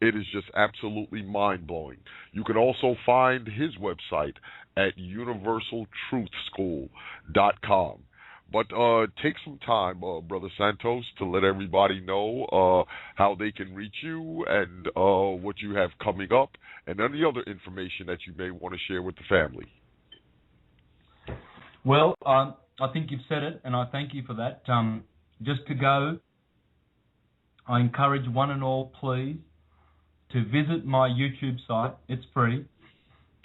it is just absolutely mind-blowing. You can also find his website at universaltruthschool.com. But take some time, Brother Santos, to let everybody know how they can reach you and what you have coming up and any other information that you may want to share with the family. Well, I think you've said it, and I thank you for that. Just to go, I encourage one and all, please, to visit my YouTube site. It's free,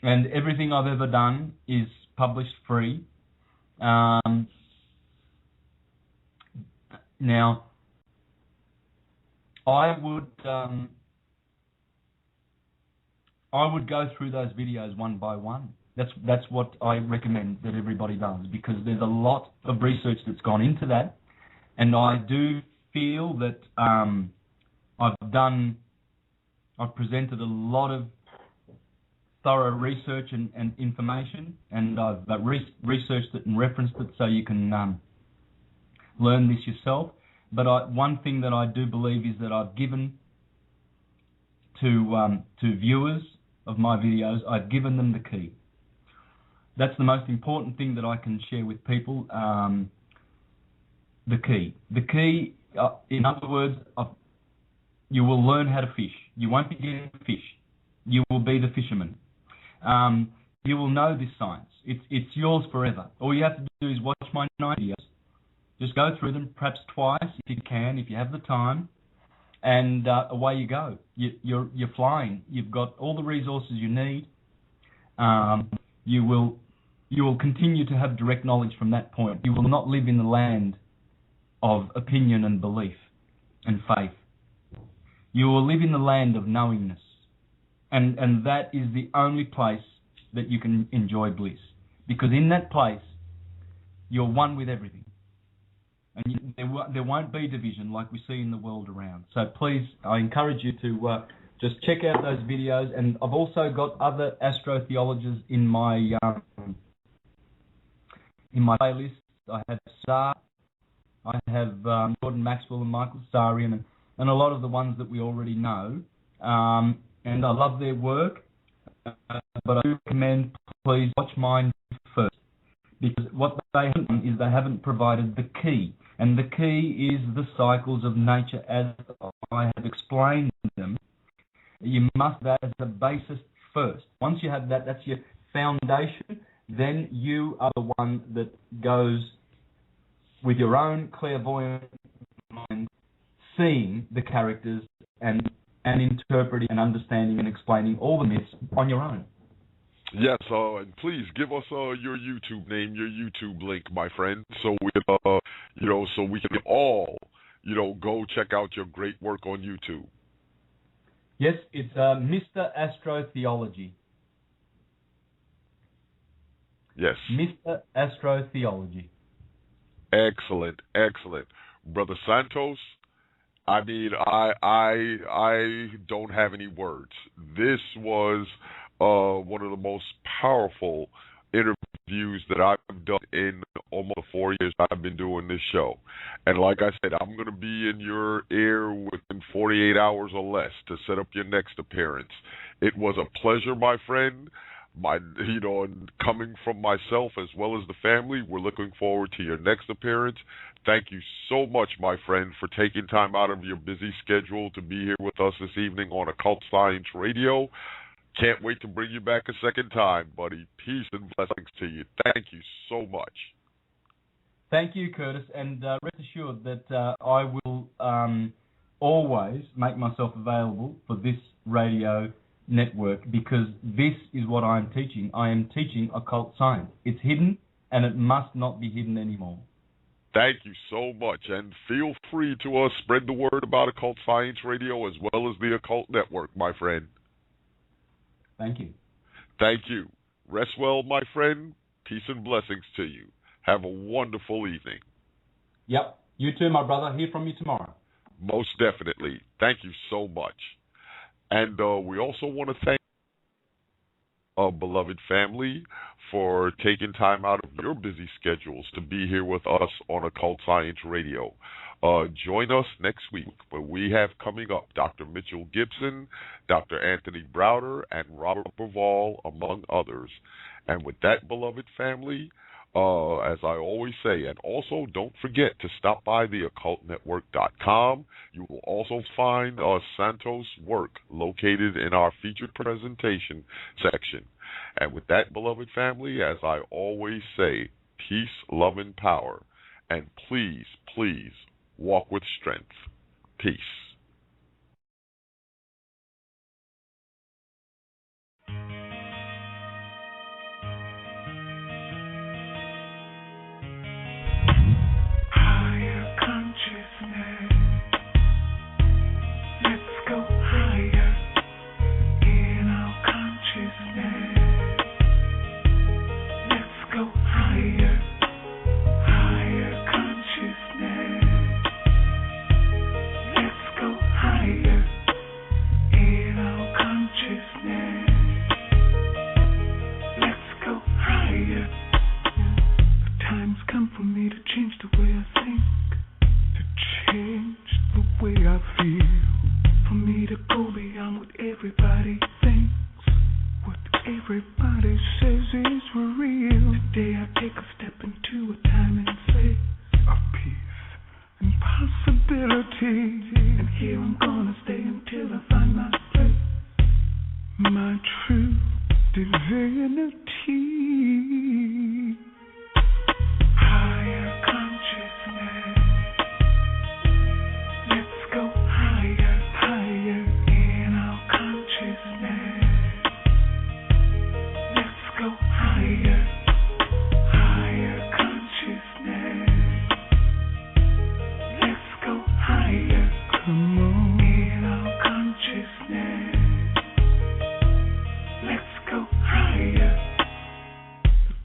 and everything I've ever done is published free. Now, I would go through those videos one by one. That's what I recommend that everybody does, because there's a lot of research that's gone into that, and I do feel that I've presented a lot of thorough research and information, and I've researched it and referenced it so you can learn this yourself. But one thing that I do believe is that I've given to viewers of my videos, I've given them the key. That's the most important thing that I can share with people, the key. The key, in other words, you will learn how to fish. You won't be getting fish. You will be the fisherman. you will know this science. It's yours forever. All you have to do is watch my 9 videos. Just go through them, perhaps twice if you can, if you have the time, and away you go. You're flying. You've got all the resources you need. You will continue to have direct knowledge from that point. You will not live in the land of opinion and belief and faith. You will live in the land of knowingness. And that is the only place that you can enjoy bliss. Because in that place, you're one with everything. And there won't be division like we see in the world around. So please, I encourage you to just check out those videos. And I've also got other astrotheologists in my playlist. I have Sar, I have Gordon Maxwell and Michael Sarian, and a lot of the ones that we already know. And I love their work, but I do recommend please watch mine first, because what they haven't done is they haven't provided the key, and the key is the cycles of nature as I have explained them. You must have that as a basis first. Once you have that, that's your foundation, then you are the one that goes with your own clairvoyant mind, seeing the characters and interpreting and understanding and explaining all the myths on your own. Yes, and please give us your YouTube name, your YouTube link, my friend, so we so we can all, go check out your great work on YouTube. Yes, it's Mr. Astrotheology. Yes. Mr. Astrotheology. Excellent, excellent, Brother Santos. I mean, I don't have any words. This was one of the most powerful interviews that I've done in almost 4 years I've been doing this show. And like I said, I'm going to be in your ear within 48 hours or less to set up your next appearance. It was a pleasure, my friend. And coming from myself as well as the family, we're looking forward to your next appearance. Thank you so much, my friend, for taking time out of your busy schedule to be here with us this evening on Occult Science Radio. Can't wait to bring you back a second time, buddy. Peace and blessings to you. Thank you so much. Thank you, Curtis, and rest assured that I will always make myself available for this radio network, because this is what I am teaching. I am teaching occult science. It's hidden, and it must not be hidden anymore. Thank you so much, and feel free to spread the word about Occult Science Radio as well as the Occult Network, my friend. Thank you. Thank you. Rest well, my friend. Peace and blessings to you. Have a wonderful evening. Yep. You too, my brother. Hear from you tomorrow. Most definitely. Thank you so much. And we also want to thank our beloved family for taking time out of your busy schedules to be here with us on Occult Science Radio. Join us next week, where we have coming up Dr. Mitchell Gibson, Dr. Anthony Browder, and Robert Bravall, among others. And with that, beloved family, as I always say, and also don't forget to stop by theoccultnetwork.com. You will also find Santos' work located in our featured presentation section. And with that, beloved family, as I always say, peace, love, and power. And please, please, walk with strength. Peace. My true divinity.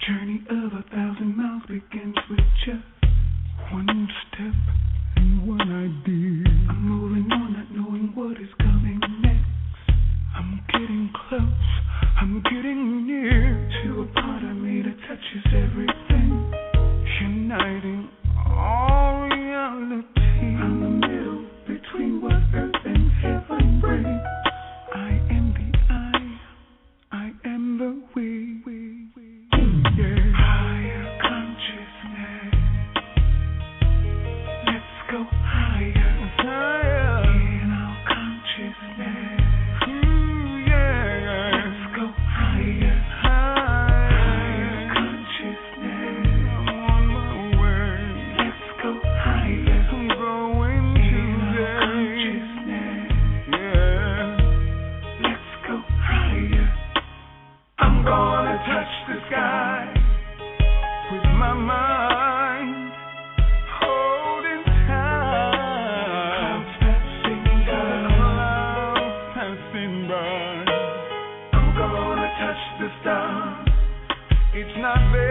journey of 1,000 miles begins with just one step and one idea. I'm moving on, not knowing what is coming next. I'm getting close, I'm getting near to a part of me that touches everything, uniting all reality. I'm the middle between what earth and heaven bring. I am the I am the we. Yeah. Higher consciousness. Let's go higher. In our consciousness. Yeah. Let's go higher. Higher consciousness. I'm on my way. Let's go higher. I'm going today. Yeah. Let's go higher. I'm gonna touch the sky with my mind, holding tight. Clouds passing by. I'm gonna touch the stars. It's not there.